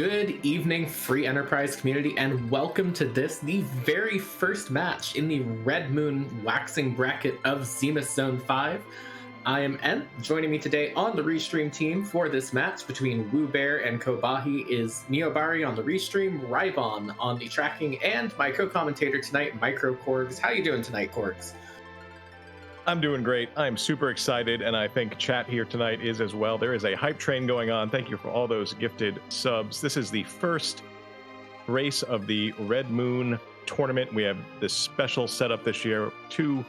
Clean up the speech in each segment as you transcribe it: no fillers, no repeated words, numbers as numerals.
Good evening, free enterprise community, and welcome to this, the very first match in the Red Moon waxing bracket of Zemus Zone 5. I am Ent. Joining me today on the Restream team for this match between Wewbear and Khobahi is Neobari on the Restream, Rybon on the tracking, and my co-commentator tonight, Micro Korgs. How you doing tonight, Korgs? I'm doing great. I'm super excited, and I think chat here tonight is as well. There is a hype train going on. Thank you for all those gifted subs. This is the first race of the Red Moon tournament. We have this special setup this year, two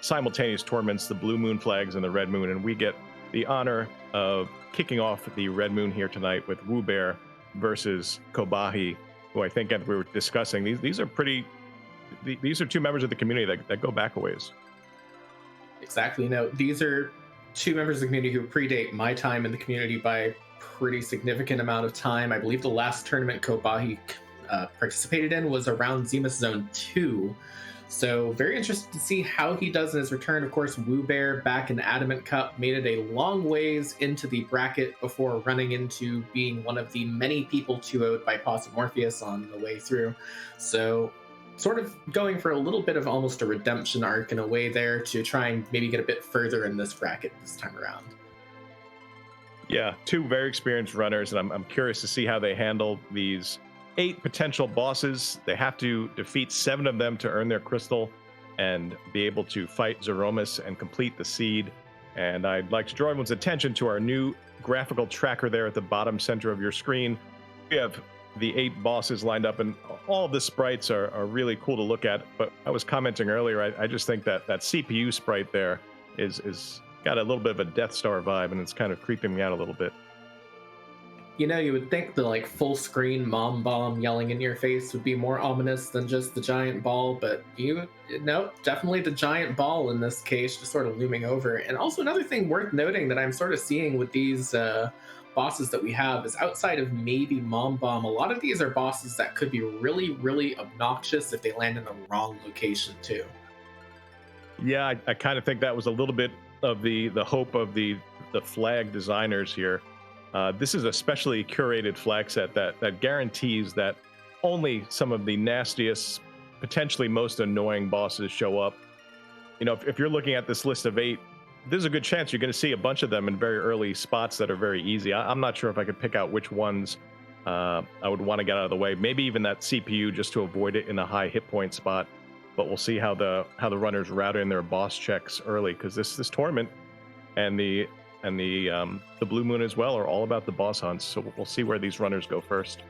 simultaneous tournaments, the Blue Moon flags and the Red Moon, and we get the honor of kicking off the Red Moon here tonight with Wewbear versus Khobahi, who I think, as we were discussing, these are two members of the community that go back a ways. Exactly. No, these are two members of the community who predate my time in the community by a pretty significant amount of time. I believe the last tournament Khobahi participated in was around Zemus Zone 2. So very interested to see how he does in his return. Of course, Wewbear back in Adamant Cup made it a long ways into the bracket before running into being one of the many people 2-0'd by Possum Morpheus on the way through. So sort of going for a little bit of almost a redemption arc in a way there to try and maybe get a bit further in this bracket this time around. Yeah, two very experienced runners, and I'm curious to see how they handle these 8 potential bosses. They have to defeat 7 of them to earn their crystal and be able to fight Zeromus and complete the seed. And I'd like to draw everyone's attention to our new graphical tracker there at the bottom center of your screen. We have the 8 bosses lined up, and all of the sprites are really cool to look at. But I was commenting earlier, I just think that CPU sprite there is got a little bit of a Death Star vibe, and it's kind of creeping me out a little bit. You know, you would think the full screen mom bomb yelling in your face would be more ominous than just the giant ball, but definitely the giant ball in this case just sort of looming over. And also another thing worth noting that I'm sort of seeing with these bosses that we have is outside of maybe Mom Bomb, a lot of these are bosses that could be really, really obnoxious if they land in the wrong location too. Yeah, I kind of think that was a little bit of the hope of the flag designers here. This is a specially curated flag set that guarantees that only some of the nastiest, potentially most annoying bosses show up. You know, if you're looking at this list of 8, there's a good chance you're going to see a bunch of them in very early spots that are very easy. I'm not sure if I could pick out which ones I would want to get out of the way. Maybe even that CPU just to avoid it in a high hit point spot. But we'll see how the runners route in their boss checks early, because this tournament and the Blue Moon as well are all about the boss hunts. So we'll see where these runners go first.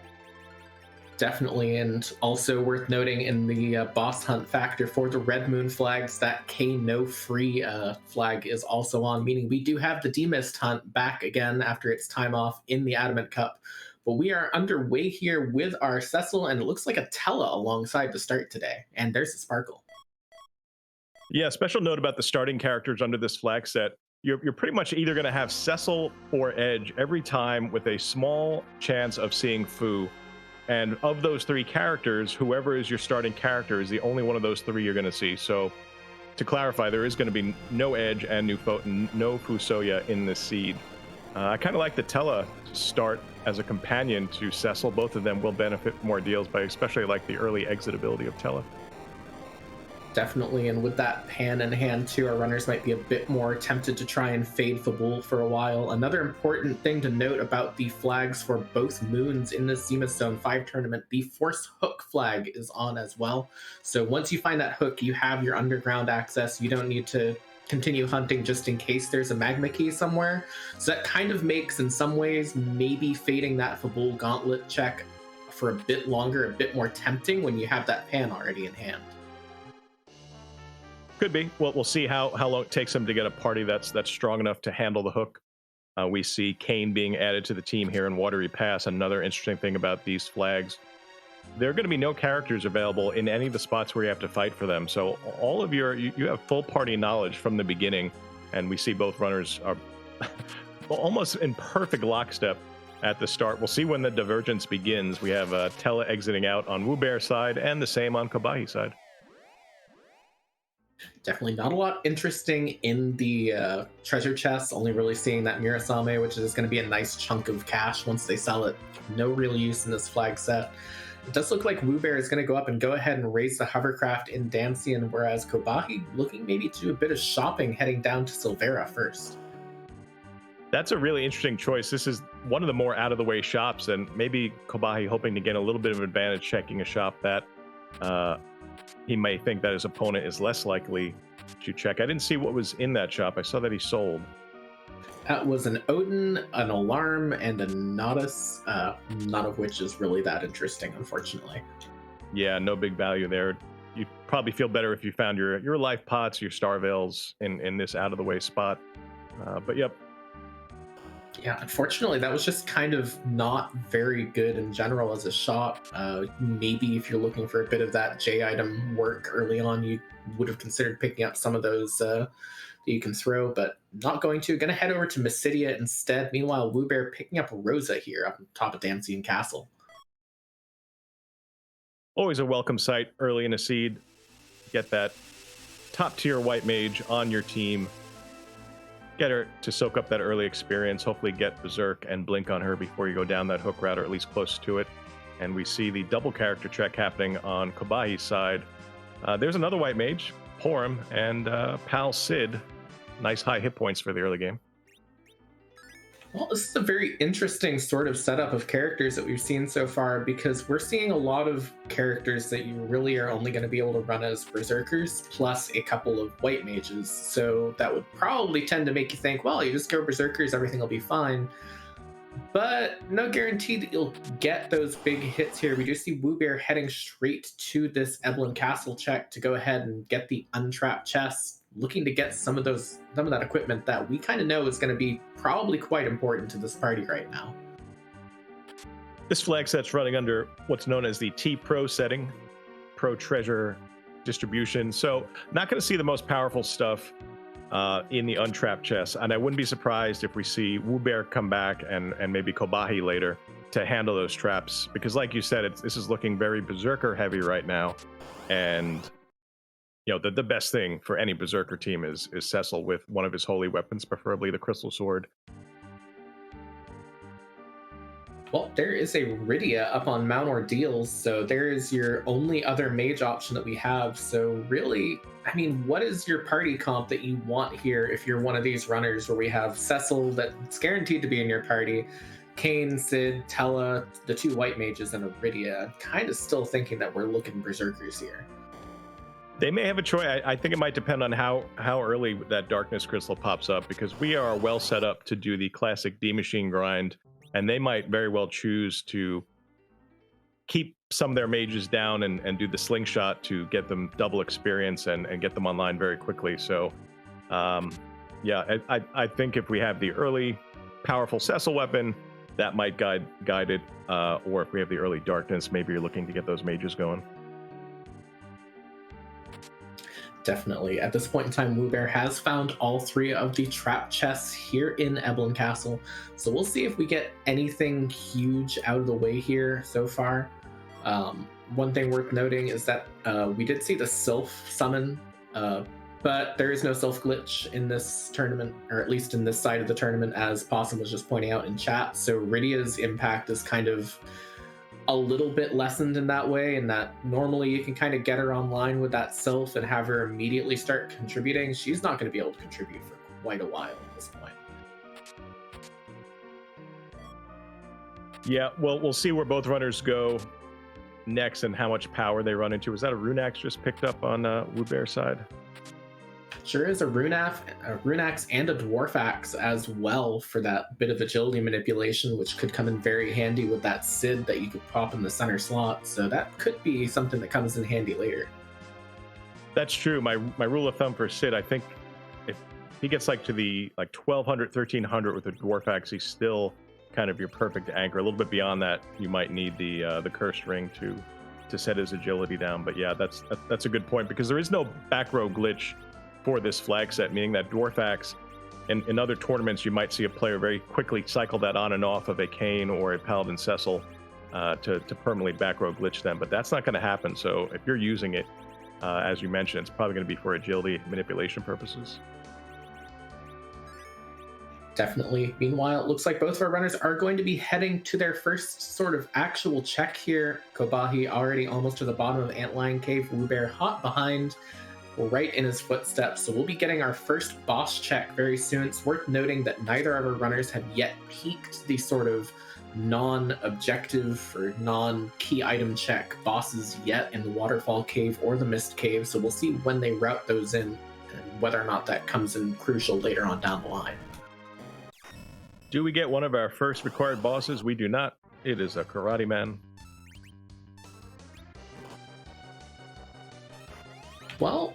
Definitely, and also worth noting in the boss hunt factor for the Red Moon flags, that No Free flag is also on, meaning we do have the Demist hunt back again after its time off in the Adamant Cup. But we are underway here with our Cecil, and it looks like a Tella alongside the start today. And there's a Sparkle. Yeah, special note about the starting characters under this flag set. You're pretty much either going to have Cecil or Edge every time, with a small chance of seeing Fu. And of those 3 characters, whoever is your starting character is the only one of those 3 you're going to see. So to clarify, there is going to be no Edge and no Fusoya in this seed. I kind of like the Tella to start as a companion to Cecil. Both of them will benefit from more deals, but I especially like the early exit ability of Tella. Definitely, and with that pan in hand too, our runners might be a bit more tempted to try and fade Fabul for a while. Another important thing to note about the flags for both moons in the Zemus Zone 5 tournament, the Force Hook flag is on as well. So once you find that hook, you have your underground access. You don't need to continue hunting just in case there's a magma key somewhere. So that kind of makes, in some ways, maybe fading that Fabul gauntlet check for a bit longer, a bit more tempting when you have that pan already in hand. Could be. Well, we'll see how long it takes them to get a party that's strong enough to handle the hook. We see Kane being added to the team here in Watery Pass. Another interesting thing about these flags, there are going to be no characters available in any of the spots where you have to fight for them. So all of you have full party knowledge from the beginning, and we see both runners are almost in perfect lockstep at the start. We'll see when the divergence begins. We have Tella exiting out on Wewbear's side and the same on Khobahi's side. Definitely not a lot interesting in the treasure chests, only really seeing that Mirasame, which is going to be a nice chunk of cash once they sell it. No real use in this flag set. It does look like Wewbear is going to go up and go ahead and raise the hovercraft in Dancian, whereas Khobahi looking maybe to do a bit of shopping heading down to Silvera first. That's a really interesting choice. This is one of the more out-of-the-way shops, and maybe Khobahi hoping to get a little bit of advantage checking a shop that he may think that his opponent is less likely to check. I didn't see what was in that shop. I saw that he sold. That was an Odin, an Alarm, and a Nodus, none of which is really that interesting, unfortunately. Yeah, no big value there. You'd probably feel better if you found your life pots, your star veils in this out-of-the-way spot. But yep. Yeah, unfortunately, that was just kind of not very good in general as a shop. Maybe if you're looking for a bit of that J item work early on, you would have considered picking up some of those that you can throw, but not going to. Going to head over to Mysidia instead. Meanwhile, Wewbear picking up Rosa here up on top of Dancian Castle. Always a welcome sight early in a seed. Get that top-tier white mage on your team. Get her to soak up that early experience, hopefully get Berserk and Blink on her before you go down that hook route, or at least close to it. And we see the double character check happening on Khobahi's side. There's another white mage, Porum, and Pal Sid. Nice high hit points for the early game. Well, this is a very interesting sort of setup of characters that we've seen so far, because we're seeing a lot of characters that you really are only going to be able to run as Berserkers, plus a couple of white mages. So that would probably tend to make you think, well, you just go Berserkers, everything will be fine. But no guarantee that you'll get those big hits here. We do see Wewbear heading straight to this Eblan Castle check to go ahead and get the untrapped chest, looking to get some of that equipment that we kind of know is going to be probably quite important to this party right now. This flag set's running under what's known as the T Pro setting, Pro Treasure Distribution. So not going to see the most powerful stuff in the untrapped chest, and I wouldn't be surprised if we see Wewbear come back and maybe Khobahi later to handle those traps, because like you said, this is looking very Berserker heavy right now, and you know, the best thing for any Berserker team is Cecil with one of his holy weapons, preferably the Crystal Sword. Well, there is a Rydia up on Mount Ordeals, so there is your only other mage option that we have. So really, I mean, what is your party comp that you want here if you're one of these runners where we have Cecil that's guaranteed to be in your party, Kane, Sid, Tella, the two white mages, and a Rydia? I'm kind of still thinking that we're looking Berserkers here. They may have a choice. I think it might depend on how early that Darkness Crystal pops up, because we are well set up to do the classic D Machine grind, and they might very well choose to keep some of their mages down and do the slingshot to get them double experience and get them online very quickly. So, yeah, I think if we have the early powerful Cecil weapon, that might guide it, or if we have the early Darkness, maybe you're looking to get those mages going. Definitely. At this point in time, Wewbear has found all three of the trap chests here in Eblan Castle. So we'll see if we get anything huge out of the way here so far. One thing worth noting is that we did see the Sylph summon, but there is no Sylph glitch in this tournament, or at least in this side of the tournament, as Possum was just pointing out in chat. So Rydia's impact is kind of a little bit lessened in that way, and that normally you can kind of get her online with that Sylph and have her immediately start contributing. She's not going to be able to contribute for quite a while at this point. Yeah, well, we'll see where both runners go next and how much power they run into. Was that a Runax just picked up on Wewbear's side? Sure is a Runax and a Dwarfax as well for that bit of agility manipulation, which could come in very handy with that Sid that you could pop in the center slot. So that could be something that comes in handy later. That's true. My rule of thumb for Sid, I think if he gets to the 1200, 1300 with the Dwarfax, he's still kind of your perfect anchor. A little bit beyond that, you might need the cursed ring to set his agility down. But yeah, that's a good point, because there is no back row glitch for this flag set, meaning that Dwarfax, in other tournaments, you might see a player very quickly cycle that on and off of a Kane or a Paladin Cecil to permanently back row glitch them, but that's not going to happen. So if you're using it, As you mentioned, it's probably going to be for agility manipulation purposes. Definitely. Meanwhile, it looks like both of our runners are going to be heading to their first sort of actual check here. Khobahi already almost to the bottom of Antlion Cave. Wewbear hot behind, right in his footsteps. So we'll be getting our first boss check very soon. It's worth noting that neither of our runners have yet peaked the sort of non-objective or non-key item check bosses yet in the Waterfall Cave or the Mist Cave. So we'll see when they route those in and whether or not that comes in crucial later on down the line. Do we get one of our first required bosses? We do not. It is a Karate Man. Well,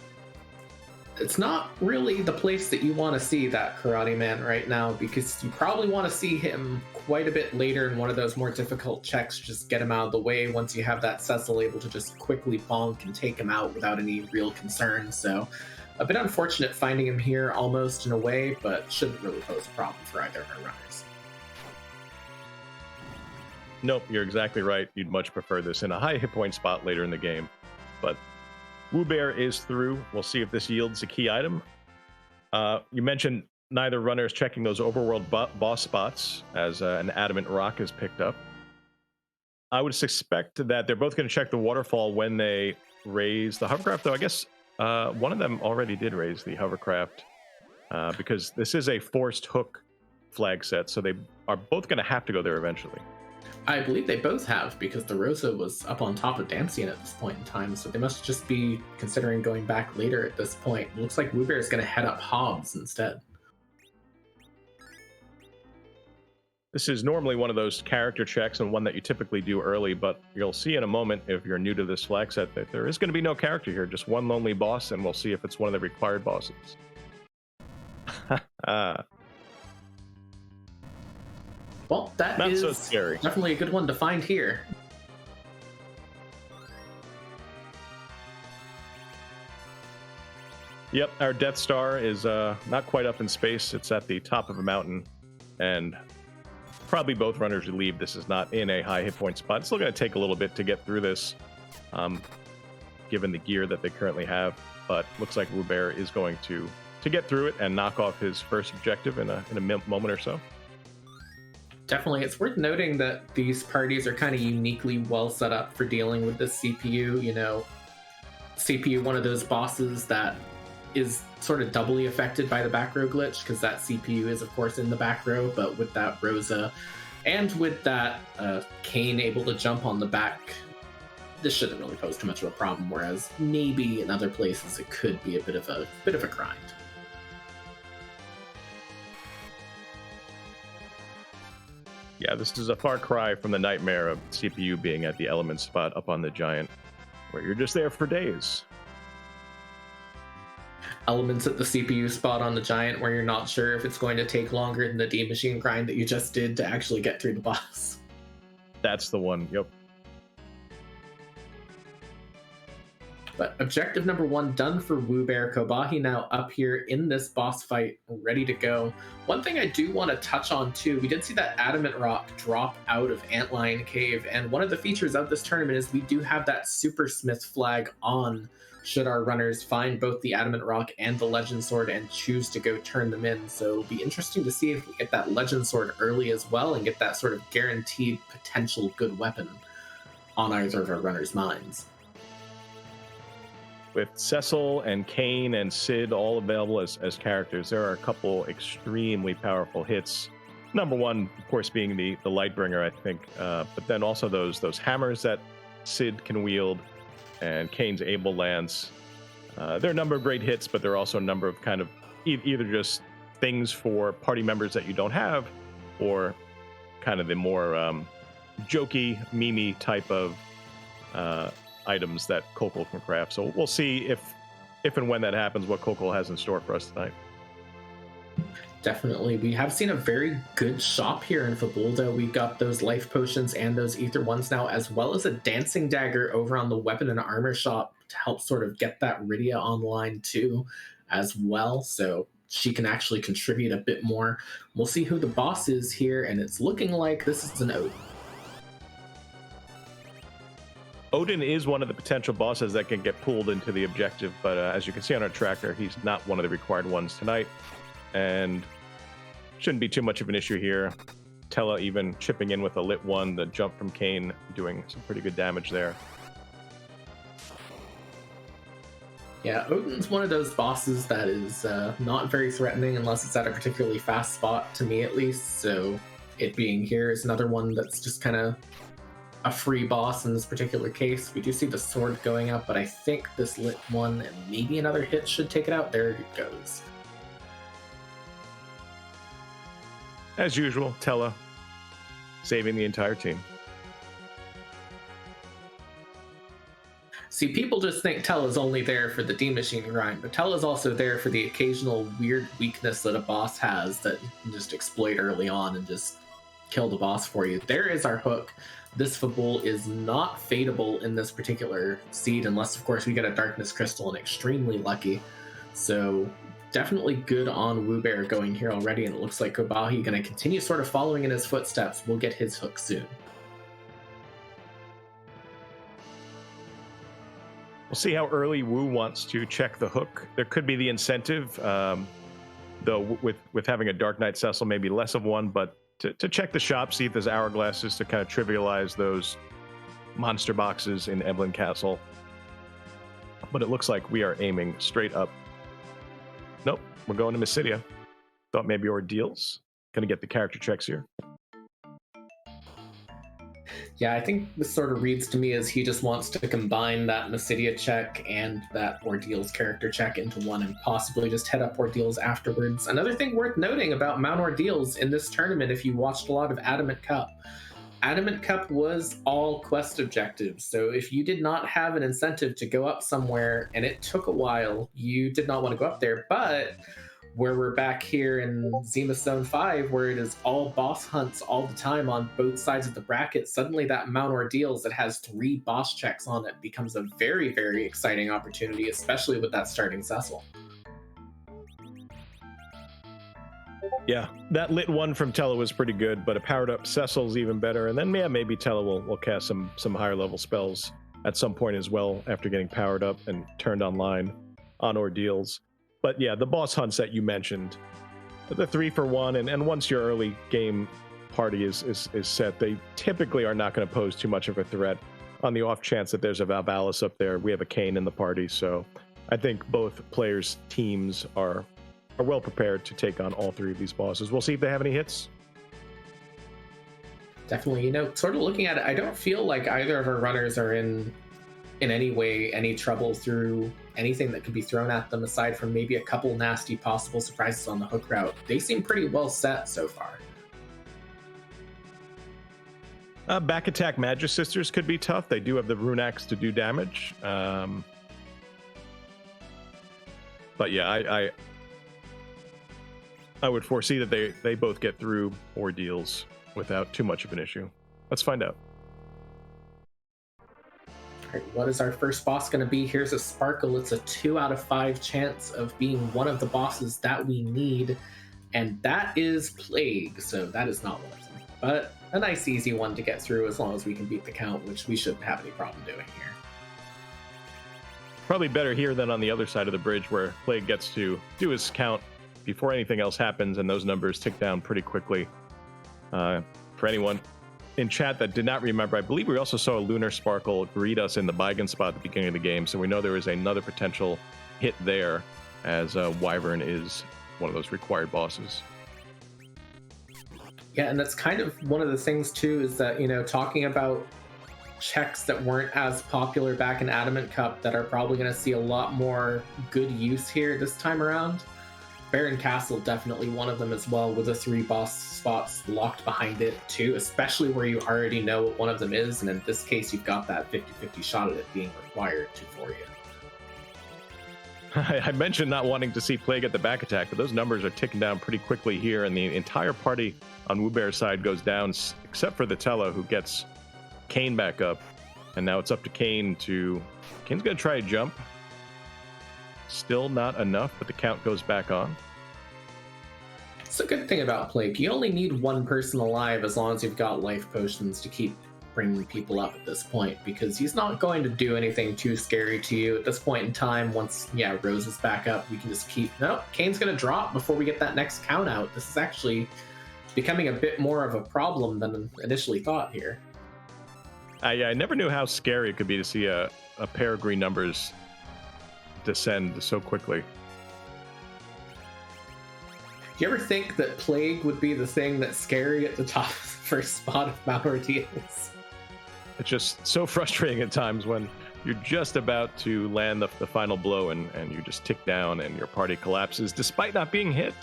it's not really the place that you want to see that Karate Man right now, because you probably want to see him quite a bit later in one of those more difficult checks. Just get him out of the way once you have that Cecil able to just quickly bonk and take him out without any real concern. So a bit unfortunate finding him here almost in a way, but shouldn't really pose a problem for either of our runners. Nope, you're exactly right. You'd much prefer this in a high hit point spot later in the game. But Wewbear is through. We'll see if this yields a key item. You mentioned neither runner is checking those overworld boss spots as an adamant rock is picked up. I would suspect that they're both going to check the waterfall when they raise the hovercraft, though I guess one of them already did raise the hovercraft because this is a forced hook flag set, so they are both going to have to go there eventually. I believe they both have, because the Rosa was up on top of Damsian at this point in time, so they must just be considering going back later at this point. It looks like Wewbear is going to head up Hobbs instead. This is normally one of those character checks and one that you typically do early, but you'll see in a moment, if you're new to this flag set, that there is going to be no character here, just one lonely boss, and we'll see if it's one of the required bosses. Well, that Not is so scary. Definitely a good one to find here. Yep, our Death Star is not quite up in space. It's at the top of a mountain, and probably both runners leave. This is not in a high hit point spot. It's still going to take a little bit to get through this, given the gear that they currently have. But looks like Wewbear is going to get through it and knock off his first objective in a moment or so. Definitely, it's worth noting that these parties are kind of uniquely well set up for dealing with this CPU. You know, CPU, one of those bosses that is sort of doubly affected by the back row glitch, because that CPU is, of course, in the back row, but with that Rosa and with that Kane able to jump on the back, this shouldn't really pose too much of a problem, whereas maybe in other places it could be a bit of a grind. Yeah, this is a far cry from the nightmare of CPU being at the element spot up on the giant, where you're just there for days. Elements at the CPU spot on the giant where you're not sure if it's going to take longer than the D machine grind that you just did to actually get through the boss. That's the one, yep. But objective number 1 done for Wewbear. Khobahi now up here in this boss fight, ready to go. One thing I do want to touch on too, we did see that Adamant Rock drop out of Antlion Cave, and one of the features of this tournament is we do have that Supersmith flag on should our runners find both the Adamant Rock and the Legend Sword and choose to go turn them in. So it'll be interesting to see if we get that Legend Sword early as well and get that sort of guaranteed potential good weapon on either of our runners' minds. With Cecil and Kane and Sid all available as characters, there are a couple extremely powerful hits. Number one, of course, being the Lightbringer, I think, but then also those hammers that Sid can wield and Kane's Able Lance. There are a number of great hits, but there are also a number of kind of either just things for party members that you don't have, or kind of the more jokey, memey type of items that Kokol can craft. So we'll see if and when that happens, what Kokol has in store for us tonight. Definitely. We have seen a very good shop here in Fabulda. We've got those life potions and those ether ones now, as well as a dancing dagger over on the weapon and armor shop to help sort of get that Rydia online too as well. So she can actually contribute a bit more. We'll see who the boss is here, and it's looking like this is an Odin. Odin is one of the potential bosses that can get pulled into the objective, but as you can see on our tracker, he's not one of the required ones tonight, and shouldn't be too much of an issue here. Tella even chipping in with a lit one, the jump from Kane doing some pretty good damage there. Yeah, Odin's one of those bosses that is not very threatening unless it's at a particularly fast spot, to me at least, so it being here is another one that's just kind of a free boss in this particular case. We do see the sword going up, but I think this lit one and maybe another hit should take it out. There it goes. As usual, Tella saving the entire team. See, people just think Tella's only there for the D machine grind, but Tella's also there for the occasional weird weakness that a boss has that you can just exploit early on and just kill the boss for you. There is our hook. This Fabul is not fadeable in this particular seed, unless, of course, we get a Darkness Crystal and extremely lucky. So definitely good on Wewbear going here already, and it looks like Khobahi going to continue sort of following in his footsteps. We'll get his hook soon. We'll see how early Wu wants to check the hook. There could be the incentive, though with having a Dark Knight Cecil, maybe less of one, but to check the shop, see if there's hourglasses to kind of trivialize those monster boxes in Evelyn Castle. But it looks like we are aiming straight up. Nope, we're going to Mysidia. Thought maybe Ordeals. Gonna get the character checks here. Yeah, I think this sort of reads to me as he just wants to combine that Mysidia check and that Ordeals character check into one and possibly just head up Ordeals afterwards. Another thing worth noting about Mount Ordeals in this tournament, if you watched a lot of Adamant Cup was all quest objectives. So if you did not have an incentive to go up somewhere and it took a while, you did not want to go up there. But where we're back here in Zemus Zone 5, where it is all boss hunts all the time on both sides of the bracket, suddenly that Mount Ordeals that has 3 boss checks on it becomes a very, very exciting opportunity, especially with that starting Cecil. Yeah, that lit one from Tella was pretty good, but a powered up Cecil's even better. And then maybe Tella will cast some higher level spells at some point as well after getting powered up and turned online on Ordeals. But yeah, the boss hunts that you mentioned, the 3-for-1, and once your early game party is set, they typically are not going to pose too much of a threat. On the off chance that there's a Valvalis up there, we have a Kane in the party, so I think both players' teams are well prepared to take on all 3 of these bosses. We'll see if they have any hits. Definitely, sort of looking at it, I don't feel like either of our runners are in any way any trouble through anything that could be thrown at them, aside from maybe a couple nasty possible surprises on the hook route. They seem pretty well set so far. Back attack Magic Sisters could be tough. They do have the Rune Axe to do damage. But yeah, I would foresee that they both get through Ordeals without too much of an issue. Let's find out. All right, what is our first boss going to be? Here's a Sparkle. It's a 2 out of 5 chance of being one of the bosses that we need, and that is Plague, so that is not one of them. But a nice easy one to get through as long as we can beat the count, which we shouldn't have any problem doing here. Probably better here than on the other side of the bridge where Plague gets to do his count before anything else happens, and those numbers tick down pretty quickly. For anyone in chat that did not remember, I believe we also saw a Lunar Sparkle greet us in the Bygone spot at the beginning of the game, so we know there is another potential hit there, as Wyvern is one of those required bosses. Yeah, and that's kind of one of the things too, is that, talking about checks that weren't as popular back in Adamant Cup that are probably going to see a lot more good use here this time around. Baron Castle, definitely one of them as well, with the 3 boss spots locked behind it too, especially where you already know what one of them is, and in this case you've got that 50-50 shot at it being required for you. I mentioned not wanting to see Plague at the back attack, but those numbers are ticking down pretty quickly here, and the entire party on Wewbear's side goes down, except for the Tella, who gets Kane back up, and now it's up to Kane's going to try a jump. Still not enough, but the count goes back on. It's a good thing about Plague. You only need one person alive as long as you've got life potions to keep bringing people up at this point, because he's not going to do anything too scary to you at this point in time. Once, yeah, Rose is back up, we can just keep... Nope, Kane's going to drop before we get that next count out. This is actually becoming a bit more of a problem than initially thought here. I never knew how scary it could be to see a pair of green numbers descend so quickly. Do you ever think that Plague would be the thing that's scary at the top of the first spot of Mount Ordeals? It's just so frustrating at times when you're just about to land the final blow and you just tick down and your party collapses despite not being hit.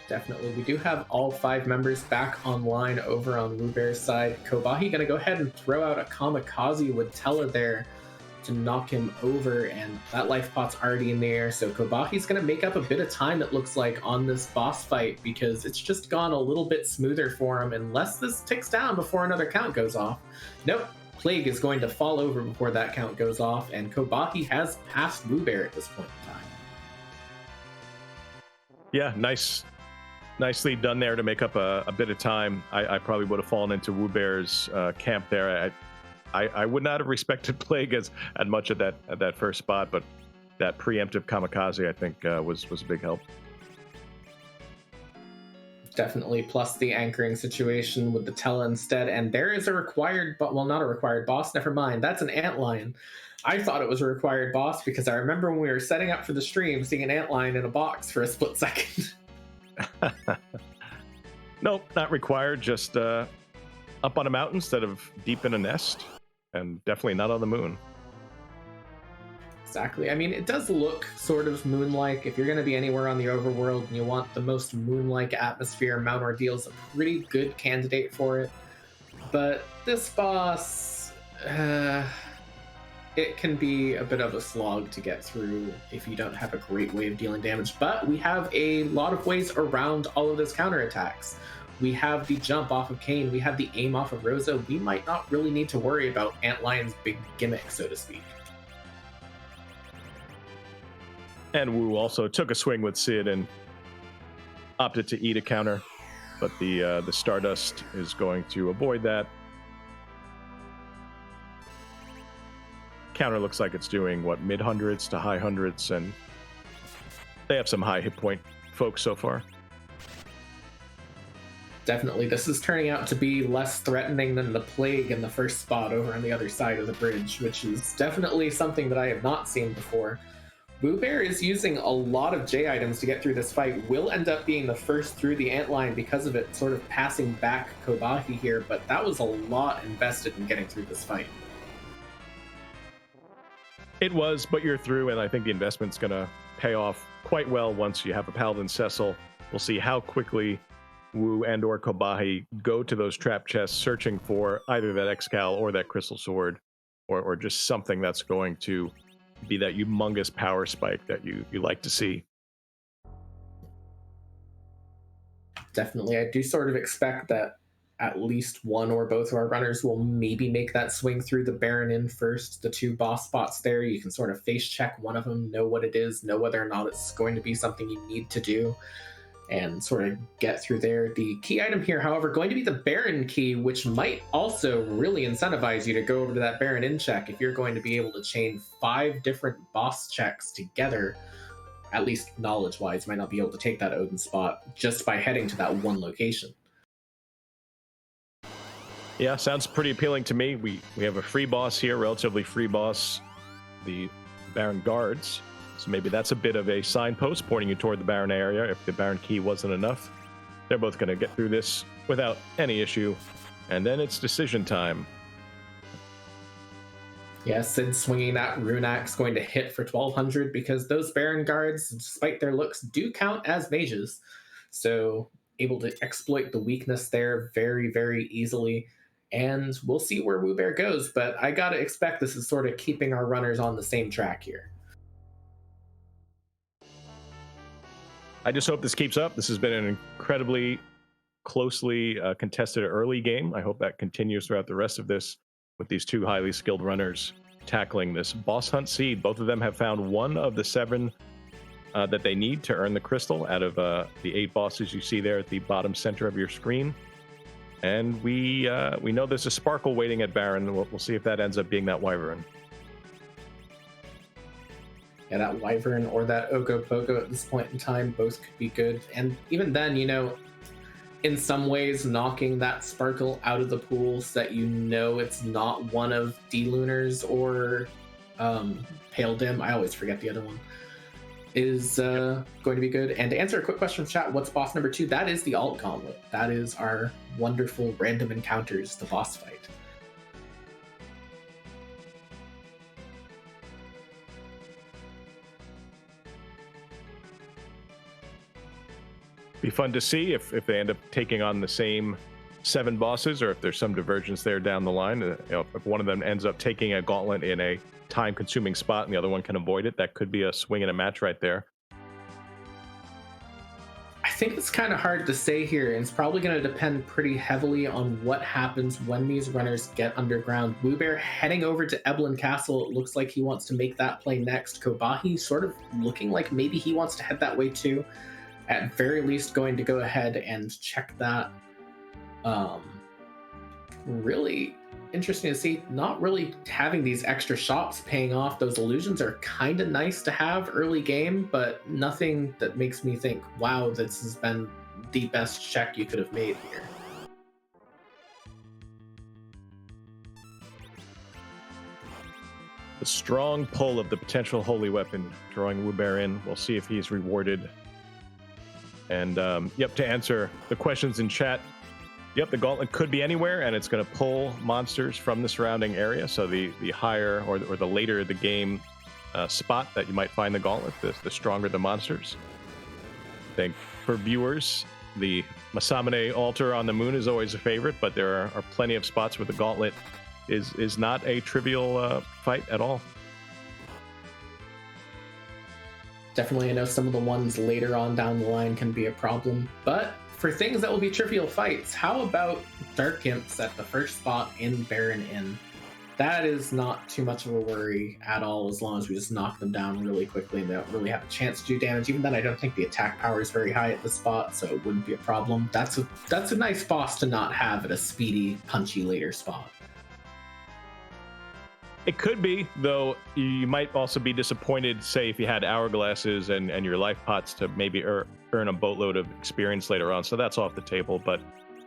Definitely. We do have all 5 members back online over on Wewbear's side. Khobahi gonna go ahead and throw out a kamikaze with Tella there to knock him over, and that life pot's already in the air, so Khobahi's gonna make up a bit of time, it looks like, on this boss fight, because it's just gone a little bit smoother for him, unless this ticks down before another count goes off. Nope, Plague is going to fall over before that count goes off, and Khobahi has passed Wewbear at this point in time. Yeah, nicely done there to make up a bit of time. I probably would have fallen into Wewbear's camp there. I would not have respected Plague as much at that first spot, but that preemptive kamikaze, I think, was a big help. Definitely, plus the anchoring situation with the Tella instead, and there is a required, well, not a required boss, never mind, that's an antlion. I thought it was a required boss because I remember when we were setting up for the stream, seeing an antlion in a box for a split second. Nope, not required, just up on a mountain instead of deep in a nest. And definitely not on the moon. Exactly. I mean, it does look sort of moon-like. If you're going to be anywhere on the overworld and you want the most moon-like atmosphere, Mount Ordeal's a pretty good candidate for it. But this boss, it can be a bit of a slog to get through if you don't have a great way of dealing damage. But we have a lot of ways around all of those counterattacks. We have the jump off of Kane. We have the aim off of Rosa. We might not really need to worry about Antlion's big gimmick, so to speak. And Wu also took a swing with Sid and opted to eat a counter, but the Stardust is going to avoid that. Counter looks like it's doing, what, mid-hundreds to high hundreds, and they have some high hit point folks so far. Definitely, this is turning out to be less threatening than the Plague in the first spot over on the other side of the bridge, which is definitely something that I have not seen before. Wewbear is using a lot of J items to get through this fight, will end up being the first through the antline because of it sort of passing back Khobahi here, but that was a lot invested in getting through this fight. It was, but you're through, and I think the investment's going to pay off quite well once you have a Paladin Cecil. We'll see how quickly Wu and or Khobahi go to those trap chests searching for either that Excal or that Crystal Sword, or just something that's going to be that humongous power spike that you like to see. Definitely, I do sort of expect that at least one or both of our runners will maybe make that swing through the Baron in first. The 2 boss spots there, you can sort of face check one of them, know what it is, know whether or not it's going to be something you need to do, and sort of get through there. The key item here, however, going to be the Baron key, which might also really incentivize you to go over to that Baron in check if you're going to be able to chain 5 different boss checks together. At least knowledge-wise, you might not be able to take that Odin spot just by heading to that one location. Yeah, sounds pretty appealing to me. We have a free boss here, relatively free boss, the Baron Guards. So maybe that's a bit of a signpost pointing you toward the Baron area. If the Baron key wasn't enough, they're both going to get through this without any issue. And then it's decision time. Yeah, Sid swinging that Rune Axe going to hit for 1200 because those Baron Guards, despite their looks, do count as mages. So able to exploit the weakness there very, very easily. And we'll see where Wewbear goes, but I gotta expect this is sort of keeping our runners on the same track here. I just hope this keeps up. This has been an incredibly closely contested early game. I hope that continues throughout the rest of this with these 2 highly skilled runners tackling this boss hunt seed. Both of them have found one of the 7 that they need to earn the crystal out of the 8 bosses you see there at the bottom center of your screen. And we know there's a sparkle waiting at Baron. We'll see if that ends up being that Wyvern. Yeah, that Wyvern or that Ogopogo at this point in time, both could be good. And even then, you know, in some ways, knocking that Sparkle out of the pool so that you know it's not one of D-Lunars or Pale Dim, I always forget the other one, is going to be good. And to answer a quick question from chat, what's boss number 2? That is the Alt Gauntlet. That is our wonderful random encounters, the boss fight. Be fun to see if they end up taking on the same 7 bosses, or if there's some divergence there down the line. You know, if one of them ends up taking a gauntlet in a time-consuming spot and the other one can avoid it, that could be a swing and a match right there. I think it's kind of hard to say here, and it's probably going to depend pretty heavily on what happens when these runners get underground. Wewbear heading over to Eblin Castle. It looks like he wants to make that play next. Khobahi sort of looking like maybe he wants to head that way too. At very least going to go ahead and check that. Really interesting to see. Not really having these extra shops paying off. Those illusions are kind of nice to have early game, but nothing that makes me think, wow, this has been the best check you could have made here. The strong pull of the potential holy weapon drawing Wewbear in. We'll see if he's rewarded. And yep, to answer the questions in chat, yep, the gauntlet could be anywhere, and it's going to pull monsters from the surrounding area. So the higher or the later the game spot that you might find the gauntlet, the stronger the monsters. I think for viewers, the Masamune altar on the moon is always a favorite, but there are plenty of spots where the gauntlet is not a trivial fight at all. Definitely, I know some of the ones later on down the line can be a problem, but for things that will be trivial fights, how about Dark Imps at the first spot in Baron Inn? That is not too much of a worry at all, as long as we just knock them down really quickly and they don't really have a chance to do damage. Even then, I don't think the attack power is very high at this spot, so it wouldn't be a problem. That's a nice boss to not have at a speedy, punchy later spot. It could be, though you might also be disappointed, say, if you had hourglasses and your life pots to maybe earn a boatload of experience later on. So that's off the table. But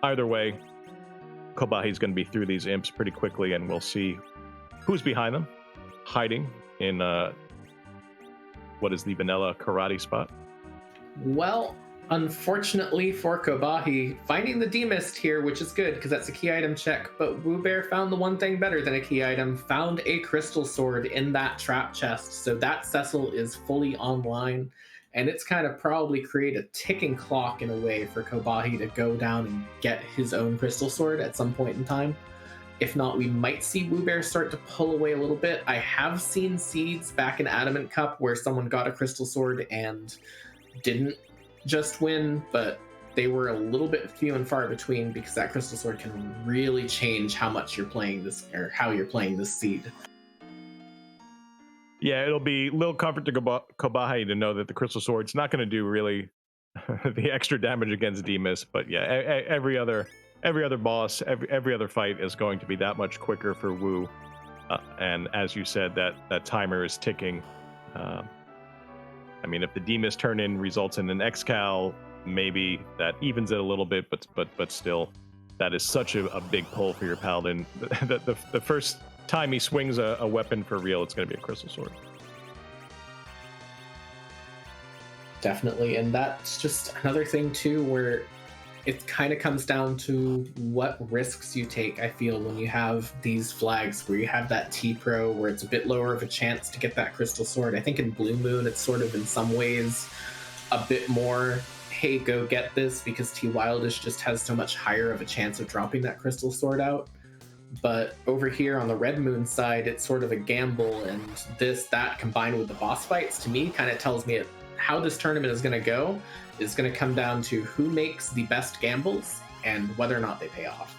either way, Khobahi's going to be through these imps pretty quickly, and we'll see who's behind them, hiding in what is the vanilla karate spot. Well, unfortunately for Khobahi, finding the D-Mist here, which is good because that's a key item check, but Wewbear found the one thing better than a key item, found a crystal sword in that trap chest. So that Cecil is fully online, and it's kind of probably create a ticking clock in a way for Khobahi to go down and get his own crystal sword at some point in time. If not, we might see Wewbear start to pull away a little bit. I have seen seeds back in Adamant Cup where someone got a crystal sword and didn't just win, but they were a little bit few and far between because that crystal sword can really change how much you're playing this, or how you're playing this seed. Yeah, it'll be a little comfort to Khobahi to know that the crystal sword's not going to do really the extra damage against D-Mist, but yeah, every other boss, every other fight is going to be that much quicker for Wu. And as you said, that timer is ticking. I mean, if the D-Mist turn-in results in an X-Cal, maybe that evens it a little bit, but still, that is such a big pull for your Paladin. The first time he swings a weapon for real, it's going to be a crystal sword. Definitely, and that's just another thing too, where it kind of comes down to what risks you take, I feel, when you have these flags where you have that T-Pro where it's a bit lower of a chance to get that crystal sword. I think in Blue Moon it's sort of in some ways a bit more, hey, go get this, because T Wildish just has so much higher of a chance of dropping that crystal sword out. But over here on the Red Moon side, it's sort of a gamble, and that combined with the boss fights, to me, kind of tells me how this tournament is going to go is going to come down to who makes the best gambles and whether or not they pay off.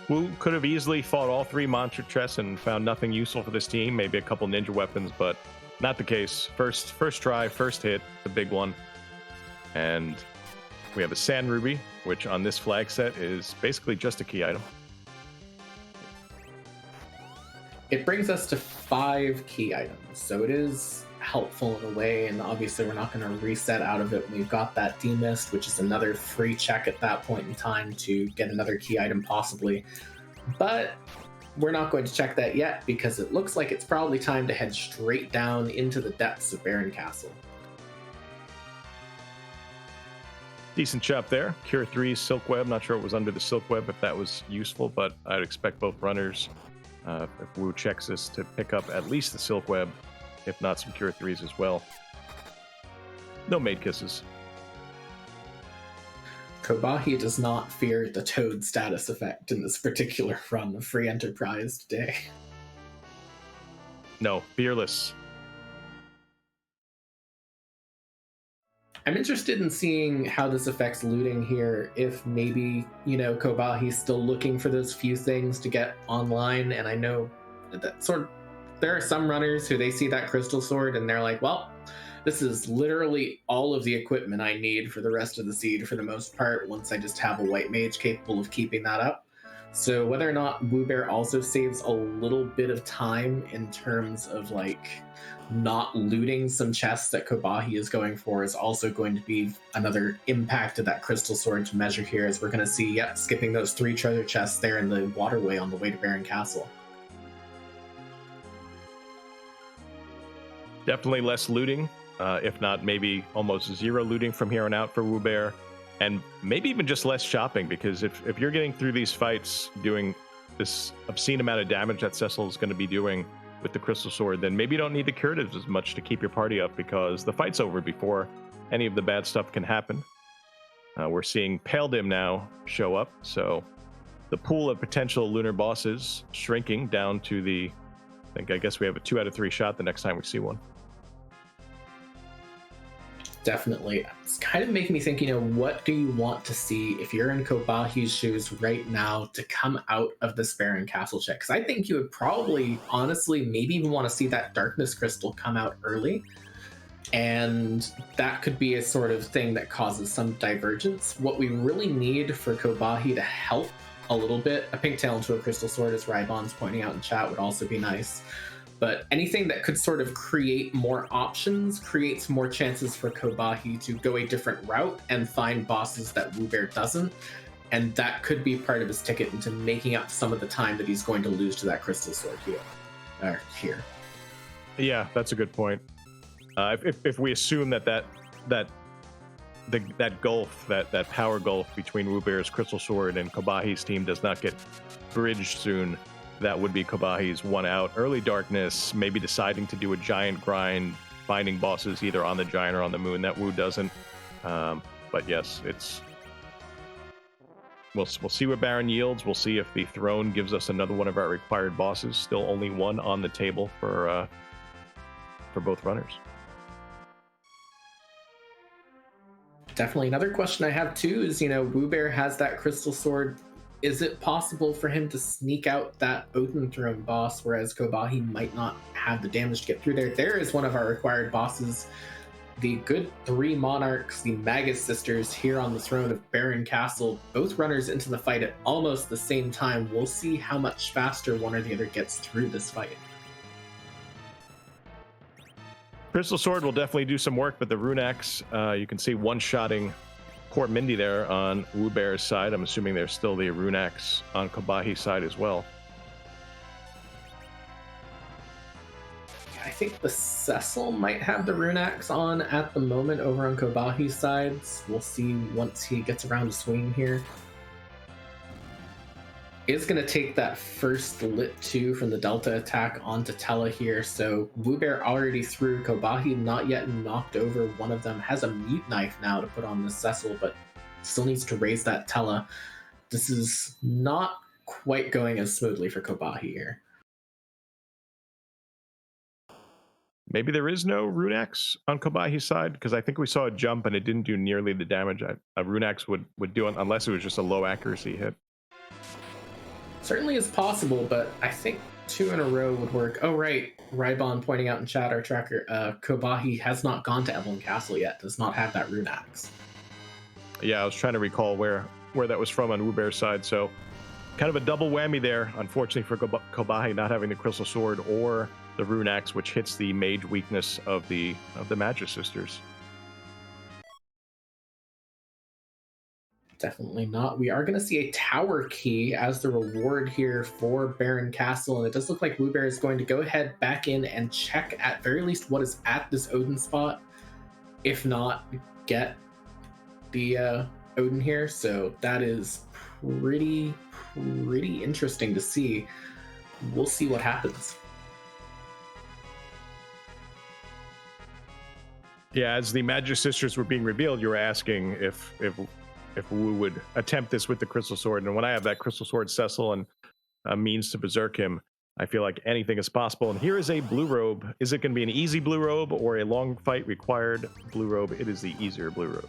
Wu could have easily fought all 3 monster chests and found nothing useful for this team, maybe a couple ninja weapons, but not the case. First try, first hit, the big one. And we have a Sand Ruby which on this flag set is basically just a key item. It brings us to 5 key items, so it is helpful in a way, and obviously we're not going to reset out of it. We've got that demist, which is another free check at that point in time to get another key item possibly, but we're not going to check that yet because it looks like it's probably time to head straight down into the depths of Baron Castle. Decent chop there. Cure 3 Silk Web. Not sure what was under the Silk Web, if that was useful, but I'd expect both runners, if Wu checks this, to pick up at least the Silk Web, if not some Cure 3s as well. No maid kisses. Khobahi does not fear the Toad status effect in this particular run of Free Enterprise today. No, fearless. I'm interested in seeing how this affects looting here, if maybe, you know, Khobahi's still looking for those few things to get online, and I know that there are some runners who they see that crystal sword and they're like, well, this is literally all of the equipment I need for the rest of the seed for the most part, once I just have a white mage capable of keeping that up. So whether or not Wewbear also saves a little bit of time in terms of like not looting some chests that Khobahi is going for is also going to be another impact of that crystal sword to measure here, as we're going to see, skipping those 3 treasure chests there in the waterway on the way to Baron Castle. Definitely less looting, if not maybe almost 0 looting from here on out for Wewbear, and maybe even just less shopping, because if you're getting through these fights doing this obscene amount of damage that Cecil is going to be doing with the crystal sword, then maybe you don't need the curatives as much to keep your party up, because the fight's over before any of the bad stuff can happen. We're seeing Pale Dim now show up, so the pool of potential lunar bosses shrinking down to the, I guess we have a 2 out of 3 shot the next time we see one. Definitely. It's kind of making me think, you know, what do you want to see if you're in Khobahi's shoes right now to come out of this Baron Castle check? Because I think you would probably, honestly, maybe even want to see that Darkness Crystal come out early. And that could be a sort of thing that causes some divergence. What we really need for Khobahi to help a little bit, a pink tail into a crystal sword, as Rybon's pointing out in chat, would also be nice. But anything that could sort of create more options creates more chances for Khobahi to go a different route and find bosses that Wewbear doesn't. And that could be part of his ticket into making up some of the time that he's going to lose to that crystal sword here. Yeah, that's a good point. If we assume that gulf, that power gulf between Wewbear's crystal sword and Khobahi's team does not get bridged soon, that would be Khobahi's 1 out. Early darkness, maybe deciding to do a giant grind, finding bosses either on the giant or on the moon. That Wu doesn't. But yes, we'll see what Baron yields. We'll see if the throne gives us another one of our required bosses. Still only 1 on the table for both runners. Definitely. Another question I have too is, you know, Wewbear has that crystal sword. Is it possible for him to sneak out that Odin Throne boss, whereas Khobahi might not have the damage to get through there? There is one of our required bosses, the good 3 monarchs, the Magus sisters, here on the throne of Baron Castle, both runners into the fight at almost the same time. We'll see how much faster one or the other gets through this fight. Crystal Sword will definitely do some work, but the Rune Axe, you can see one-shotting poor Mindy there on Wewbear's side. I'm assuming there's still the Rune Axe on Khobahi's side as well. I think the Cecil might have the Rune Axe on at the moment over on Khobahi's side. We'll see once he gets around to swinging here. Is going to take that first Lit 2 from the Delta attack onto Tella here. So Wewbear already threw. Khobahi not yet knocked over. One of them has a mute knife now to put on the Cecil, but still needs to raise that Tella. This is not quite going as smoothly for Khobahi here. Maybe there is no Rune Axe on Khobahi's side, because I think we saw a jump and it didn't do nearly the damage a Rune Axe would do it, unless it was just a low accuracy hit. Certainly is possible, but I think 2 in a row would work. Oh, right. Rybon pointing out in chat, our tracker, Khobahi has not gone to Evelyn Castle yet, does not have that Rune Axe. Yeah, I was trying to recall where that was from on Wewbear's side. So kind of a double whammy there, unfortunately, for Khobahi not having the Crystal Sword or the Rune Axe, which hits the mage weakness of the Magic Sisters. Definitely not. We are going to see a tower key as the reward here for Baron Castle, and it does look like Wewbear is going to go ahead back in and check at very least what is at this Odin spot. If not, get the Odin here. So that is pretty interesting to see. We'll see what happens. Yeah, as the Magic Sisters were being revealed, you were asking if Wu would attempt this with the Crystal Sword. And when I have that Crystal Sword Cecil and a means to berserk him, I feel like anything is possible. And here is a blue robe. Is it going to be an easy blue robe or a long fight required blue robe? It is the easier blue robe.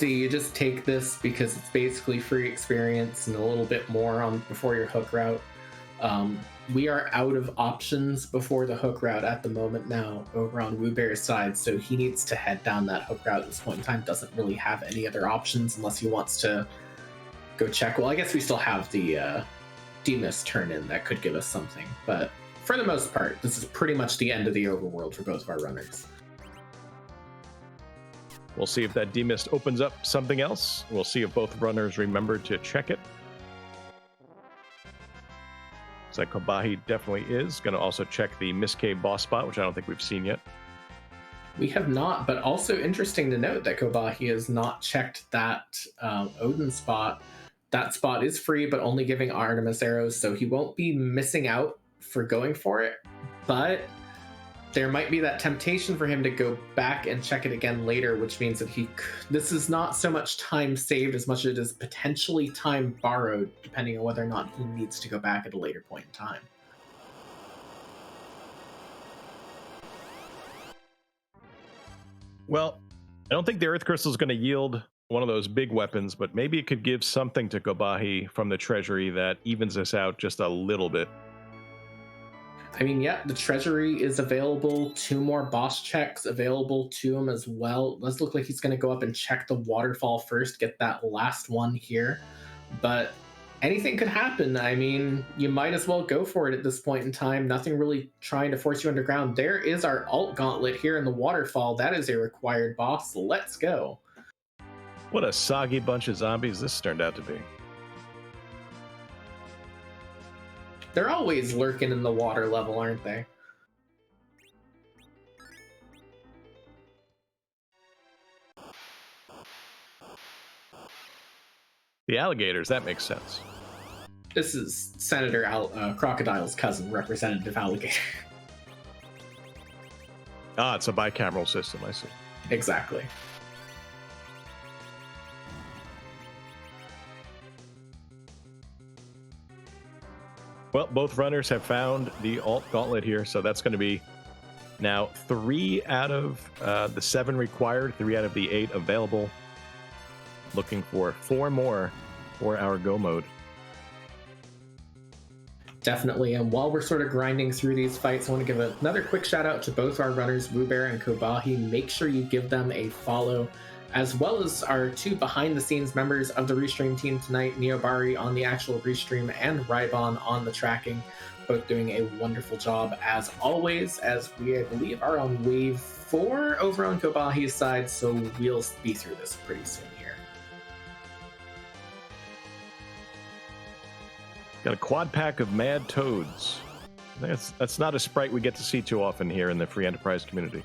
You just take this because it's basically free experience and a little bit more on before your hook route. We are out of options before the hook route at the moment now over on Wewbear's side, so he needs to head down that hook route at this point in time. Doesn't really have any other options unless he wants to go check. Well, I guess we still have the Deepening turn in that could give us something, but for the most part, this is pretty much the end of the overworld for both of our runners. We'll see if that Demist opens up something else. We'll see if both runners remember to check it. Looks like Khobahi definitely is. Going to also check the Miss K boss spot, which I don't think we've seen yet. We have not, but also interesting to note that Khobahi has not checked that Odin spot. That spot is free, but only giving Artemis arrows, so he won't be missing out for going for it. But there might be that temptation for him to go back and check it again later, which means that this is not so much time saved as much as it is potentially time borrowed, depending on whether or not he needs to go back at a later point in time. Well, I don't think the Earth Crystal is going to yield one of those big weapons, but maybe it could give something to Khobahi from the treasury that evens us out just a little bit. I mean, yeah, the treasury is available. 2 more boss checks available to him as well. It does look like he's going to go up and check the waterfall first, get that last one here. But anything could happen. I mean, you might as well go for it at this point in time. Nothing really trying to force you underground. There is our alt gauntlet here in the waterfall. That is a required boss. Let's go. What a soggy bunch of zombies this turned out to be. They're always lurking in the water level, aren't they? The alligators, that makes sense. This is Senator Crocodile's cousin, Representative Alligator. Ah, it's a bicameral system, I see. Exactly. Well, both runners have found the alt gauntlet here, so that's going to be now 3 out of the 7 required, 3 out of the 8 available. Looking for 4 more for our go mode. Definitely, and while we're sort of grinding through these fights, I want to give another quick shout out to both our runners, Wewbear and Khobahi. Make sure you give them a follow, as well as our 2 behind-the-scenes members of the Restream team tonight, Neobari on the actual Restream and Rybon on the tracking, both doing a wonderful job as always, as we, I believe, are on wave 4 over on Khobahi's side, so we'll be through this pretty soon here. Got a quad pack of Mad Toads. That's not a sprite we get to see too often here in the Free Enterprise community.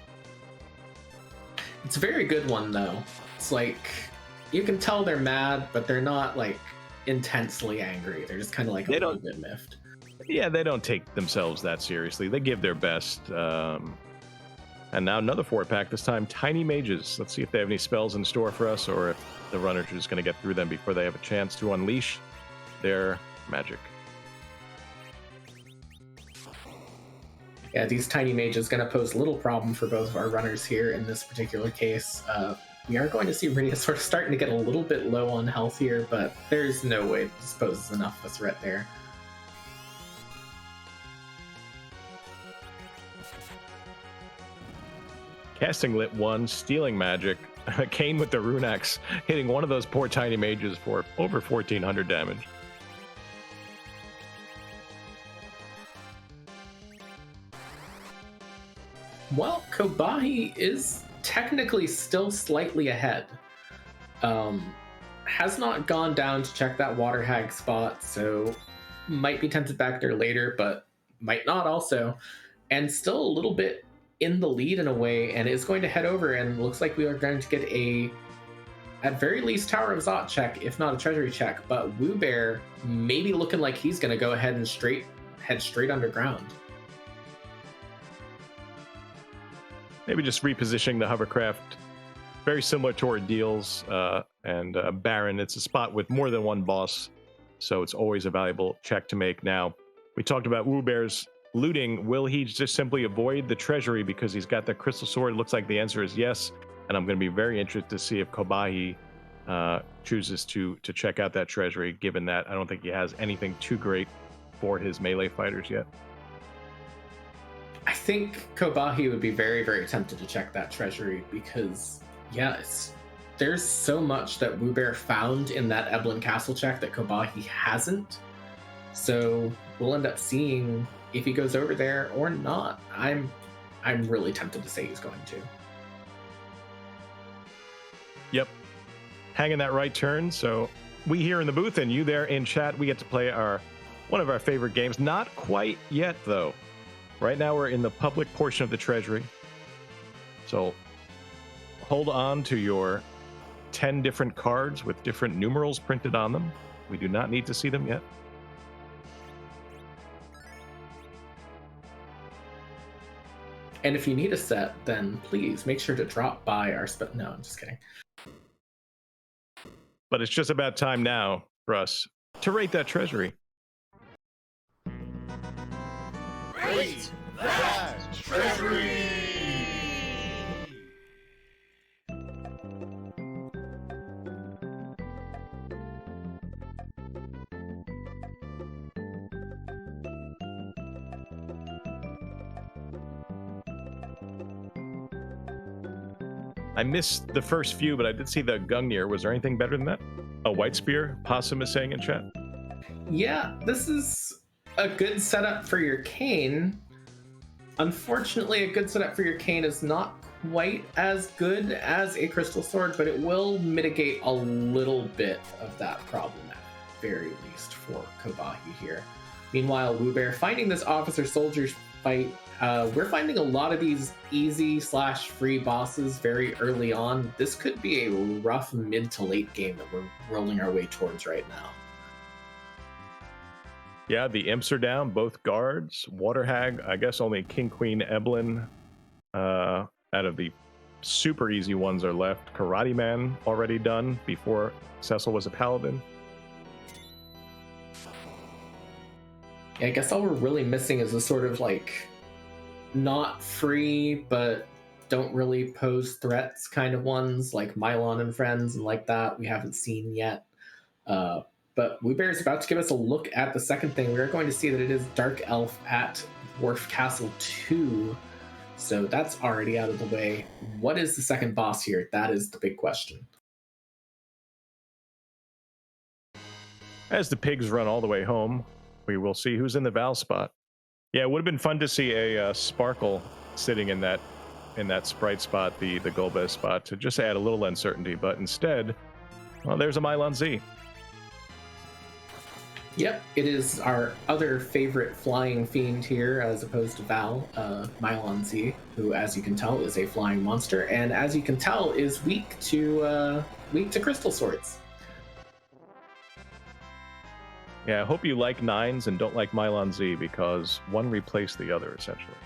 It's a very good one, though. It's like, you can tell they're mad, but they're not, like, intensely angry. They're just kind of like a little bit miffed. Yeah, they don't take themselves that seriously. They give their best. And now another 4-pack, this time Tiny Mages. Let's see if they have any spells in store for us, or if the runners are just going to get through them before they have a chance to unleash their magic. Yeah, these Tiny Mages going to pose little problem for both of our runners here in this particular case. We are going to see Rydia sort of starting to get a little bit low on health here, but there's no way this poses enough of a threat there. casting lit 1, stealing magic. Kane with the rune axe, hitting one of those poor tiny mages for over 1400 damage. Well, Khobahi is technically still slightly ahead. Has not gone down to check that water hag spot, so might be tempted back there later, but might not also. And still a little bit in the lead in a way, and is going to head over, and looks like we are going to get a, at very least, Tower of Zot check, if not a treasury check. But Wewbear maybe looking like he's going to go ahead and head straight underground. Maybe just repositioning the hovercraft, very similar to Ordeals and Baron. It's a spot with more than one boss, so it's always a valuable check to make. Now, we talked about Wewbear's looting. Will he just simply avoid the treasury because he's got the crystal sword? It looks like the answer is yes, and I'm going to be very interested to see if Khobahi chooses to check out that treasury, given that I don't think he has anything too great for his melee fighters yet. I think Khobahi would be very, very tempted to check that treasury because, yeah, there's so much that Wewbear found in that Eblin Castle check that Khobahi hasn't. So we'll end up seeing if he goes over there or not. I'm really tempted to say he's going to. Yep. Hanging that right turn. So we here in the booth and you there in chat, we get to play one of our favorite games. Not quite yet, though. Right now we're in the public portion of the treasury. So hold on to your 10 different cards with different numerals printed on them. We do not need to see them yet. And if you need a set, then please make sure to drop by our No, I'm just kidding. But it's just about time now for us to rate that treasury. Rate that treasury! I missed the first few, but I did see the Gungnir. Was there anything better than that? A White Spear, Possum is saying in chat. Yeah, this is a good setup for your Kane. Unfortunately, a good setup for your Kane is not quite as good as a Crystal Sword, but it will mitigate a little bit of that problem at very least for Khobahi here. Meanwhile, Wewbear finding this officer-soldier fight, we're finding a lot of these easy/free bosses very early on. This could be a rough mid to late game that we're rolling our way towards right now. Yeah, the imps are down, both guards. Water Hag, I guess only King Queen Eblin out of the super easy ones are left. Karate Man already done before Cecil was a paladin. Yeah, I guess all we're really missing is a sort of like not free but don't really pose threats kind of ones, like Mylon and Friends and like that we haven't seen yet. But Wewbear is about to give us a look at the second thing. We're going to see that it is Dark Elf at Dwarf Castle 2. So that's already out of the way. What is the second boss here? That is the big question. As the pigs run all the way home, we will see who's in the Val spot. Yeah, it would have been fun to see a Sparkle sitting in that sprite spot, the Golbez spot, to just add a little uncertainty. But instead, well, there's a Mylon Z. Yep, it is our other favorite flying fiend here, as opposed to Val, Mylon Z, who, as you can tell, is a flying monster, and as you can tell, is weak to crystal swords. Yeah, I hope you like nines and don't like Mylon Z, because one replaced the other, essentially.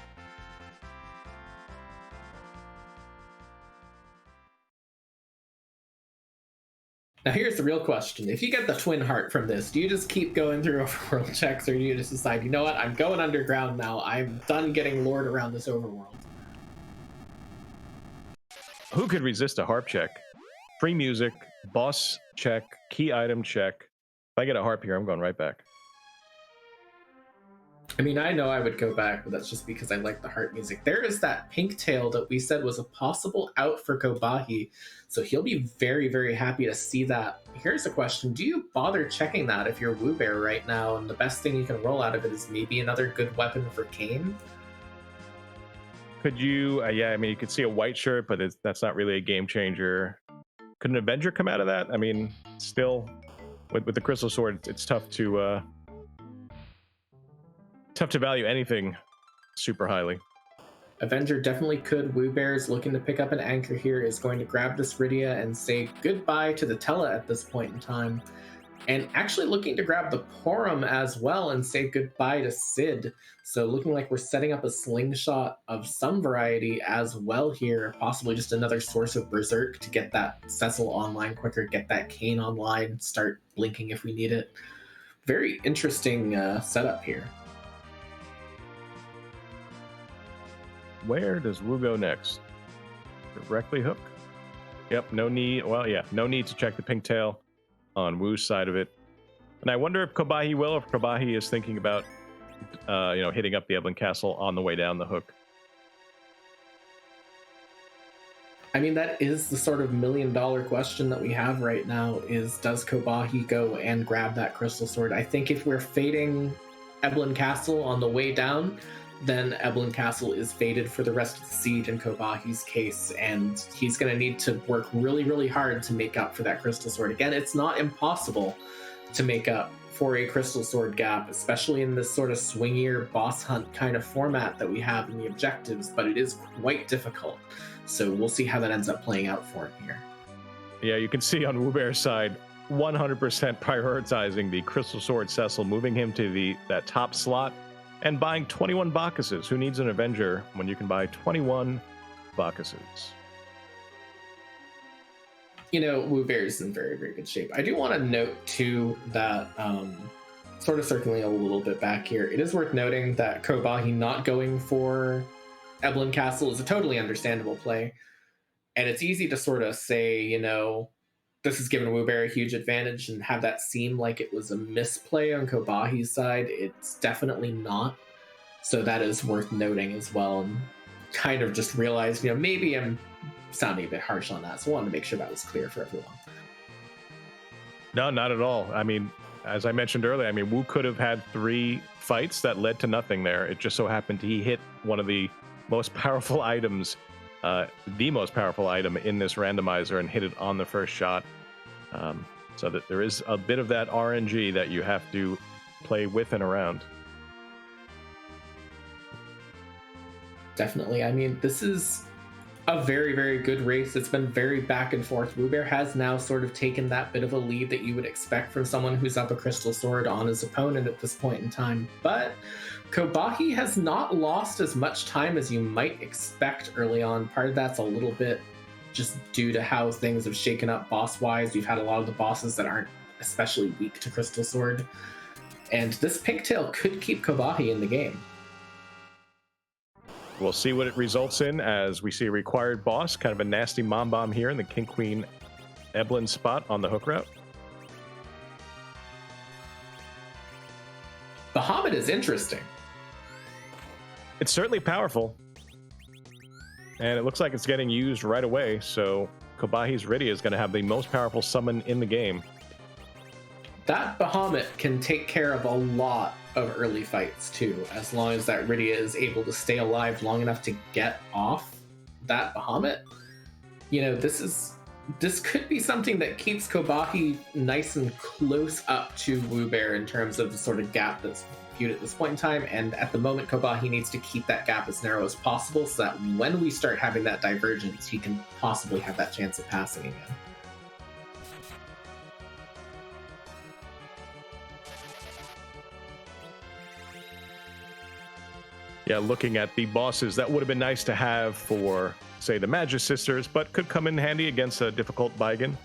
Now here's the real question. If you get the twin heart from this, do you just keep going through overworld checks, or do you just decide, you know what, I'm going underground now, I'm done getting lured around this overworld? Who could resist a harp check? Free music, boss check, key item check. If I get a harp here, I'm going right back. I mean, I know I would go back, but that's just because I like the heart music. There is that pink tail that we said was a possible out for Khobahi, so he'll be very, very happy to see that. Here's a question. Do you bother checking that if you're Wewbear right now, and the best thing you can roll out of it is maybe another good weapon for Kane? Could you, yeah, I mean, you could see a white shirt, but that's not really a game changer. Could an Avenger come out of that? I mean, still, with the Crystal Sword, it's tough to value anything super highly. Avenger definitely could. Wewbear is looking to pick up an anchor here, is going to grab this Rydia and say goodbye to the Tella at this point in time. And actually looking to grab the Porum as well and say goodbye to Sid. So looking like we're setting up a slingshot of some variety as well here. Possibly just another source of Berserk to get that Cecil online quicker, get that Kane online, start blinking if we need it. Very interesting setup here. Where does Wu go next? Directly hook? Yep, no need. Well, yeah, no need to check the pink tail on Wu's side of it. And I wonder if Khobahi will, or if Khobahi is thinking about, hitting up the Eblin Castle on the way down the hook. I mean, that is the sort of million-dollar question that we have right now, is does Khobahi go and grab that Crystal Sword? I think if we're fading Eblin Castle on the way down, then Eblin Castle is fated for the rest of the siege in Khobahi's case, and he's going to need to work really, really hard to make up for that Crystal Sword. Again, it's not impossible to make up for a Crystal Sword gap, especially in this sort of swingier boss hunt kind of format that we have in the objectives, but it is quite difficult. So we'll see how that ends up playing out for him here. Yeah, you can see on Wewbear's side, 100% prioritizing the Crystal Sword Cecil, moving him to that top slot, and buying 21 Bacchuses. Who needs an Avenger when you can buy 21 Bacchuses? You know, Wewbear is in very, very good shape. I do want to note, too, that sort of circling a little bit back here, it is worth noting that Khobahi not going for Eblin Castle is a totally understandable play. And it's easy to sort of say, this has given Wewbear a huge advantage and have that seem like it was a misplay on Khobahi's side. It's definitely not. So that is worth noting as well. And kind of just realized, maybe I'm sounding a bit harsh on that. So I wanted to make sure that was clear for everyone. No, not at all. I mean, as I mentioned earlier, Wu could have had 3 fights that led to nothing there. It just so happened he hit one of the most powerful items, the most powerful item in this randomizer, and hit it on the first shot. So that there is a bit of that RNG that you have to play with and around. Definitely. I mean, this is a very, very good race. It's been very back and forth. Wewbear has now sort of taken that bit of a lead that you would expect from someone who's up a Crystal Sword on his opponent at this point in time. But Khobahi has not lost as much time as you might expect early on. Part of that's a little bit just due to how things have shaken up boss-wise. We've had a lot of the bosses that aren't especially weak to Crystal Sword. And this Pigtail could keep Khobahi in the game. We'll see what it results in as we see a required boss, kind of a nasty mom bomb here in the King Queen Eblin spot on the hook route. Bahamut is interesting. It's certainly powerful. And it looks like it's getting used right away, so Khobahi's Rydia is going to have the most powerful summon in the game. That Bahamut can take care of a lot of early fights too, as long as that Rydia is able to stay alive long enough to get off that Bahamut. This could be something that keeps Khobahi nice and close up to Wewbear in terms of the sort of gap that's viewed at this point in time. And at the moment, Khobahi needs to keep that gap as narrow as possible so that when we start having that divergence, he can possibly have that chance of passing again. Yeah, looking at the bosses, that would have been nice to have for, say, the Magus Sisters, but could come in handy against a difficult Baigan.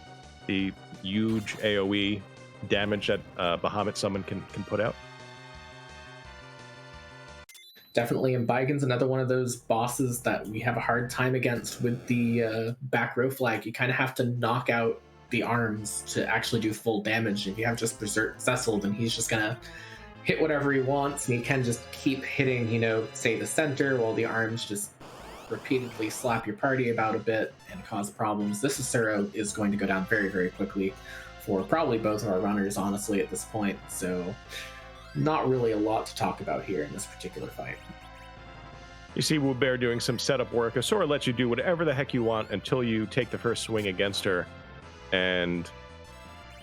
The huge AoE damage that Bahamut Summon can put out. Definitely, and Baigan's another one of those bosses that we have a hard time against with the back row flag. You kind of have to knock out the arms to actually do full damage. If you have just Berserk Cecil, then he's just going to hit whatever he wants, and he can just keep hitting, say the center, while the arms just repeatedly slap your party about a bit and cause problems. This Asura is going to go down very, very quickly for probably both of our runners, honestly, at this point. So not really a lot to talk about here in this particular fight. You see Wewbear doing some setup work. Asura lets you do whatever the heck you want until you take the first swing against her. And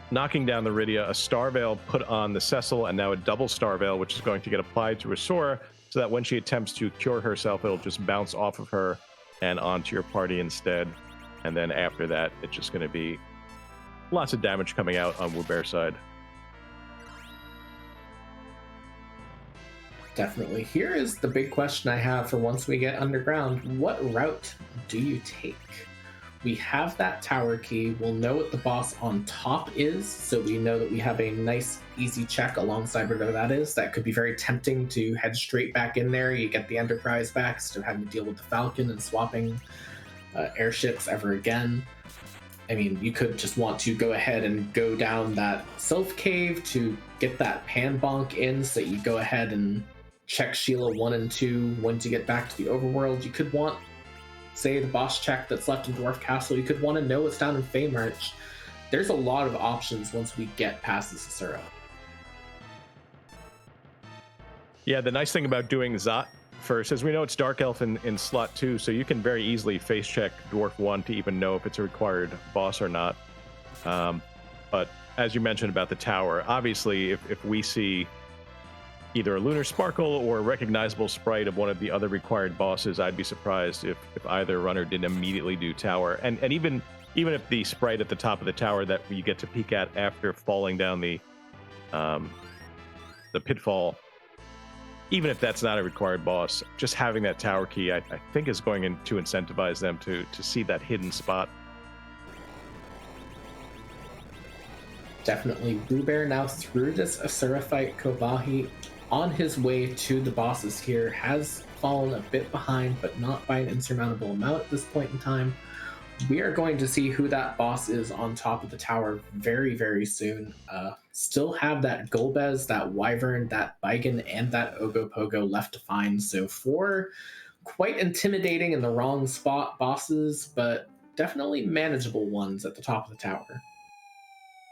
knocking down the Rydia, a Star Veil put on the Cecil, and now a double Star Veil, which is going to get applied to Asura, so that when she attempts to cure herself, it'll just bounce off of her and onto your party instead. And then after that, it's just going to be lots of damage coming out on Wewbear's side. Definitely. Here is the big question I have for once we get underground. What route do you take? We have that tower key. We'll know what the boss on top is, so we know that we have a nice, easy check alongside whatever that is. That could be very tempting to head straight back in there. You get the Enterprise back instead of having to deal with the Falcon and swapping airships ever again. I mean, you could just want to go ahead and go down that Sylph Cave to get that Pan Bonk in, so you go ahead and check Sheila 1 and 2 once you get back to the Overworld. You could want, say, the boss check that's left in Dwarf Castle. You could want to know what's down in Feymarch. There's a lot of options once we get past this Asura. Yeah, the nice thing about doing Zot first is we know it's Dark Elf in slot 2, so you can very easily face check Dwarf 1 to even know if it's a required boss or not. But as you mentioned about the tower, obviously if we see either a Lunar Sparkle or a recognizable sprite of one of the other required bosses, I'd be surprised if either runner didn't immediately do tower. And even if the sprite at the top of the tower that you get to peek at after falling down the pitfall, even if that's not a required boss, just having that tower key, I think is going to incentivize them to see that hidden spot. Definitely. Wewbear now through this Asura fight. Khobahi on his way to the bosses here has fallen a bit behind, but not by an insurmountable amount at this point in time. We are going to see who that boss is on top of the tower very, very soon. Still have that Golbez, that Wyvern, that Baigan, and that Ogopogo left to find. So 4 quite intimidating in the wrong spot bosses, but definitely manageable ones at the top of the tower.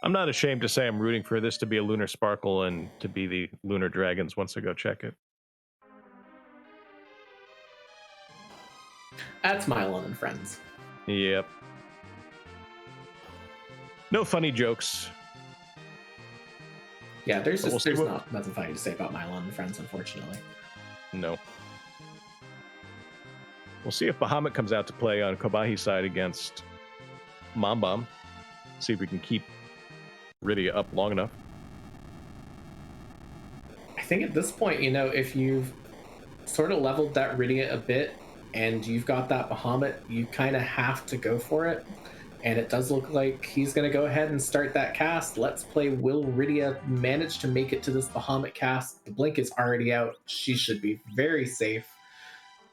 I'm not ashamed to say I'm rooting for this to be a Lunar Sparkle and to be the Lunar Dragons once I go check it. That's Mylon and friends. Yep. No funny jokes. Yeah, there's not nothing funny to say about Mylon and friends, unfortunately. No. We'll see if Bahamut comes out to play on Khobahi's side against Mambam. See if we can keep Rydia up long enough. I think at this point, if you've sort of leveled that Rydia a bit and you've got that Bahamut, you kind of have to go for it. And it does look like he's going to go ahead and start that cast. Let's play. Will Rydia manage to make it to this Bahamut cast? The blink is already out. She should be very safe.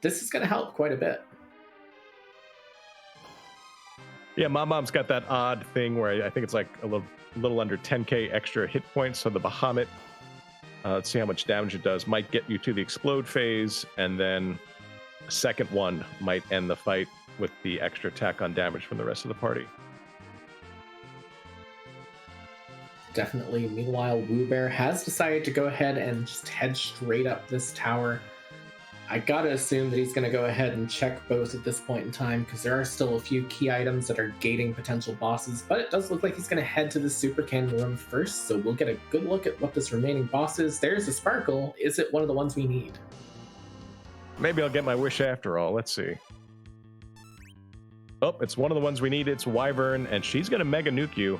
This is going to help quite a bit. Yeah, Mambam's got that odd thing where I think it's like a little under 10k extra hit points. So the Bahamut, let's see how much damage it does, might get you to the explode phase, and then a second one might end the fight with the extra attack on damage from the rest of the party. Definitely. Meanwhile, Wewbear has decided to go ahead and just head straight up this tower. I gotta assume that he's going to go ahead and check both at this point in time, because there are still a few key items that are gating potential bosses, but it does look like he's going to head to the Super Cannon room first, so we'll get a good look at what this remaining boss is. There's a Sparkle. Is it one of the ones we need? Maybe I'll get my wish after all. Let's see. Oh, it's one of the ones we need. It's Wyvern, and she's going to Mega Nuke you.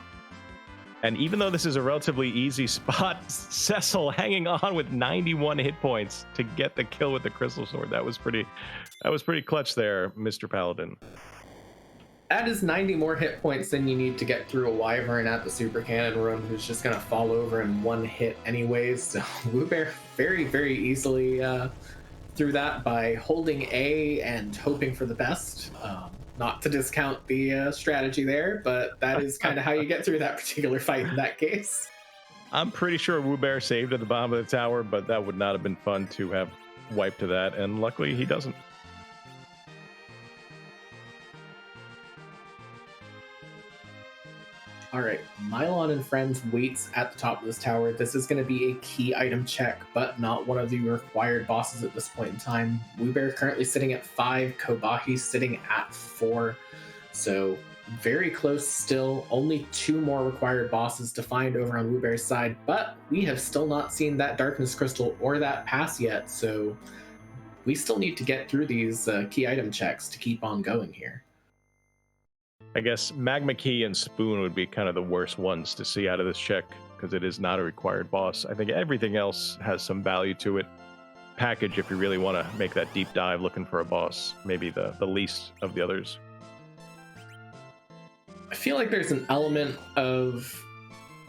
And even though this is a relatively easy spot, Cecil hanging on with 91 hit points to get the kill with the Crystal Sword. That was pretty clutch there, Mr. Paladin. That is 90 more hit points than you need to get through a Wyvern at the Super Cannon room, who's just going to fall over in one hit anyways. So Wewbear very, very easily through that by holding A and hoping for the best. Not to discount the strategy there, but that is kind of how you get through that particular fight in that case. I'm pretty sure Wewbear saved at the bottom of the tower, but that would not have been fun to have wiped to that, and luckily he doesn't. All right, Mylon and Friends waits at the top of this tower. This is going to be a key item check, but not one of the required bosses at this point in time. Wewbear currently sitting at 5, Khobahi sitting at 4. So very close still. Only 2 more required bosses to find over on Wewbear's side, but we have still not seen that Darkness Crystal or that pass yet. So we still need to get through these key item checks to keep on going here. I guess Magma Key and Spoon would be kind of the worst ones to see out of this check because it is not a required boss. I think everything else has some value to it. Package, if you really want to make that deep dive looking for a boss, maybe the least of the others. I feel like there's an element of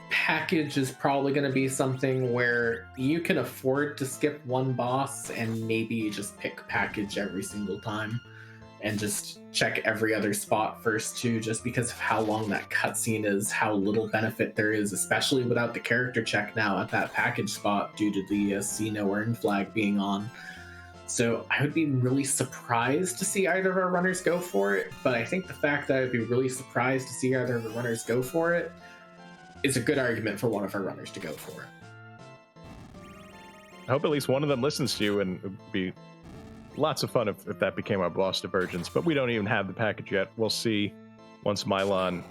package is probably going to be something where you can afford to skip one boss and maybe just pick package every single time and just check every other spot first too, just because of how long that cutscene is, how little benefit there is, especially without the character check now at that package spot due to the see no earn flag being on. So I would be really surprised to see either of our runners go for it, but I think the fact that I'd be really surprised to see either of the runners go for it is a good argument for one of our runners to go for it. I hope at least one of them listens to you, and it would be lots of fun if that became our boss divergence, but we don't even have the package yet. We'll see once Mylon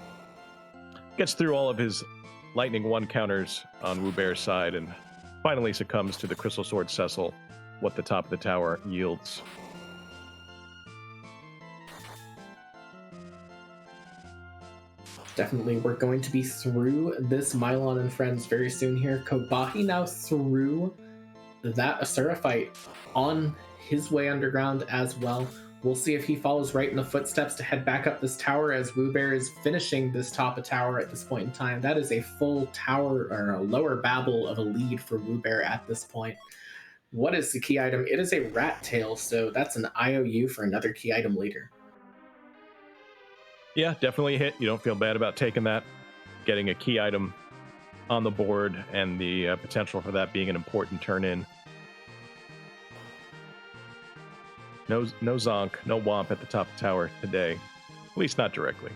gets through all of his Lightning 1 counters on Wewbear's side and finally succumbs to the Crystal Sword Cecil, what the top of the tower yields. Definitely, we're going to be through this Mylon and Friends very soon here. Khobahi now through that Asura fight on his way underground as well. We'll see if he follows right in the footsteps to head back up this tower as Wewbear is finishing this top of tower at this point in time. That is a full tower or a lower babble of a lead for Wewbear at this point. What is the key item? It is a rat tail, so that's an IOU for another key item later. Yeah, definitely a hit. You don't feel bad about taking that. Getting a key item on the board and the potential for that being an important turn-in. No Zonk, no Womp at the top of the tower today. At least not directly.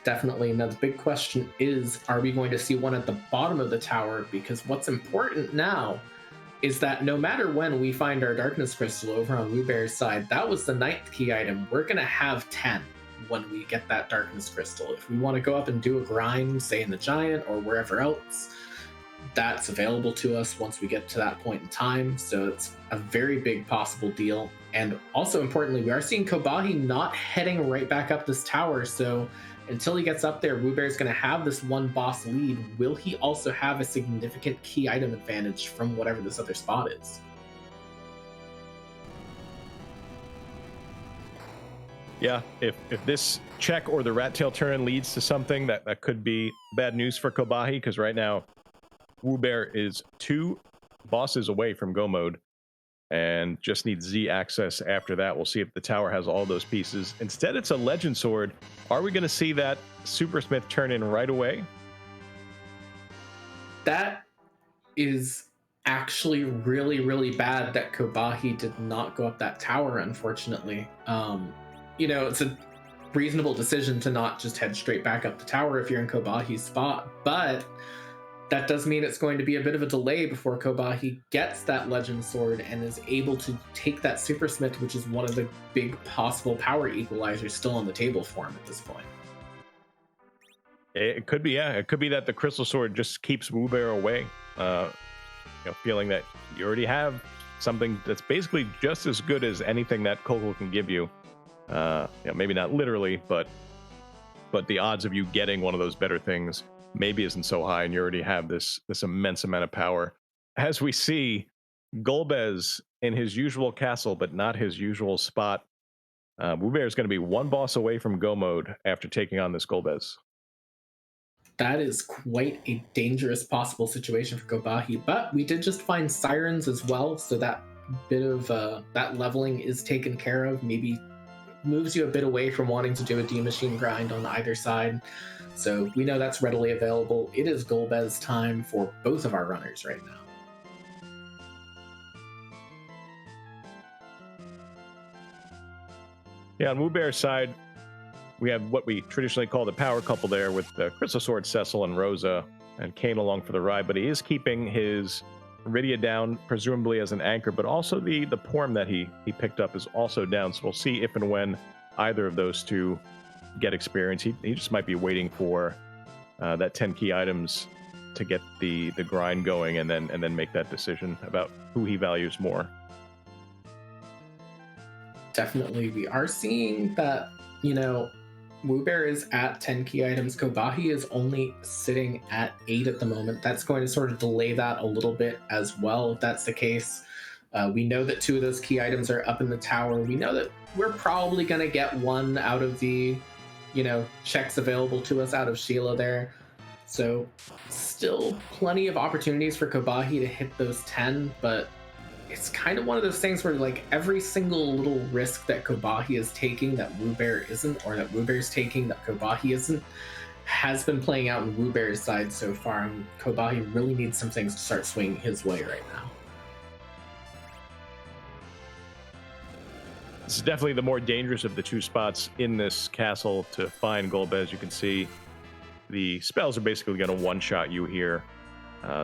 Definitely. Now the big question is, are we going to see one at the bottom of the tower? Because what's important now is that no matter when we find our Darkness Crystal over on Wewbear's side, that was the 9th key item. We're going to have 10 when we get that Darkness Crystal. If we want to go up and do a grind, say in the Giant or wherever else, that's available to us once we get to that point in time. So it's a very big possible deal. And also importantly, we are seeing Khobahi not heading right back up this tower. So until he gets up there, Wewbear is going to have this one boss lead. Will he also have a significant key item advantage from whatever this other spot is? Yeah, if this check or the rat tail turn leads to something, that could be bad news for Khobahi, because right now Wewbear is 2 bosses away from go mode and just needs Z access after that. We'll see if the tower has all those pieces. Instead, it's a Legend Sword. Are we going to see that Super Smith turn in right away? That is actually really, really bad that Khobahi did not go up that tower, unfortunately. It's a reasonable decision to not just head straight back up the tower if you're in Khobahi's spot, but that does mean it's going to be a bit of a delay before Khobahi gets that Legend Sword and is able to take that Super Smith, which is one of the big possible power equalizers still on the table for him at this point. It could be, yeah. It could be that the Crystal Sword just keeps Wewbear away, feeling that you already have something that's basically just as good as anything that Koko can give you. Maybe not literally, but the odds of you getting one of those better things maybe isn't so high, and you already have this immense amount of power. As we see, Golbez in his usual castle, but not his usual spot. Wewbear is going to be 1 boss away from go mode after taking on this Golbez. That is quite a dangerous possible situation for Khobahi, but we did just find Sirens as well, so that bit of that leveling is taken care of. Maybe moves you a bit away from wanting to do a D machine grind on either side. So we know that's readily available. It is Golbez time for both of our runners right now. Yeah, on Wewbear's side, we have what we traditionally call the power couple there with the Crystal Sword, Cecil, and Rosa, and Kane along for the ride. But he is keeping his Iridia down, presumably as an anchor, but also the Porm that he picked up is also down. So we'll see if and when either of those two get experience. He just might be waiting for that 10 key items to get the grind going, and then make that decision about who he values more. Definitely, we are seeing that, you know, Wewbear is at 10 key items. Khobahi is only sitting at 8 at the moment. That's going to sort of delay that a little bit as well, if that's the case. We know that 2 of those key items are up in the tower. We know that we're probably going to get 1 out of the, you know, checks available to us out of Sheila there. So still plenty of opportunities for Khobahi to hit those 10, but it's kind of one of those things where, like, every single little risk that Khobahi is taking that Wewbear isn't, or that Wewbear's taking that Khobahi isn't, has been playing out on Wewbear's side so far, and Khobahi really needs some things to start swinging his way right now. This is definitely the more dangerous of the 2 spots in this castle to find Golbez. You can see the spells are basically going to one-shot you here,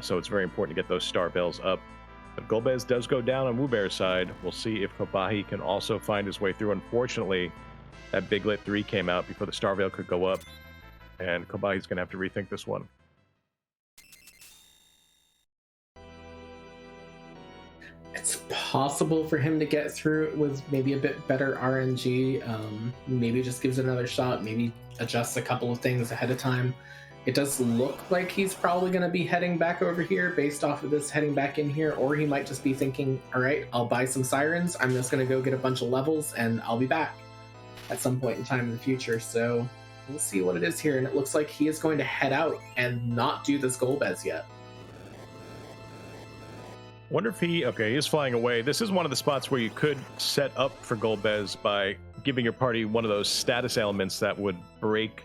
so it's very important to get those Star Bells up. But Golbez does go down on Wewbear's side. We'll see if Khobahi can also find his way through. Unfortunately, that Big Lit 3 came out before the Star Veil could go up, and Khobahi's going to have to rethink this one. It's possible for him to get through it with maybe a bit better RNG. Maybe just gives it another shot, maybe adjusts a couple of things ahead of time. It does look like he's probably going to be heading back over here based off of this heading back in here, or he might just be thinking, all right, I'll buy some sirens, I'm just going to go get a bunch of levels, and I'll be back at some point in time in the future. So we'll see what it is here, and it looks like he is going to head out and not do this Golbez yet. Wonder if he is flying away. This is one of the spots where you could set up for Golbez by giving your party one of those status elements that would break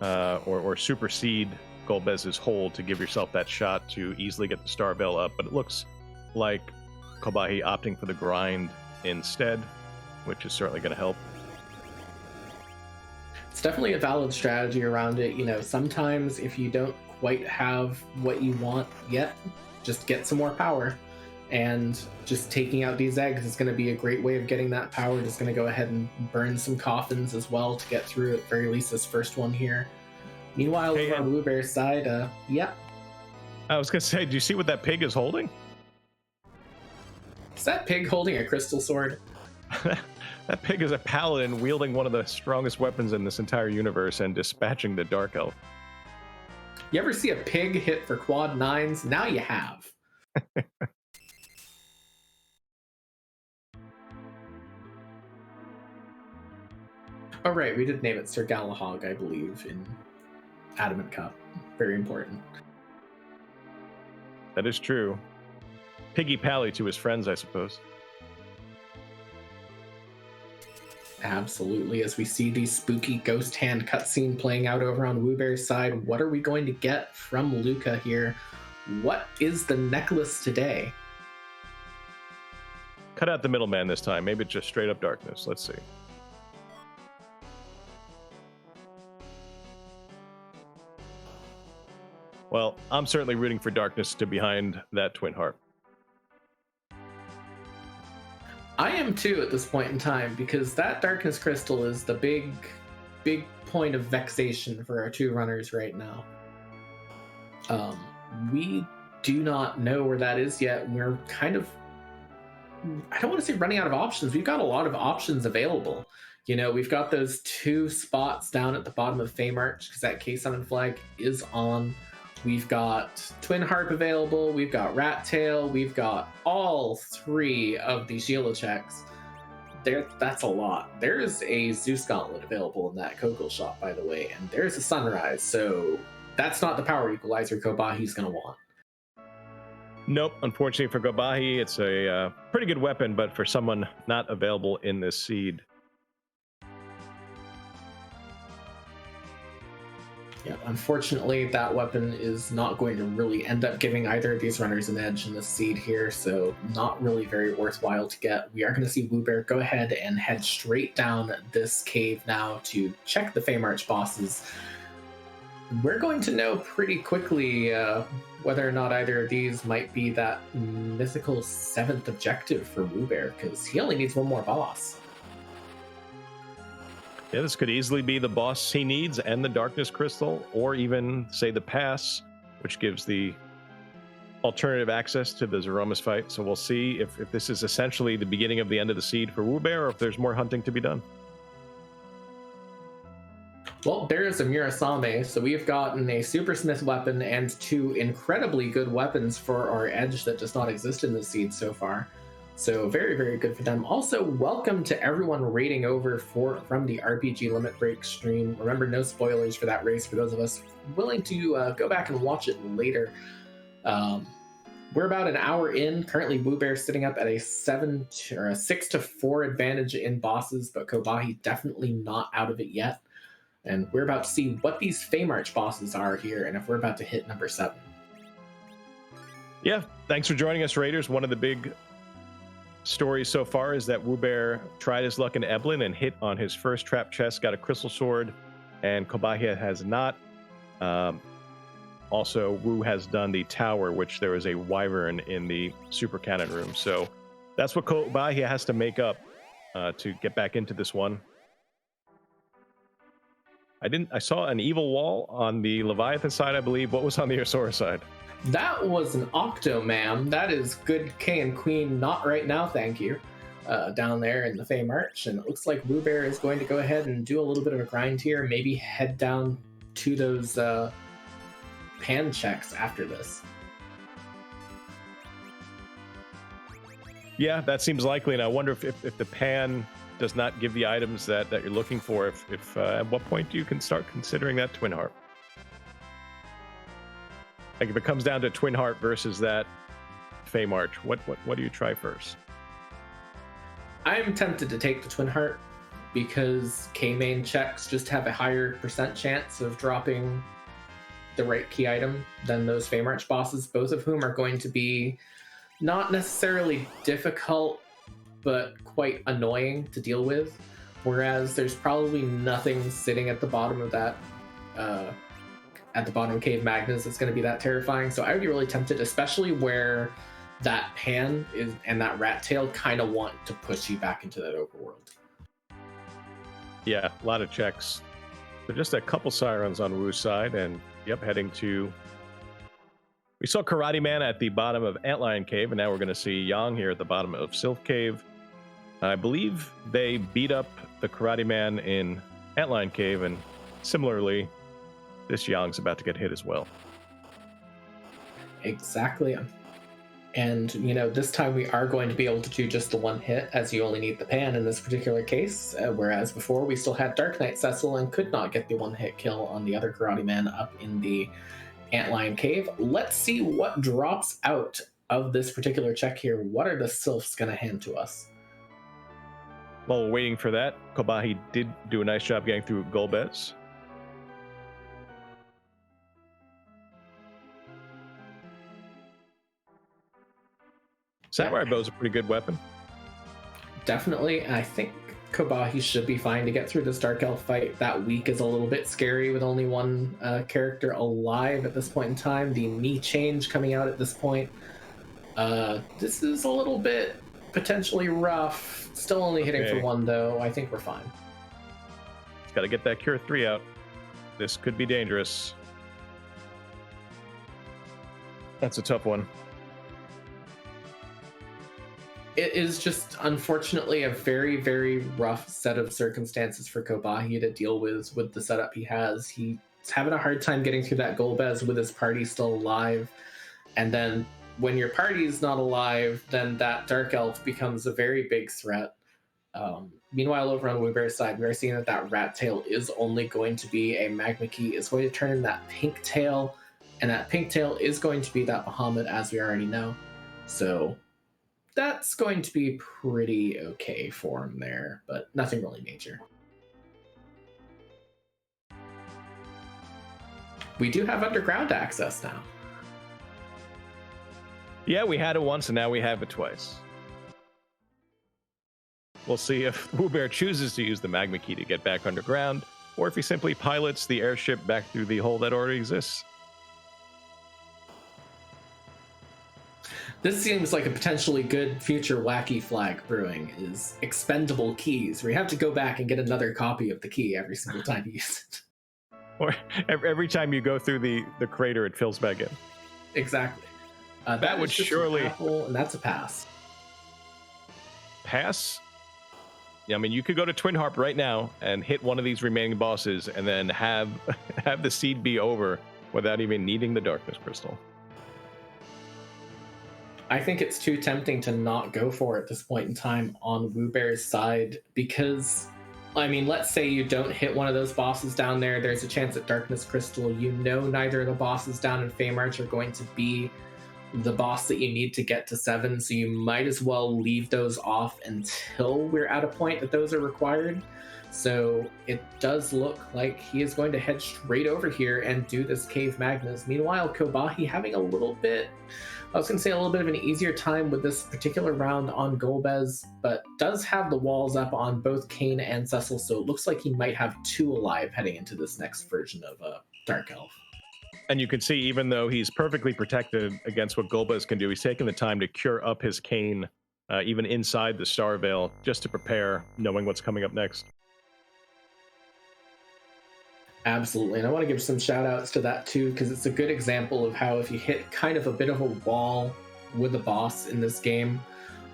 or supersede Golbez's hold to give yourself that shot to easily get the Star Veil up. But it looks like Khobahi opting for the grind instead, which is certainly going to help. It's definitely a valid strategy around it. You know, sometimes if you don't quite have what you want yet, just get some more power. And just taking out these eggs is going to be a great way of getting that power. Just going to go ahead and burn some coffins as well to get through at very least this first one here. Meanwhile, over on Wewbear's side, yeah. I was going to say, do you see what that pig is holding? Is that pig holding a crystal sword? That pig is a paladin wielding one of the strongest weapons in this entire universe and dispatching the Dark Elf. You ever see a pig hit for quad 9s? Now you have. Oh, right, we did name it Sir Galahog, I believe, in Adamant Cup. Very important. That is true. Piggy Pally to his friends, I suppose. Absolutely. As we see the spooky ghost hand cutscene playing out over on Wewbear's side, what are we going to get from Luca here? What is the necklace today? Cut out the middleman this time. Maybe it's just straight up darkness. Let's see. Well, I'm certainly rooting for darkness to behind that twin harp. I am too at this point in time, because that darkness crystal is the big point of vexation for our 2 runners right now. We do not know where that is yet. We're kind of, I don't want to say running out of options. We've got a lot of options available. You know, we've got those 2 spots down at the bottom of Fame Arch, because that K-Summon flag is on. We've got Twin Harp available, we've got Rat Tail, we've got all 3 of the Sheila checks. That's a lot. There's a Zeus Gauntlet available in that Coco shop, by the way, and there's a Sunrise, so that's not the power equalizer Khobahi's going to want. Nope, unfortunately for Khobahi, it's a pretty good weapon, but for someone not available in this seed, Yeah, unfortunately, that weapon is not going to really end up giving either of these runners an edge in the seed here, so not really very worthwhile to get. We are going to see Wewbear go ahead and head straight down this cave now to check the Feymarch bosses. We're going to know pretty quickly whether or not either of these might be that mythical 7th objective for Wewbear, because he only needs one more boss. Yeah, this could easily be the boss he needs and the Darkness Crystal, or even, say, the Pass, which gives the alternative access to the Zeromus fight. So we'll see if this is essentially the beginning of the end of the seed for Wewbear, or if there's more hunting to be done. Well, there is a Murasame, so we've gotten a Supersmith weapon and 2 incredibly good weapons for our edge that does not exist in the seed so far. So very, very good for them. Also, welcome to everyone raiding over from the RPG Limit Break stream. Remember, no spoilers for that race for those of us willing to go back and watch it later. We're about an hour in. Currently, Wewbear sitting up at a 6-4 advantage in bosses, but Khobahi definitely not out of it yet. And we're about to see what these Feymarch bosses are here, and if we're about to hit number 7. Yeah, thanks for joining us, Raiders. One of the big stories so far is that Wewbear tried his luck in Eblin and hit on his first trap chest, got a crystal sword, and Khobahi has not. Also, Wu has done the tower, which there is a wyvern in the super cannon room. So that's what Khobahi has to make up to get back into this one. I saw an evil wall on the Leviathan side, I believe. What was on the Asura side? That was an Octo, ma'am. That is good king and queen, not right now, thank you. Down there in the Feymarch. And it looks like Wewbear is going to go ahead and do a little bit of a grind here, maybe head down to those pan checks after this. Yeah, that seems likely. And I wonder if the pan does not give the items that you're looking for, if at what point you can start considering that Twin Heart. Like if it comes down to Twin Heart versus that Feymarch, what do you try first? I'm tempted to take the Twin Heart because K-main checks just have a higher % chance of dropping the right key item than those Feymarch bosses, both of whom are going to be not necessarily difficult, but quite annoying to deal with. Whereas there's probably nothing sitting at the bottom of that at the bottom of Cave Magnus that's going to be that terrifying. So I would be really tempted, especially where that pan is and that rat tail kind of want to push you back into that overworld. Yeah, a lot of checks. So just a couple sirens on Wu's side, and yep, heading to... We saw Karate Man at the bottom of Antlion Cave, and now we're going to see Yang here at the bottom of Sylph Cave. I believe they beat up the Karate Man in Antlion Cave, and similarly, this Yang's about to get hit as well. Exactly. And, you know, this time we are going to be able to do just the one hit, as you only need the pan in this particular case, whereas before we still had Dark Knight Cecil and could not get the one-hit kill on the other Karate Man up in the Antlion Cave. Let's see what drops out of this particular check here. What are the Sylphs going to hand to us? While we're waiting for that, Khobahi did do a nice job getting through Golbez. Samurai bow is a pretty good weapon. Definitely. I think Khobahi should be fine to get through this Dark Elf fight. That week is a little bit scary with only one character alive at this point in time. The knee change coming out at this point. This is a little bit potentially rough. Still only hitting for one, though. I think we're fine. Got to get that Cure 3 out. This could be dangerous. That's a tough one. It is just, unfortunately, a very, very rough set of circumstances for Khobahi to deal with the setup he has. He's having a hard time getting through that Golbez with his party still alive. And then when your party is not alive, then that Dark Elf becomes a very big threat. Meanwhile, over on Wewbear's side, we are seeing that Rat Tail is only going to be a Magma Key. It's going to turn in that Pink Tail, and that Pink Tail is going to be that Bahamut, as we already know. So that's going to be pretty okay for him there, but nothing really major. we do have underground access now. Yeah, we had it once, and now we have it twice. We'll see if Wewbear chooses to use the magma key to get back underground, or if he simply pilots the airship back through the hole that already exists. This seems like a potentially good future wacky flag brewing, is expendable keys, where you have to go back and get another copy of the key every single time you use it. Or every time you go through the crater, it fills back in. Exactly. That would surely... Apple, and that's a pass. Pass? Yeah, I mean, you could go to Twin Harp right now and hit one of these remaining bosses and then have the seed be over without even needing the Darkness Crystal. I think it's too tempting to not go for it at this point in time on Wewbear's side, because, I mean, let's say you don't hit one of those bosses down there, there's a chance at Darkness Crystal, you know neither of the bosses down in Feymarch are going to be the boss that you need to get to 7, so you might as well leave those off until we're at a point that those are required. So it does look like he is going to head straight over here and do this Cave Magnus. Meanwhile, Khobahi having a little bit of an easier time with this particular round on Golbez, but does have the walls up on both Kane and Cecil, so it looks like he might have 2 alive heading into this next version of Dark Elf. And you can see, even though he's perfectly protected against what Golbez can do, he's taken the time to cure up his Kane, even inside the Star Veil, just to prepare, knowing what's coming up next. Absolutely, and I want to give some shout outs to that too, because it's a good example of how if you hit kind of a bit of a wall with a boss in this game,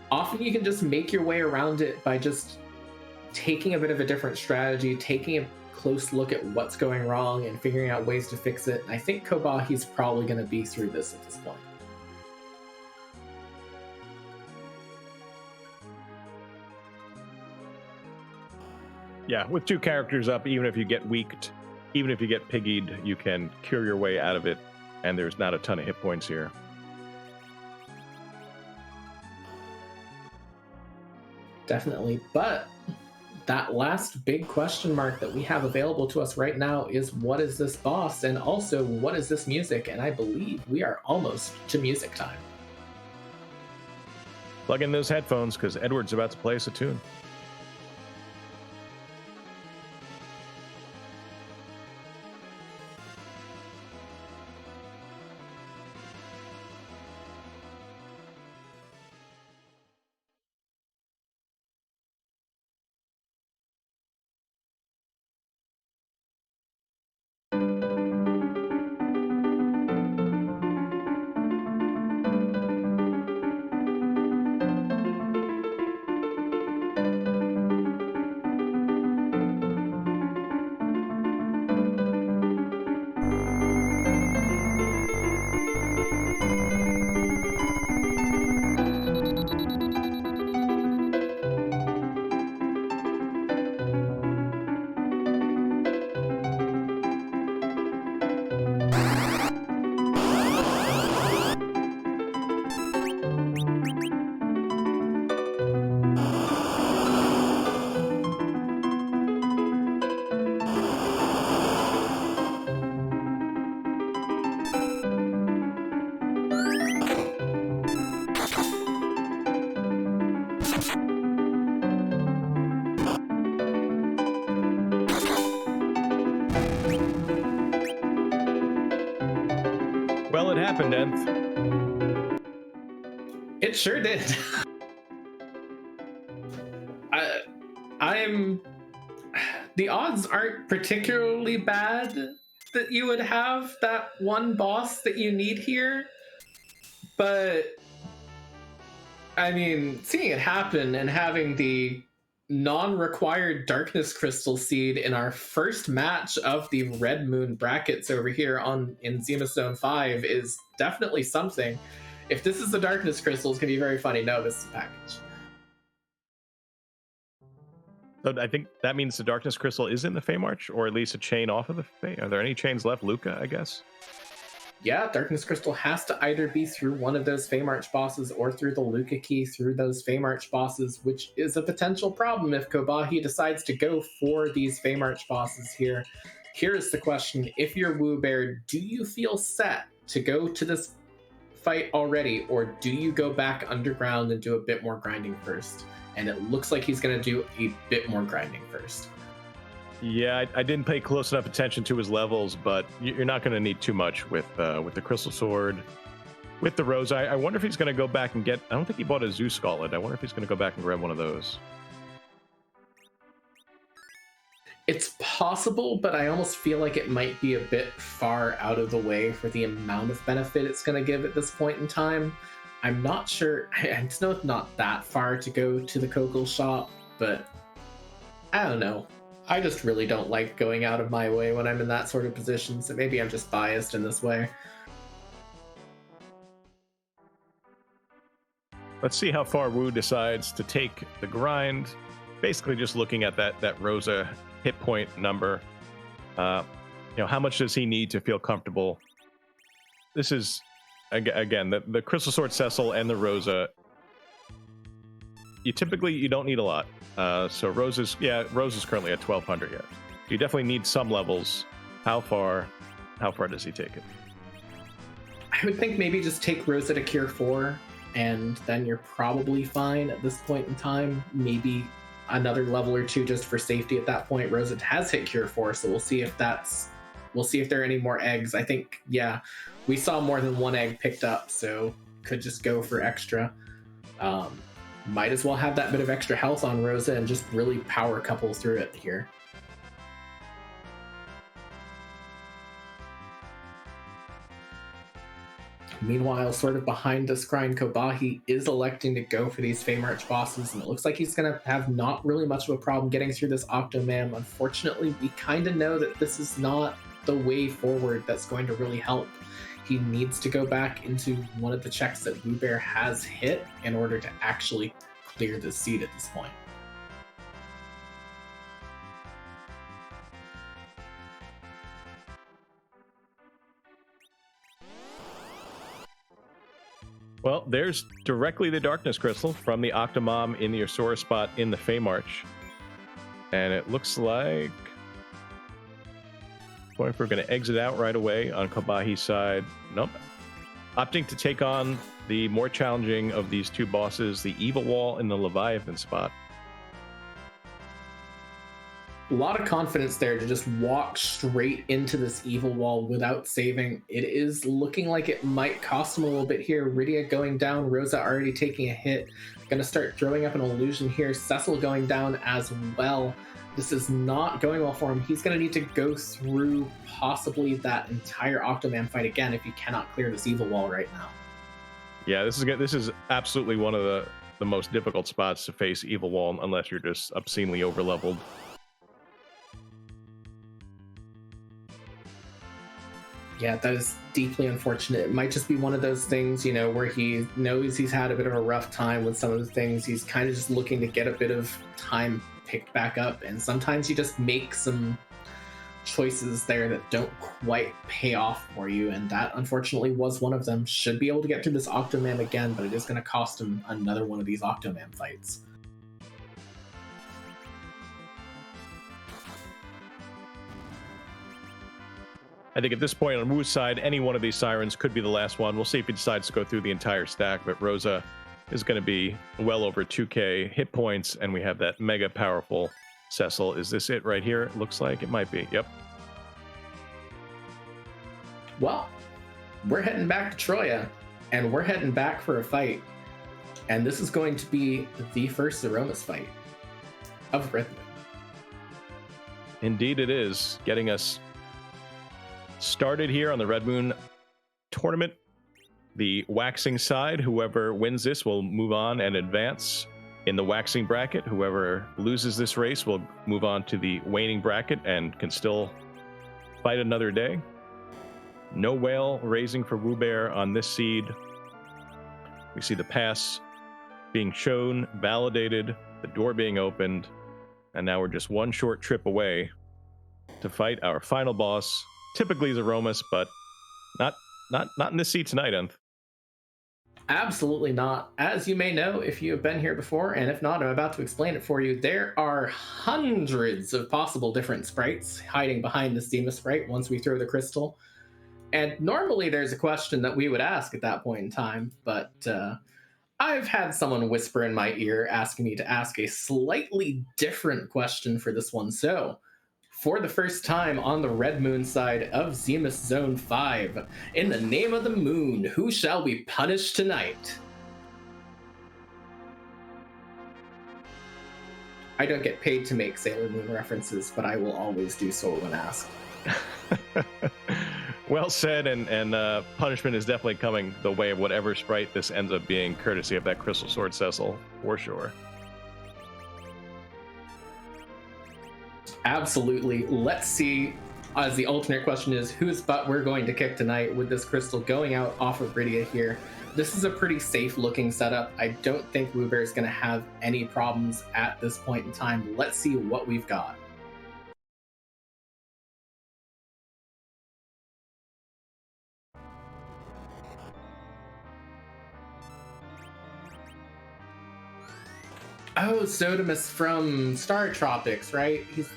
often you can just make your way around it by just taking a bit of a different strategy, taking a close look at what's going wrong and figuring out ways to fix it. I think Khobahi's probably going to be through this at this point. Yeah, with 2 characters up, even if you get weaked, even if you get piggied, you can cure your way out of it, and there's not a ton of hit points here. Definitely, but that last big question mark that we have available to us right now is, what is this boss, and also what is this music? And I believe we are almost to music time. Plug in those headphones, because Edward's about to play us a tune. Well, it happened, Nth. It sure did. The odds aren't particularly bad that you would have that one boss that you need here, but I mean, seeing it happen and having the non-required Darkness Crystal seed in our first match of the Red Moon brackets over here in Zemus Zone 5 is definitely something. If this is the Darkness Crystal, it's going to be very funny. No, this is a package. So I think that means the Darkness Crystal is in the Feymarch, or at least a chain off of the Fey. Are there any chains left, Luca, I guess? Yeah, Darkness Crystal has to either be through one of those Feymarch bosses or through the Luca key through those Feymarch bosses, which is a potential problem if Khobahi decides to go for these Feymarch bosses here. Here is the question. If you're Wewbear, do you feel set to go to this fight already, or do you go back underground and do a bit more grinding first? And it looks like he's going to do a bit more grinding first. Yeah, I didn't pay close enough attention to his levels, but you're not going to need too much with the Crystal Sword, with the Rose. I wonder if he's going to go back and get... I don't think he bought a Zeus Gauntlet. I wonder if he's going to go back and grab one of those. It's possible, but I almost feel like it might be a bit far out of the way for the amount of benefit it's going to give at this point in time. I'm not sure. I know it's not that far to go to the Kogel shop, but I don't know. I just really don't like going out of my way when I'm in that sort of position, so maybe I'm just biased in this way. Let's see how far Wu decides to take the grind. Basically just looking at that Rosa hit point number. How much does he need to feel comfortable? This is, again, the Crystal Sword Cecil and the Rosa. You don't need a lot. So Rosa's currently at 1200 yet. You definitely need some levels. How far does he take it? I would think maybe just take Rosa to Cure 4, and then you're probably fine at this point in time. Maybe another level or two just for safety at that point. Rosa has hit Cure 4, so we'll see if there are any more eggs. I think, yeah, we saw more than one egg picked up, so could just go for extra. Might as well have that bit of extra health on Rosa and just really power couple through it here. Meanwhile, sort of behind the scrying, Khobahi is electing to go for these Feymarch bosses, and it looks like he's going to have not really much of a problem getting through this Octomam. Unfortunately, we kind of know that this is not the way forward that's going to really help. He needs to go back into one of the checks that Wewbear has hit in order to actually clear the seed at this point. Well, there's directly the Darkness Crystal from the Octomom in the Asura spot in the Feymarch. And it looks like... If we're going to exit out right away on Khobahi's side. Nope. Opting to take on the more challenging of these two bosses, the Evil Wall and the Leviathan spot. A lot of confidence there to just walk straight into this Evil Wall without saving. It is looking like it might cost him a little bit here. Rydia going down, Rosa already taking a hit. Gonna start throwing up an illusion here. Cecil going down as well. This is not going well for him. He's going to need to go through possibly that entire Octomam fight again if he cannot clear this Evil Wall right now. Yeah, this is absolutely one of the most difficult spots to face Evil Wall unless you're just obscenely overleveled. Yeah, that is deeply unfortunate. It might just be one of those things, where he knows he's had a bit of a rough time with some of the things. He's kind of just looking to get a bit of time picked back up, and sometimes you just make some choices there that don't quite pay off for you, and that unfortunately was one of them. Should be able to get through this Octomam again, but it is going to cost him another one of these Octomam fights. I think at this point on Wu's side, any one of these Sirens could be the last one. We'll see if he decides to go through the entire stack, but Rosa is going to be well over 2k hit points, and we have that mega powerful Cecil. Is this it right here? It looks like it might be. Yep. Well, we're heading back to Troya, and we're heading back for a fight. And this is going to be the first Zeromus fight of Red Moon. Indeed it is. Getting us started here on the Red Moon tournament. The waxing side, whoever wins this will move on and advance in the waxing bracket. Whoever loses this race will move on to the waning bracket and can still fight another day. No whale raising for Wewbear on this seed. We see the pass being shown, validated, the door being opened, and now we're just one short trip away to fight our final boss. Typically Zeromus, but not in this seed tonight, Nth. Absolutely not. As you may know, if you have been here before, and if not, I'm about to explain it for you. There are hundreds of possible different sprites hiding behind the Zemus sprite once we throw the crystal. And normally there's a question that we would ask at that point in time, but I've had someone whisper in my ear asking me to ask a slightly different question for this one. So, for the first time on the Red Moon side of Zemus Zone 5, in the name of the moon, who shall we punish tonight? I don't get paid to make Sailor Moon references, but I will always do so when asked. Well said, and punishment is definitely coming the way of whatever sprite this ends up being, courtesy of that Crystal Sword Cecil, for sure. Absolutely. Let's see, as the alternate question is, whose butt we're going to kick tonight with this crystal going out off of Rydia here. This is a pretty safe looking setup. I don't think Wewbear is going to have any problems at this point in time. Let's see what we've got. Oh, Sodamus from Star Tropics, right? He's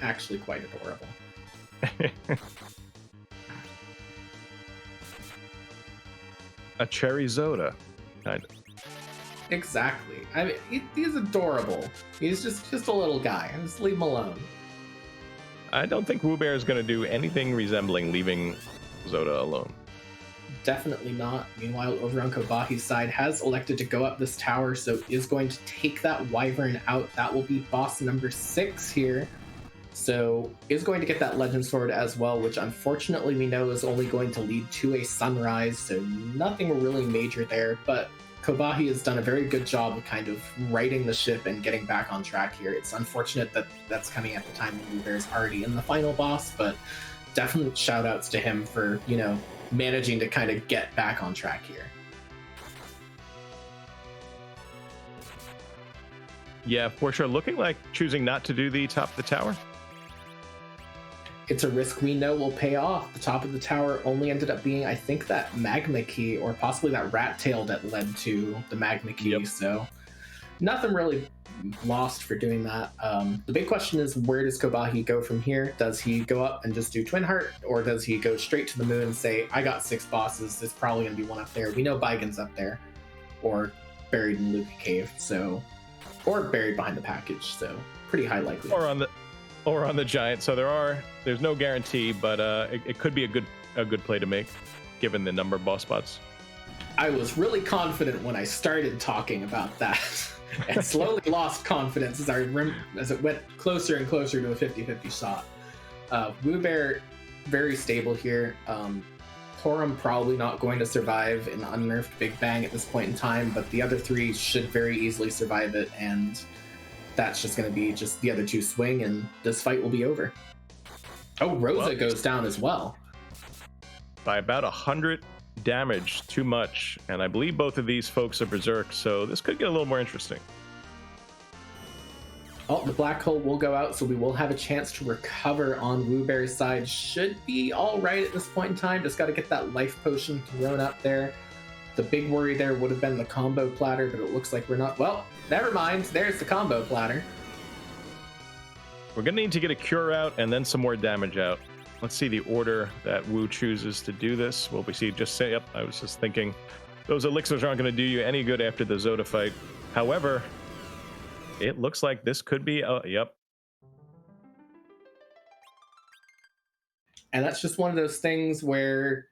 actually quite adorable. A cherry Zoda, kind of. Exactly. I mean, he's adorable. He's just a little guy. Just leave him alone. I don't think Wewbear is going to do anything resembling leaving Zoda alone. Definitely not. Meanwhile, over on Khobahi's side, has elected to go up this tower, so is going to take that Wyvern out. That will be boss number 6 here. So is going to get that Legend Sword as well, which unfortunately we know is only going to lead to a Sunrise, so nothing really major there, but Khobahi has done a very good job of kind of righting the ship and getting back on track here. It's unfortunate that that's coming at the time when Wewbear's already in the final boss, but definite shout outs to him for, you know, managing to kind of get back on track here. Yeah, for sure. Looking like choosing not to do the top of the tower. It's a risk we know will pay off. The top of the tower only ended up being, I think, that magma key, or possibly that rat tail that led to the magma key. Yep. So nothing really lost for doing that. The big question is, where does Khobahi go from here? Does he go up and just do Twin Heart, or does he go straight to the moon and say, I got 6 bosses, there's probably going to be one up there. We know Baigen's up there, or buried in Luca Cave, so, or buried behind the package, so pretty high likelihood. Or on the giant. So there's no guarantee, but it could be a good play to make, given the number of boss spots. I was really confident when I started talking about that, and slowly lost confidence as it went closer and closer to a 50-50 shot. Wewbear, very stable here. Porum probably not going to survive an unnerfed Big Bang at this point in time, but the other 3 should very easily survive it, and that's just going to be just the other 2 swing, and this fight will be over. Oh, Rosa goes down as well. By about 100 damage, too much. And I believe both of these folks are Berserk, so this could get a little more interesting. Oh, the black hole will go out, so we will have a chance to recover on Wewbear's side. Should be all right at this point in time. Just got to get that life potion thrown up there. The big worry there would have been the combo platter, but it looks like we're not. Well, never mind. There's the combo platter. We're going to need to get a cure out and then some more damage out. Let's see the order that Wu chooses to do this. Well, we see yep, I was just thinking those elixirs aren't going to do you any good after the Zoda fight. However, it looks like this could be, yep. And that's just one of those things where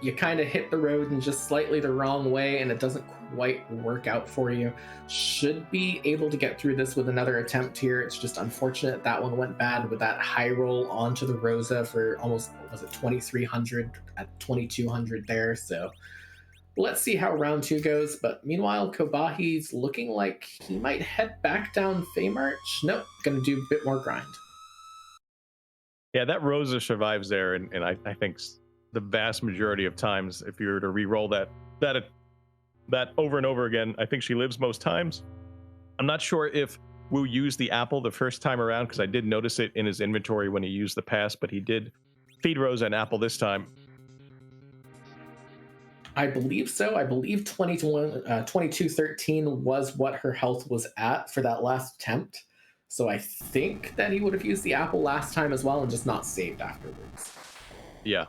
you kind of hit the road in just slightly the wrong way and it doesn't quite work out for you. Should be able to get through this with another attempt here. It's just unfortunate that one went bad with that high roll onto the Rosa for almost, was it 2,300 at 2,200 there. So let's see how round 2 goes. But meanwhile, Khobahi's looking like he might head back down Feymarch. Nope, gonna do a bit more grind. Yeah, that Rosa survives there, and I think the vast majority of times, if you were to re-roll that over and over again, I think she lives most times. I'm not sure if Wu used the apple the first time around, because I did notice it in his inventory when he used the pass, but he did feed Rosa an apple this time. I believe so. I believe 2213 was what her health was at for that last attempt. So I think that he would have used the apple last time as well and just not saved afterwards. Yeah,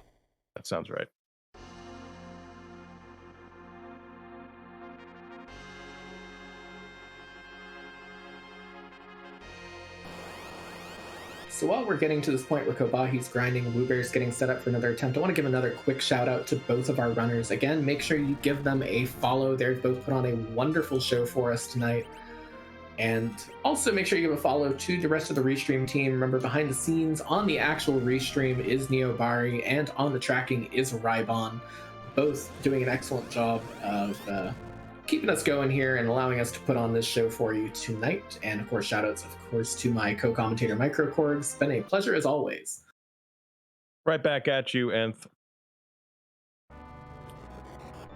that sounds right. So while we're getting to this point where Khobahi's grinding and Wewbear's getting set up for another attempt, I want to give another quick shout out to both of our runners. Again, make sure you give them a follow. They've both put on a wonderful show for us tonight. And also make sure you give a follow to the rest of the Restream team. Remember, behind the scenes on the actual Restream is Neobari, and on the tracking is Rybon, both doing an excellent job of keeping us going here and allowing us to put on this show for you tonight. And of course, shout outs, of course, to my co-commentator Microcorgs. It's been a pleasure as always. Right back at you, Nth.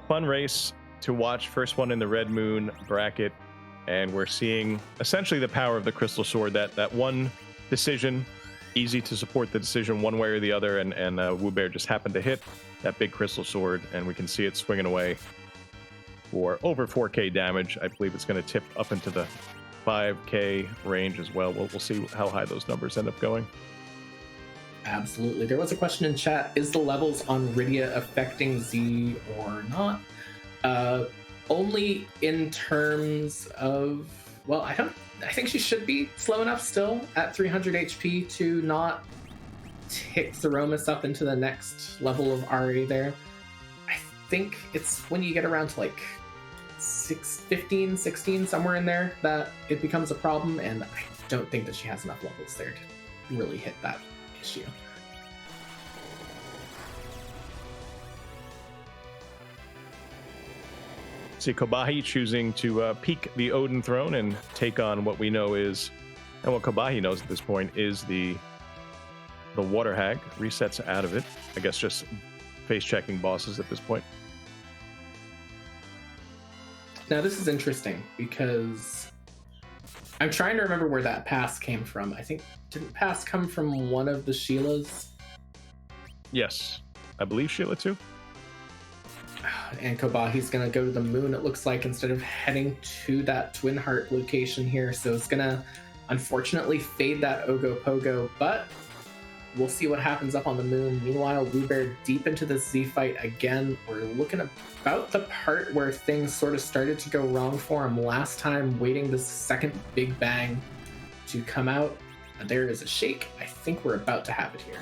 Fun race to watch. First one in the Red Moon bracket. And we're seeing essentially the power of the Crystal Sword. That one decision, easy to support the decision one way or the other. And Wewbear just happened to hit that big Crystal Sword. And we can see it swinging away for over 4K damage. I believe it's going to tip up into the 5K range as well. We'll see how high those numbers end up going. Absolutely. There was a question in chat. Is the levels on Rydia affecting Z or not? Only in terms of, well, I think she should be slow enough still at 300 HP to not tick Zeromus up into the next level of RA there. I think it's when you get around to like 15, 16, somewhere in there, that it becomes a problem, and I don't think that she has enough levels there to really hit that issue. See Khobahi choosing to peek the Odin throne and take on what we know is, and what Khobahi knows at this point is the Water Hag. Resets out of it. I guess just face checking bosses at this point. Now this is interesting because I'm trying to remember where that pass came from. I think, didn't pass come from one of the Sheilas? Yes, I believe Sheila too. And Khobahi's gonna go to the moon, it looks like, instead of heading to that Twin Heart location here. So it's gonna unfortunately fade that Ogopogo, but we'll see what happens up on the moon. Meanwhile, Wewbear deep into the Z fight again. We're looking about the part where things sort of started to go wrong for him last time, waiting this second big bang to come out. There is a shake. I think we're about to have it here.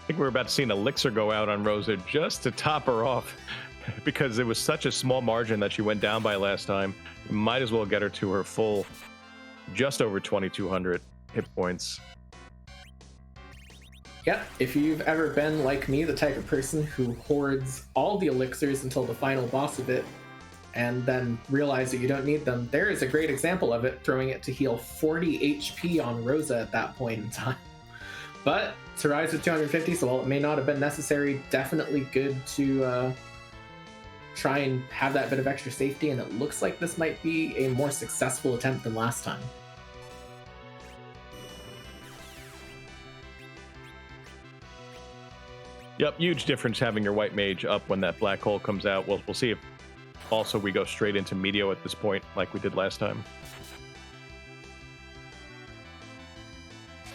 I think we're about to see an elixir go out on Rosa just to top her off because it was such a small margin that she went down by last time. You might as well get her to her full just over 2,200 hit points. Yep, if you've ever been like me, the type of person who hoards all the elixirs until the final boss of it and then realize that you don't need them, there is a great example of it, throwing it to heal 40 HP on Rosa at that point in time. But to rise with 250, so while it may not have been necessary, definitely good to try and have that bit of extra safety, and it looks like this might be a more successful attempt than last time. Yep, huge difference having your white mage up when that black hole comes out. We'll see if also we go straight into Meteo at this point like we did last time.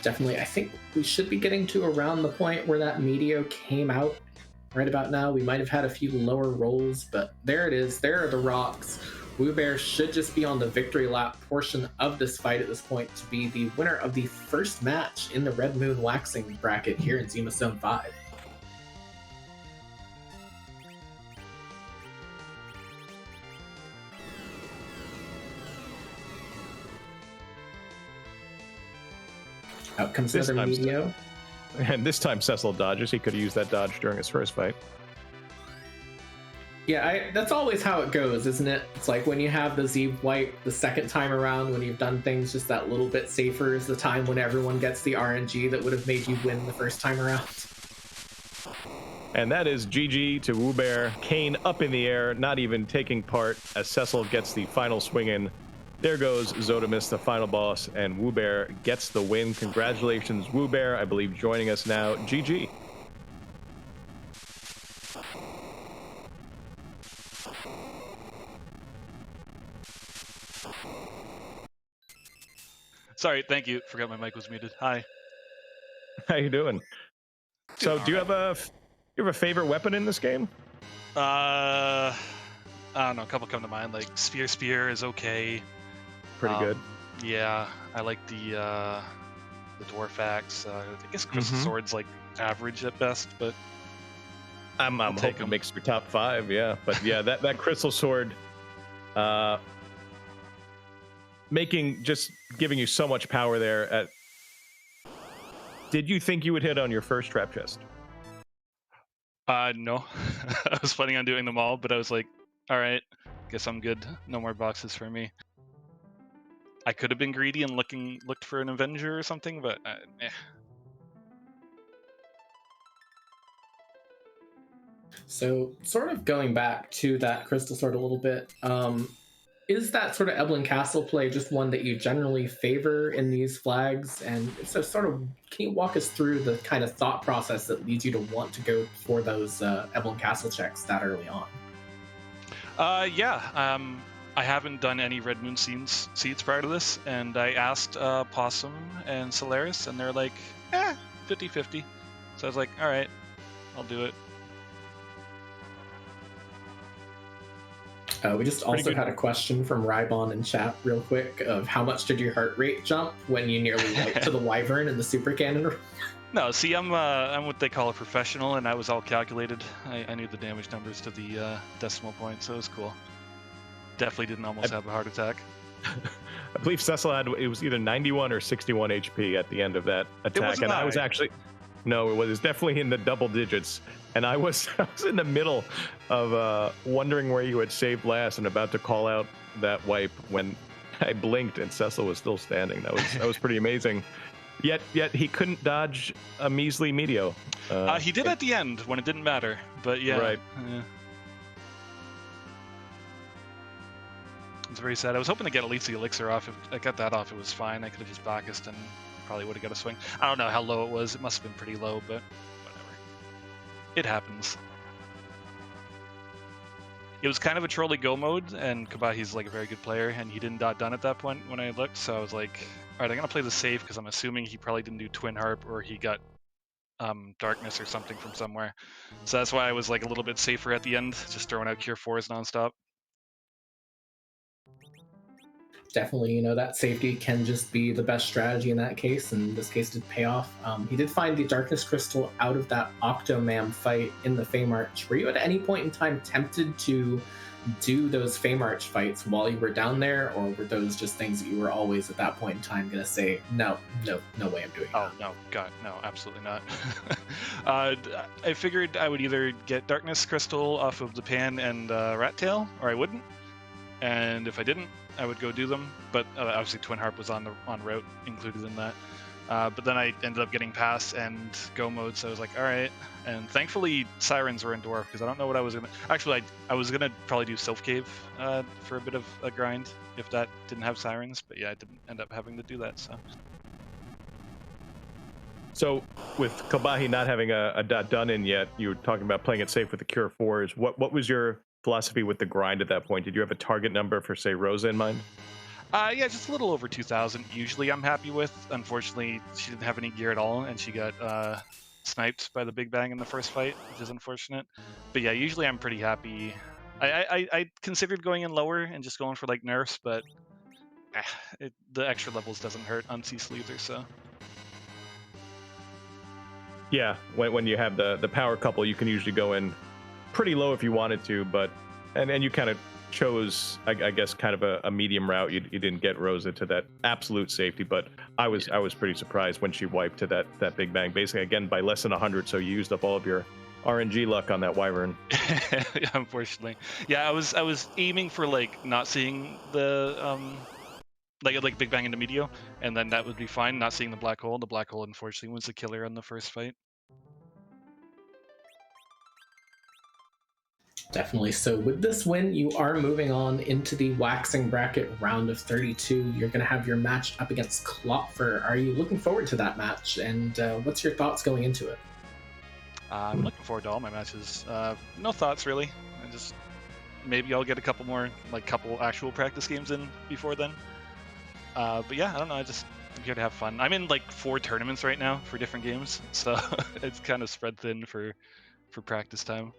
Definitely, I think we should be getting to around the point where that Meteo came out. Right about now, we might have had a few lower rolls, but there it is. There are the rocks. Wewbear should just be on the victory lap portion of this fight at this point to be the winner of the first match in the Red Moon waxing bracket here in Zemus Zone 5. Out comes This another time, Meteo. And this time Cecil dodges. He could have used that dodge during his first fight. Yeah, that's always how it goes, isn't it? It's like when you have the Z wipe the second time around, when you've done things just that little bit safer, is the time when everyone gets the RNG that would have made you win the first time around. And that is GG to Wewbear. Kane up in the air, not even taking part as Cecil gets the final swing in. There goes Zodamus, the final boss, and Wewbear gets the win. Congratulations, Wewbear. I believe joining us now. GG. Sorry, thank you. Forgot my mic was muted. Hi. How you doing? So, Doing do you alright. have a favorite weapon in this game? I don't know. A couple come to mind. Like Spear is okay. Pretty good. Yeah, I like the Dwarf Axe. I guess Crystal Mhm. Sword's like average at best, but I'm take hoping 'em. it makes your top 5. Yeah, but yeah, that crystal sword, just giving you so much power there. Did you think you would hit on your first trap chest? No. I was planning on doing them all, but I was like, all right, guess I'm good. No more boxes for me. I could have been greedy and looked for an Avenger or something, but So, sort of going back to that crystal sword a little bit, is that sort of Evelyn Castle play just one that you generally favor in these flags? And if so, sort of, can you walk us through the kind of thought process that leads you to want to go for those Evelyn Castle checks that early on? Yeah. I haven't done any Red Moon seeds prior to this, and I asked Possum and Solaris, and they're like, 50-50. So I was like, all right, I'll do it. We just also had a question from Rybon in chat real quick of how much did your heart rate jump when you nearly went to the Wyvern in the super cannon? No, see, I'm what they call a professional, and I was all calculated. I knew the damage numbers to the decimal point, so it was cool. Definitely didn't almost have a heart attack. I believe Cecil it was either 91 or 61 HP at the end of that attack, and I was actually no, it was definitely in the double digits, and I was in the middle of wondering where you had saved last and about to call out that wipe when I blinked and Cecil was still standing. That was pretty amazing. Yet he couldn't dodge a measly Meteo. He did at the end when it didn't matter, but yeah. Right. It's very sad. I was hoping to get at least the elixir off. If I got that off, it was fine. I could have just Bacchused and probably would have got a swing. I don't know how low it was. It must have been pretty low, but whatever. It happens. It was kind of a trolley go mode, and Khobahi's like a very good player, and he didn't dot done at that point when I looked, so I was like, all right, I'm going to play the safe because I'm assuming he probably didn't do Twin Harp or he got Darkness or something from somewhere. So that's why I was like a little bit safer at the end, just throwing out Cure 4s nonstop. Definitely, that safety can just be the best strategy in that case, and this case did pay off. He did find the Darkness Crystal out of that Octomam fight in the Feymarch. Were you at any point in time tempted to do those Feymarch fights while you were down there, or were those just things that you were always at that point in time going to say, no way I'm doing that? Oh, no, God, no, absolutely not. I figured I would either get Darkness Crystal off of the Pan and Rat Tail, or I wouldn't. And if I didn't, I would go do them, but obviously Twin Harp was on route included in that. But then I ended up getting pass and go mode, so I was like, all right. And thankfully, Sirens were in Dwarf, because I don't know what I was gonna. Actually, I was gonna probably do Sylph Cave for a bit of a grind if that didn't have Sirens, but yeah, I didn't end up having to do that. So with Khobahi not having a dot done in yet, you were talking about playing it safe with the Cure 4s. What was your philosophy with the grind at that point? Did you have a target number for, say, Rosa in mind? Yeah, just a little over 2,000. Usually I'm happy with. Unfortunately, she didn't have any gear at all, and she got sniped by the Big Bang in the first fight, which is unfortunate. But yeah, usually I'm pretty happy. I considered going in lower and just going for like nerfs, but the extra levels doesn't hurt on Cecil either, so. Yeah, when you have the power couple, you can usually go in pretty low if you wanted to, but and you kind of chose, I guess, kind of a medium route. You didn't get Rosa to that absolute safety, but I was pretty surprised when she wiped to that Big Bang, basically again by less than 100. So you used up all of your RNG luck on that Wyvern. Yeah, unfortunately, yeah, I was aiming for like not seeing the like Big Bang into Meteo, and then that would be fine. Not seeing the black hole. The black hole, unfortunately, was the killer in the first fight. Definitely. So with this win, you are moving on into the waxing bracket round of 32. You're going to have your match up against Klopfer. Are you looking forward to that match? And what's your thoughts going into it? I'm looking forward to all my matches. No thoughts really. Maybe I'll get a couple more, like couple actual practice games in before then. But yeah, I don't know. I'm here to have fun. I'm in like 4 tournaments right now for different games, so it's kind of spread thin for practice time.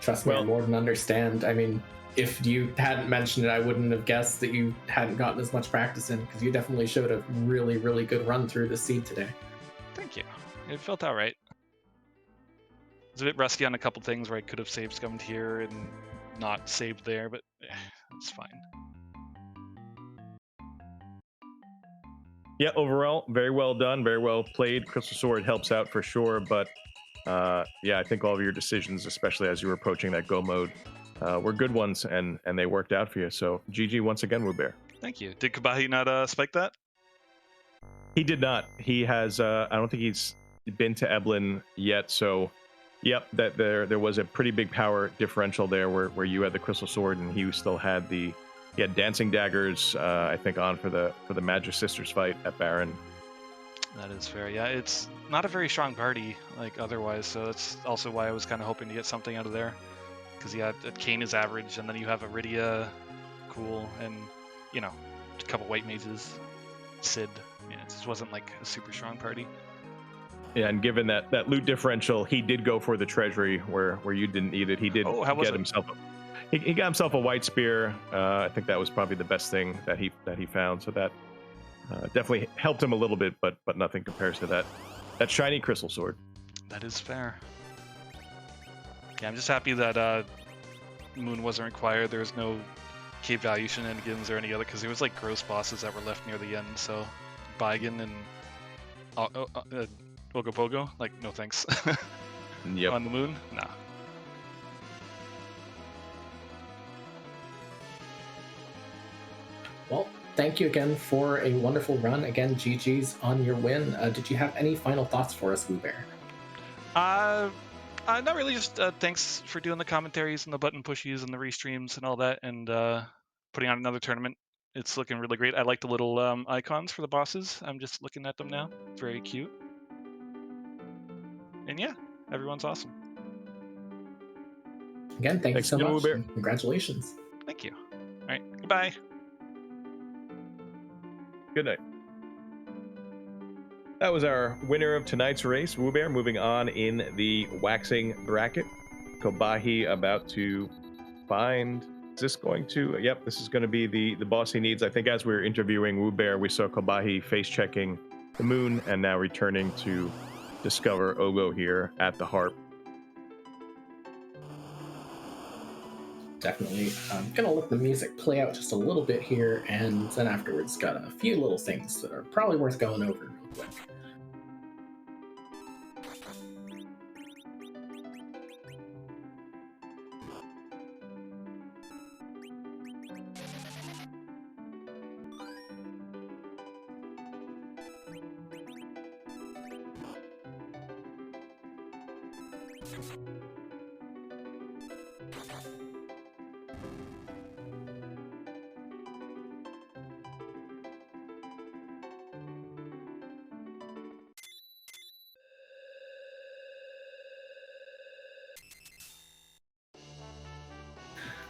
Trust me, I more than understand. I mean, if you hadn't mentioned it, I wouldn't have guessed that you hadn't gotten as much practice in, because you definitely showed a really, really good run through the seed today. Thank you. It felt all right. I was a bit rusty on a couple things where I could have save scummed here and not saved there, but it's fine. Yeah, overall, very well done, very well played. Crystal Sword helps out for sure, but yeah, I think all of your decisions, especially as you were approaching that go mode, were good ones, and they worked out for you. So GG once again, Wewbear. Thank you. Did Khobahi not spike that? He did not. He has. I don't think he's been to Eblin yet. So, yep, that there was a pretty big power differential there, where you had the Crystal Sword and he still had the. He had Dancing Daggers, I think, on for the Magic Sisters fight at Baron. That is fair. Yeah, it's not a very strong party like otherwise, so that's also why I was kind of hoping to get something out of there. Because yeah, Kane is average, and then you have Iridia, cool, and you know, a couple white mages, Sid. Yeah, it just wasn't like a super strong party. Yeah, and given that loot differential, he did go for the treasury where you didn't need it. He did get himself. He got himself a white spear. I think that was probably the best thing that he found. So that definitely helped him a little bit, but nothing compares to that shiny crystal sword. That is fair. Yeah, I'm just happy that Moon wasn't required. There was no cave value shenanigans or any other, because there was like gross bosses that were left near the end. So Baigan and Ogopogo, like no thanks. Yep. On the Moon, nah. Well, thank you again for a wonderful run. Again, GG's on your win. Did you have any final thoughts for us, Wewbear? Not really. Just thanks for doing the commentaries and the button pushies and the restreams and all that, and putting on another tournament. It's looking really great. I like the little icons for the bosses. I'm just looking at them now. Very cute. And yeah, everyone's awesome. Again, thanks you so much. Congratulations. Thank you. All right. Goodbye. Good night. That was our winner of tonight's race, Wewbear, moving on in the waxing bracket. Khobahi about to find. Is this going to? Yep, this is going to be the boss he needs. I think as we were interviewing Wewbear, we saw Khobahi face checking the Moon and now returning to discover Ogo here at the harp. Definitely. I'm gonna let the music play out just a little bit here, and then afterwards got a few little things that are probably worth going over real quick.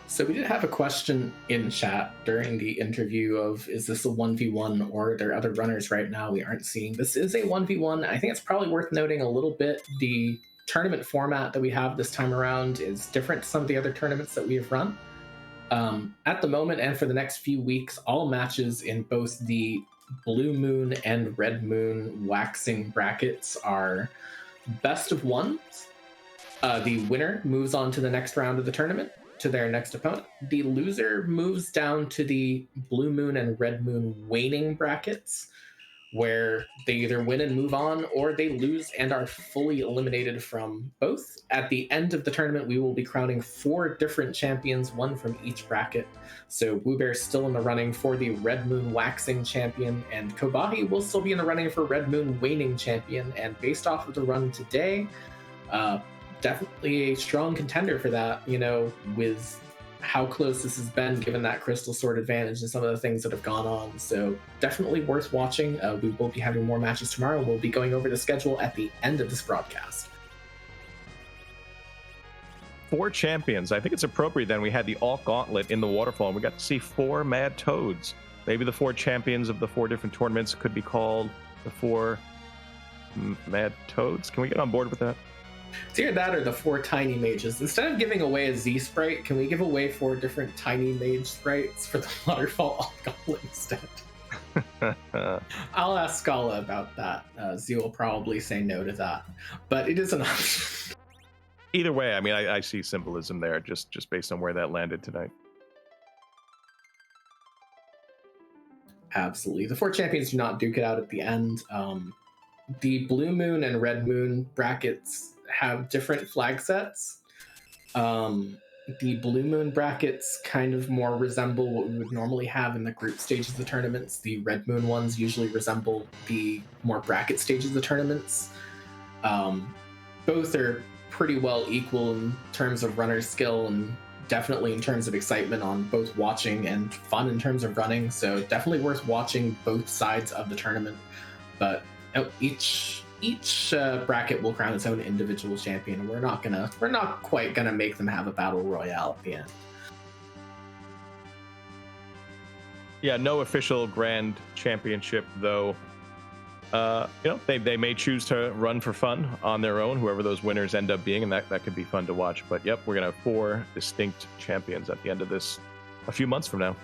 So we did have a question in chat during the interview of, is this a 1v1 or are there other runners right now we aren't seeing? This is a 1v1. I think it's probably worth noting a little bit. The tournament format that we have this time around is different to some of the other tournaments that we have run. At the moment and for the next few weeks, all matches in both the Blue Moon and Red Moon waxing brackets are best of ones. The winner moves on to the next round of the tournament, to their next opponent. The loser moves down to the Blue Moon and Red Moon waning brackets, where they either win and move on, or they lose and are fully eliminated from both. At the end of the tournament, we will be crowning 4 different champions, one from each bracket. So Wewbear is still in the running for the Red Moon waxing champion, and Khobahi will still be in the running for Red Moon waning champion. And based off of the run today, definitely a strong contender for that, you know, with how close this has been given that crystal sword advantage and some of the things that have gone on. So definitely worth watching. We will be having more matches tomorrow. We'll be going over the schedule at the end of this broadcast. 4 champions. I think it's appropriate then. We had the Alt Gauntlet in the waterfall, and we got to see 4 Mad Toads. Maybe the 4 champions of the 4 different tournaments could be called the 4 Mad Toads. Can we get on board with that? It's either that or the 4 tiny mages. Instead of giving away a Z sprite, can we give away 4 different tiny mage sprites for the waterfall Alt Gauntlet instead? I'll ask Scala about that. Z will probably say no to that, but it is an option. Either way, I mean, I see symbolism there, just based on where that landed tonight. Absolutely. The 4 champions do not duke it out at the end. The Blue Moon and Red Moon brackets have different flag sets. The Blue Moon brackets kind of more resemble what we would normally have in the group stages of the tournaments. The Red Moon ones usually resemble the more bracket stages of the tournaments. Both are pretty well equal in terms of runner skill and definitely in terms of excitement on both watching and fun in terms of running. So definitely worth watching both sides of the tournament. But each bracket will crown its own individual champion. We're not quite gonna make them have a battle royale at the end. Yeah, no official grand championship though. They may choose to run for fun on their own, whoever those winners end up being, and that could be fun to watch. But yep, we're gonna have 4 distinct champions at the end of this a few months from now.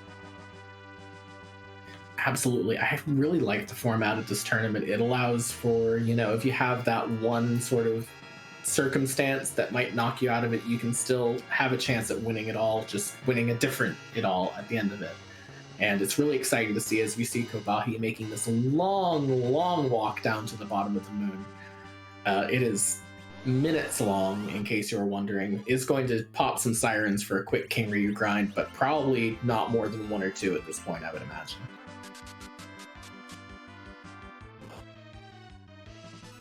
Absolutely. I really like the format of this tournament. It allows for, if you have that one sort of circumstance that might knock you out of it, you can still have a chance at winning it all, just winning a different it all at the end of it. And it's really exciting to see as we see Khobahi making this long, long walk down to the bottom of the moon. It is minutes long, in case you were wondering. Is going to pop some sirens for a quick King Ryu grind, but probably not more than 1 or 2 at this point, I would imagine.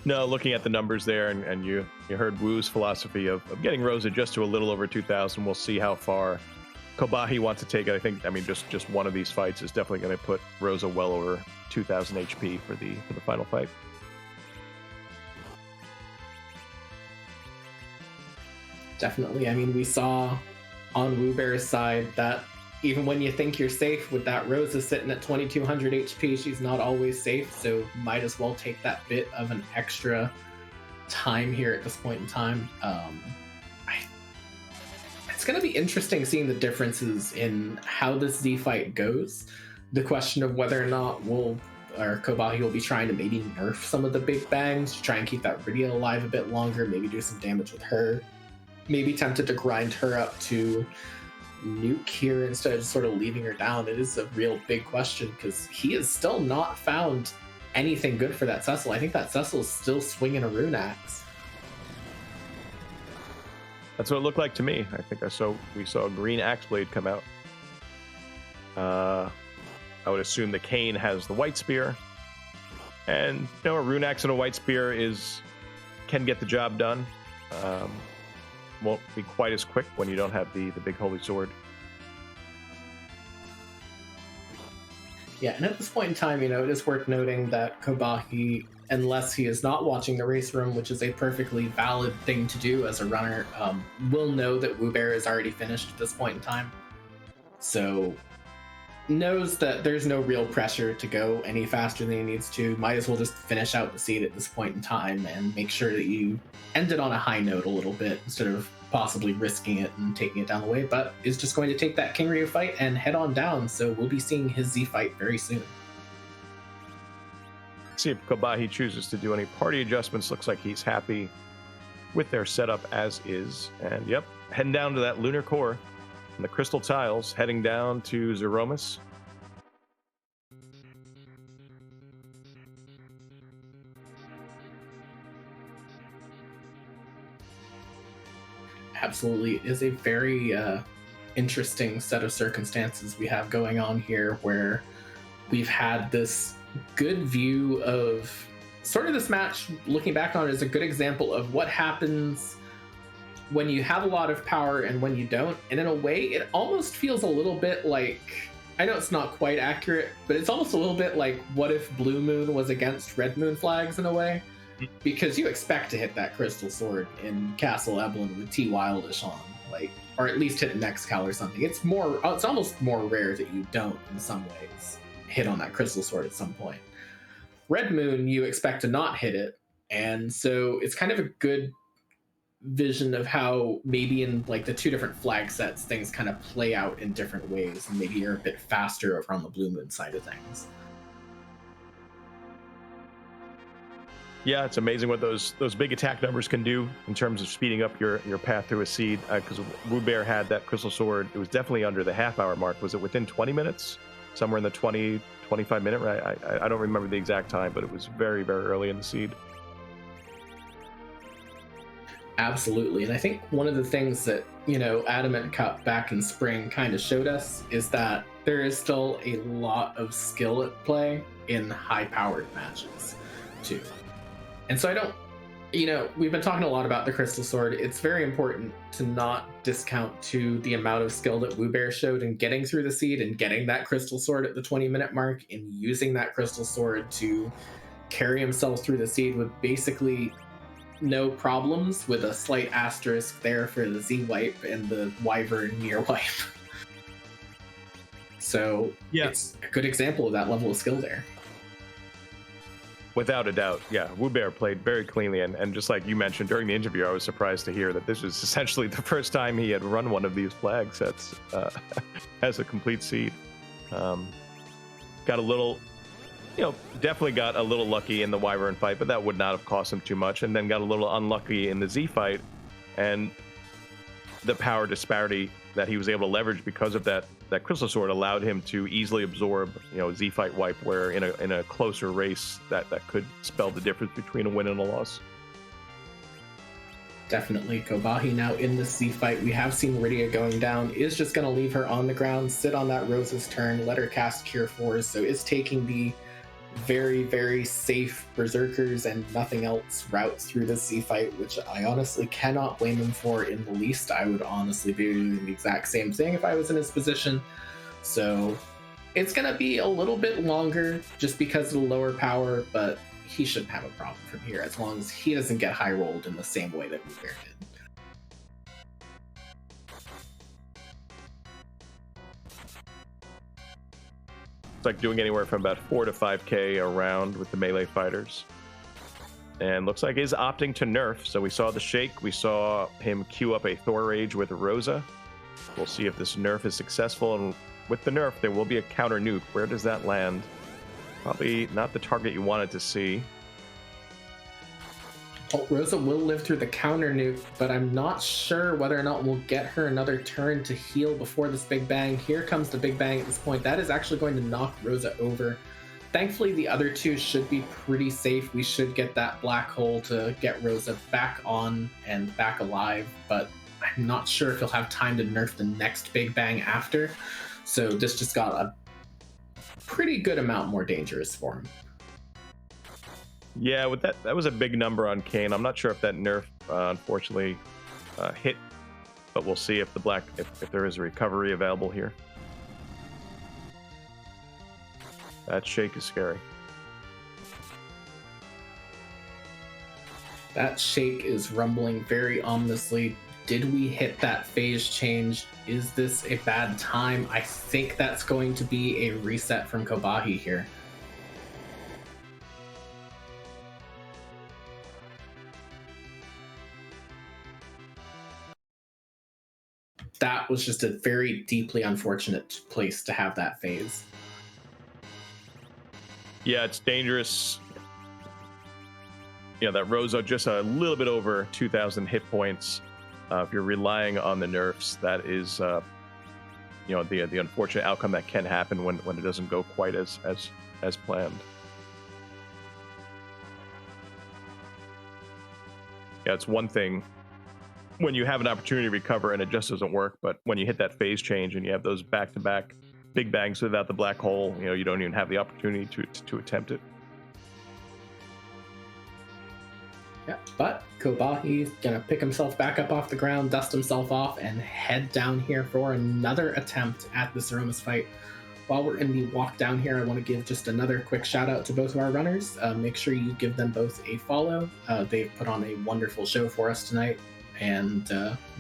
No, looking at the numbers there, and you heard Wu's philosophy of getting Rosa just to a little over 2,000. We'll see how far Khobahi wants to take it. I mean, just one of these fights is definitely going to put Rosa well over 2,000 HP for the final fight. Definitely. I mean, we saw on Wewbear's side that even when you think you're safe with that Rosa sitting at 2,200 HP, she's not always safe, so might as well take that bit of an extra time here at this point in time. It's going to be interesting seeing the differences in how this Z fight goes. The question of whether or not Khobahi will be trying to maybe nerf some of the big bangs to try and keep that Rydia alive a bit longer, maybe do some damage with her, maybe tempted to grind her up to nuke here instead of sort of leaving her down. It is a real big question because he has still not found anything good for that Cecil. I think that Cecil is still swinging a rune axe. That's what it looked like to me. I think we saw a green axe blade come out. I would assume the Cane has the white spear, and a rune axe and a white spear can get the job done. Won't be quite as quick when you don't have the big holy sword. Yeah, and at this point in time, it is worth noting that Khobahi, unless he is not watching the race room, which is a perfectly valid thing to do as a runner, will know that Wewbear is already finished at this point in time. So knows that there's no real pressure to go any faster than he needs to. Might as well just finish out the seed at this point in time and make sure that you end it on a high note a little bit instead of possibly risking it and taking it down the way, but is just going to take that King Ryu fight and head on down. So we'll be seeing his Z fight very soon. See if Khobahi chooses to do any party adjustments. Looks like he's happy with their setup as is. And yep, heading down to that lunar core and the crystal tiles, heading down to Zeromus. Absolutely. It is a very interesting set of circumstances we have going on here, where we've had this good view of sort of this match. Looking back on it is a good example of what happens when you have a lot of power and when you don't. And in a way, it almost feels a little bit like, I know it's not quite accurate, but it's almost a little bit like what if Blue Moon was against Red Moon flags in a way. Because you expect to hit that crystal sword in Castle Eblin with T. Wildish on. like, or at least hit next cal or something. It's almost more rare that you don't, in some ways, hit on that crystal sword at some point. Red Moon, you expect to not hit it, and so it's kind of a good vision of how maybe in like the two different flag sets things kind of play out in different ways, and maybe you're a bit faster over on the Blue Moon side of things. Yeah, it's amazing what those big attack numbers can do in terms of speeding up your path through a seed. Because Wewbear had that crystal sword, it was definitely under the half-hour mark. Was it within 20 minutes? Somewhere in the 20, 25 minute, right? I don't remember the exact time, but it was very, very early in the seed. Absolutely. And I think one of the things that, Adamant Cup back in spring kind of showed us is that there is still a lot of skill at play in high-powered matches, too. And so I don't, we've been talking a lot about the crystal sword. It's very important to not discount to the amount of skill that Wewbear showed in getting through the seed and getting that crystal sword at the 20-minute mark, and using that crystal sword to carry himself through the seed with basically no problems, with a slight asterisk there for the Z wipe and the Wyvern near wipe. So yeah, it's a good example of that level of skill there. Without a doubt, yeah. Wewbear played very cleanly, and just like you mentioned during the interview, I was surprised to hear that this was essentially the first time he had run one of these flag sets as a complete seed. Got a little, definitely got a little lucky in the Wyvern fight, but that would not have cost him too much, and then got a little unlucky in the Z fight, and the power disparity that he was able to leverage because of that crystal sword allowed him to easily absorb, Z fight wipe, where in a closer race that could spell the difference between a win and a loss. Definitely. Khobahi now in the Z fight. We have seen Rydia going down, is just going to leave her on the ground, sit on that Rose's turn, let her cast Cure Force, so is taking the very, very safe Berserkers and nothing else routes through the Z fight, which I honestly cannot blame him for in the least. I would honestly be doing the exact same thing if I was in his position. So it's going to be a little bit longer just because of the lower power, but he shouldn't have a problem from here as long as he doesn't get high rolled in the same way that Wewbear did. Like doing anywhere from about 4 to 5k a round with the melee fighters, and looks like he's opting to nerf. So we saw the shake, we saw him queue up a Thor Rage with Rosa. We'll see if this nerf is successful, and with the nerf there will be a counter nuke. Where does that land? Probably not the target you wanted to see. Well, Rosa will live through the counter nuke, but I'm not sure whether or not we'll get her another turn to heal before this Big Bang. Here comes the Big Bang at this point. That is actually going to knock Rosa over. Thankfully, the other two should be pretty safe. We should get that black hole to get Rosa back on and back alive, but I'm not sure if he'll have time to nerf the next Big Bang after. So this just got a pretty good amount more dangerous for him. Yeah, with that was a big number on Kane. I'm not sure if that nerf unfortunately hit, but we'll see if if there is a recovery available here. That shake is scary. That shake is rumbling very ominously. Did we hit that phase change? Is this a bad time? I think that's going to be a reset from Khobahi here. That was just a very deeply unfortunate place to have that phase. Yeah, it's dangerous. That Rosa just a little bit over 2,000 hit points. If you're relying on the nerfs, that is, the unfortunate outcome that can happen when it doesn't go quite as planned. Yeah, it's one thing when you have an opportunity to recover and it just doesn't work, but when you hit that phase change and you have those back-to-back Big Bangs without the black hole, you don't even have the opportunity to attempt it. Yeah, but Khobahi's gonna pick himself back up off the ground, dust himself off, and head down here for another attempt at the Zemus fight. While we're in the walk down here, I want to give just another quick shout out to both of our runners. Make sure you give them both a follow. They've put on a wonderful show for us tonight. And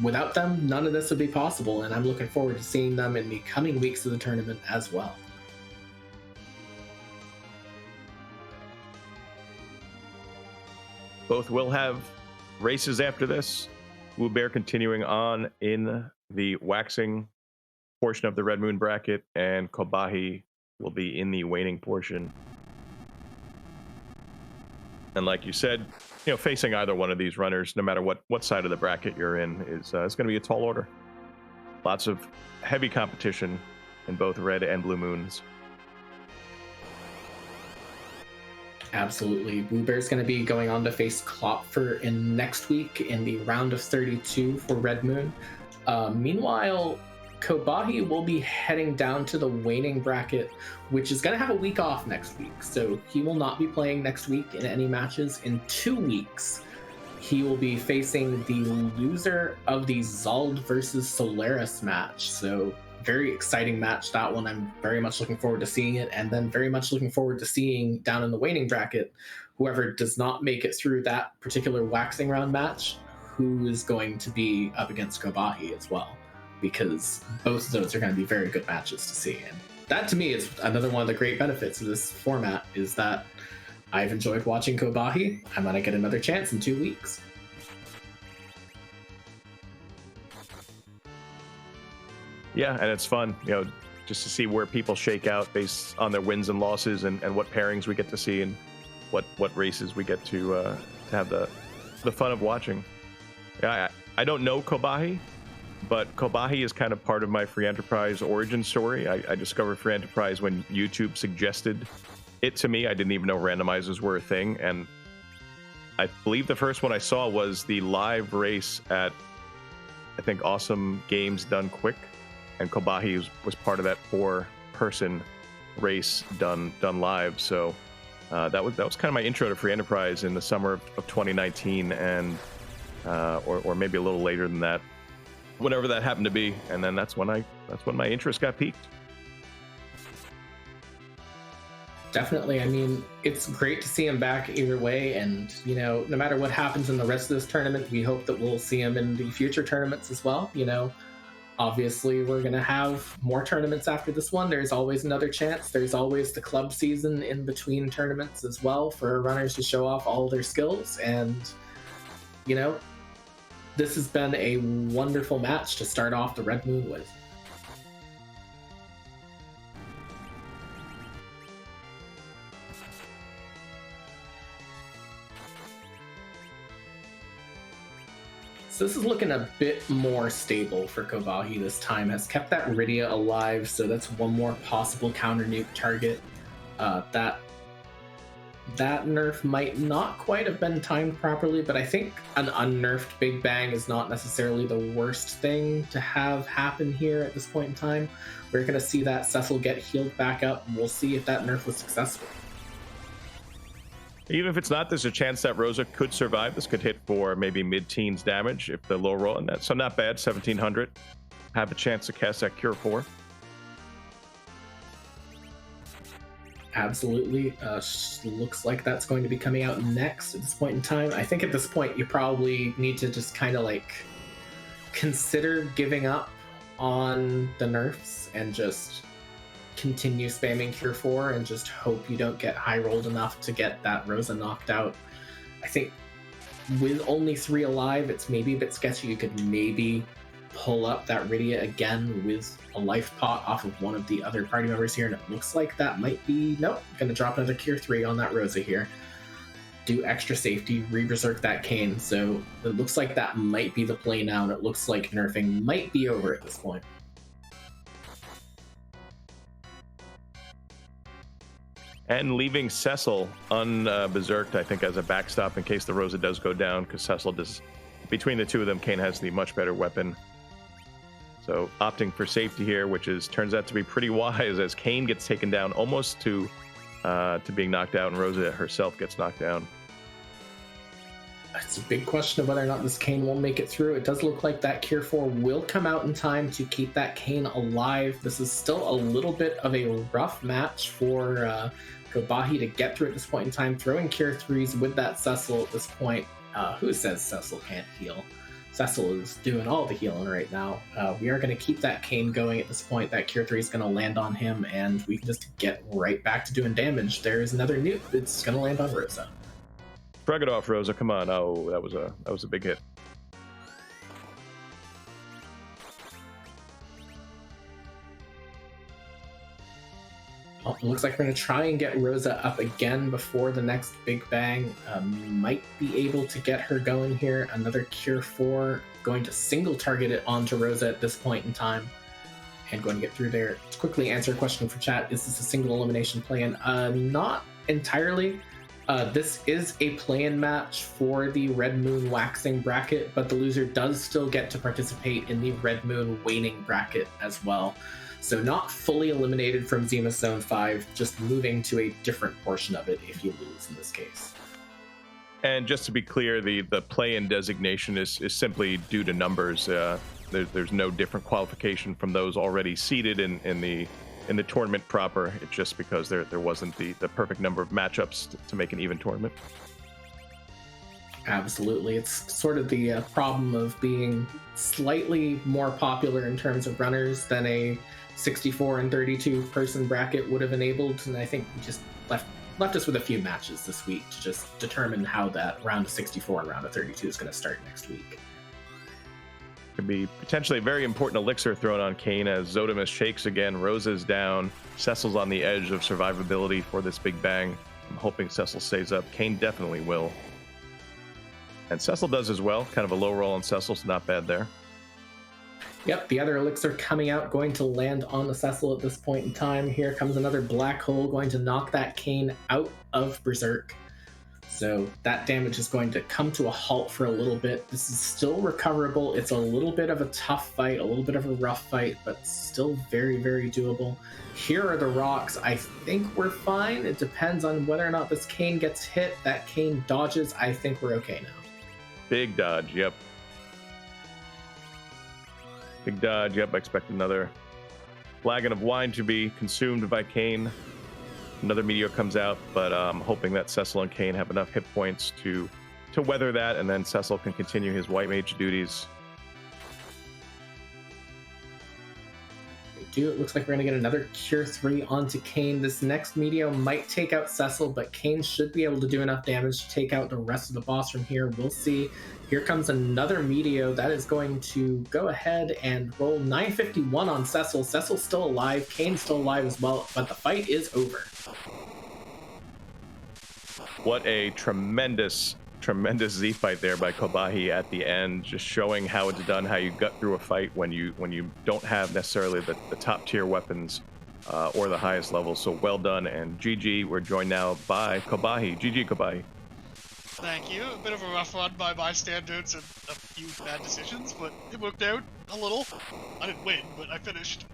without them, none of this would be possible, and I'm looking forward to seeing them in the coming weeks of the tournament as well. Both will have races after this. Wewbear continuing on in the waxing portion of the Red Moon bracket, and Khobahi will be in the waning portion. And like you said, facing either one of these runners, no matter what side of the bracket you're in, is going to be a tall order. Lots of heavy competition in both Red and Blue Moons. Absolutely. Wewbear's going to be going on to face Klopfer in next week in the round of 32 for Red Moon. Meanwhile, Khobahi will be heading down to the waning bracket, which is going to have a week off next week. So he will not be playing next week in any matches. In 2 weeks, he will be facing the loser of the Zald versus Solaris match. So very exciting match, that one. I'm very much looking forward to seeing it, and then very much looking forward to seeing down in the waning bracket, whoever does not make it through that particular waxing round match, who is going to be up against Khobahi as well, because both of those are going to be very good matches to see. And that, to me, is another one of the great benefits of this format, is that I've enjoyed watching Khobahi. I'm going to get another chance in 2 weeks. Yeah, and it's fun, just to see where people shake out based on their wins and losses, and what pairings we get to see, and what races we get to have the fun of watching. Yeah, I don't know Khobahi, but Khobahi is kind of part of my Free Enterprise origin story. I discovered Free Enterprise when YouTube suggested it to me. I didn't even know randomizers were a thing, and I believe the first one I saw was the live race at, I think, Awesome Games Done Quick. And Khobahi was part of that 4-person race done live. So that was kind of my intro to Free Enterprise in the summer of 2019, and or maybe a little later than that, whatever that happened to be. And then that's when my interest got piqued. Definitely. I mean, it's great to see him back either way, and no matter what happens in the rest of this tournament, we hope that we'll see him in the future tournaments as well. Obviously, we're going to have more tournaments after this one. There's always another chance. There's always the club season in between tournaments as well for runners to show off all their skills. And, this has been a wonderful match to start off the Red Moon with. So this is looking a bit more stable for Khobahi this time. Has kept that Rydia alive, so that's one more possible counter nuke target. That nerf might not quite have been timed properly, but I think an unnerfed Big Bang is not necessarily the worst thing to have happen here at this point in time. We're going to see that Cecil get healed back up, and we'll see if that nerf was successful. Even if it's not, there's a chance that Rosa could survive. This could hit for maybe mid-teens damage if the low roll, and that's so not bad. 1700. Have a chance to cast that Cure 4. Absolutely. Looks like that's going to be coming out next at this point in time. I think at this point you probably need to just kind of consider giving up on the nerfs and just continue spamming Cure 4 and just hope you don't get high rolled enough to get that Rosa knocked out. I think with only 3 alive, it's maybe a bit sketchy. You could maybe pull up that Rydia again with a life pot off of one of the other party members here, and it looks like that might be... Nope, gonna drop another Cure 3 on that Rosa here. Do extra safety, re-berserk that Kane, so it looks like that might be the play now, and it looks like nerfing might be over at this point. And leaving Cecil unberserked, I think, as a backstop in case the Rosa does go down, because Cecil does... Between the two of them, Kane has the much better weapon. So opting for safety here, which turns out to be pretty wise, as Kane gets taken down almost to being knocked out, and Rosa herself gets knocked down. It's a big question of whether or not this Kane will make it through. It does look like that Cure 4 will come out in time to keep that Kane alive. This is still a little bit of a rough match for Khobahi to get through at this point in time. Throwing Cure 3s with that Cecil at this point. Who says Cecil can't heal? Cecil is doing all the healing right now. We are going to keep that Kane going at this point. That Cure 3 is going to land on him, and we can just get right back to doing damage. There is another nuke. It's going to land on Rosa. Shrug it off, Rosa. Come on. Oh, that was a big hit. Well, it looks like we're going to try and get Rosa up again before the next Big Bang. Might be able to get her going here. Another Cure 4. Going to single target it onto Rosa at this point in time. And going to get through there. To quickly answer a question for chat, is this a single elimination play-in? Not entirely. This is a play-in match for the Red Moon waxing bracket, but the loser does still get to participate in the Red Moon waning bracket as well. So not fully eliminated from Zemus Zone 5, just moving to a different portion of it if you lose in this case. And just to be clear, the play-in designation is simply due to numbers. There's no different qualification from those already seeded in the tournament proper. It's just because there wasn't the perfect number of matchups to make an even tournament. Absolutely. It's sort of the problem of being slightly more popular in terms of runners than a 64 and 32 person bracket would have enabled, and I think we just left us with a few matches this week to just determine how that round of 64 and round of 32 is going to start next week. Could be potentially a very important elixir thrown on Kane as Zodamus shakes again. Rosa's down. Cecil's on the edge of survivability for this Big Bang. I'm hoping Cecil stays up. Kane definitely will. And Cecil does as well. Kind of a low roll on Cecil, so not bad there. Yep, the other elixir coming out, going to land on the Cecil at this point in time. Here comes another black hole, going to knock that Kane out of Berserk. So that damage is going to come to a halt for a little bit. This is still recoverable. It's a little bit of a tough fight, a little bit of a rough fight, but still very, very doable. Here are the rocks. I think we're fine. It depends on whether or not this Kane gets hit. That Kane dodges. I think we're okay now. Big dodge, yep. Big dodge, yep. I expect another flagon of wine to be consumed by Kane. Another meteor comes out, but I'm hoping that Cecil and Kane have enough hit points to weather that, and then Cecil can continue his white mage duties. We do. It looks like we're going to get another Cure 3 onto Kane. This next meteor might take out Cecil, but Kane should be able to do enough damage to take out the rest of the boss from here. We'll see. Here comes another meteor that is going to go ahead and roll 951 on Cecil. Cecil's still alive. Kane's still alive as well, but the fight is over. What a tremendous Z fight there by Khobahi at the end, just showing how it's done, how you gut through a fight when you don't have necessarily the top tier weapons or the highest level. So well done, and GG. We're joined now by Khobahi. GG, Khobahi. Thank you. A bit of a rough run by my standards and a few bad decisions, but it worked out a little. I didn't win, but I finished.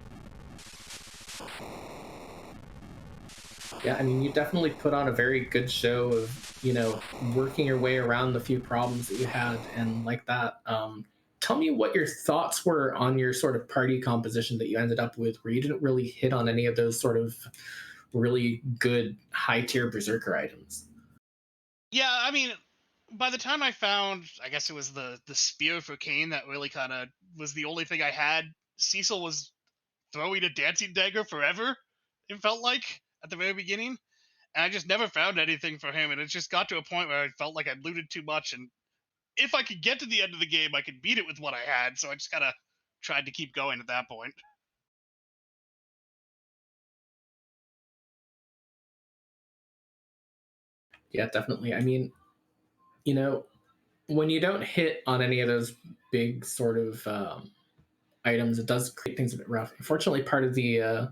Yeah, I mean, you definitely put on a very good show of, working your way around the few problems that you had and like that. Tell me what your thoughts were on your sort of party composition that you ended up with, where you didn't really hit on any of those sort of really good high-tier Berserker items. Yeah, I mean, by the time I found, I guess it was the spear for Kane that really kind of was the only thing I had. Cecil was throwing a dancing dagger forever, it felt like, at the very beginning. And I just never found anything for him, and it just got to a point where I felt like I'd looted too much, and if I could get to the end of the game, I could beat it with what I had, so I just kind of tried to keep going at that point. Yeah, definitely. I mean, when you don't hit on any of those big sort of items, it does create things a bit rough. Unfortunately, part of the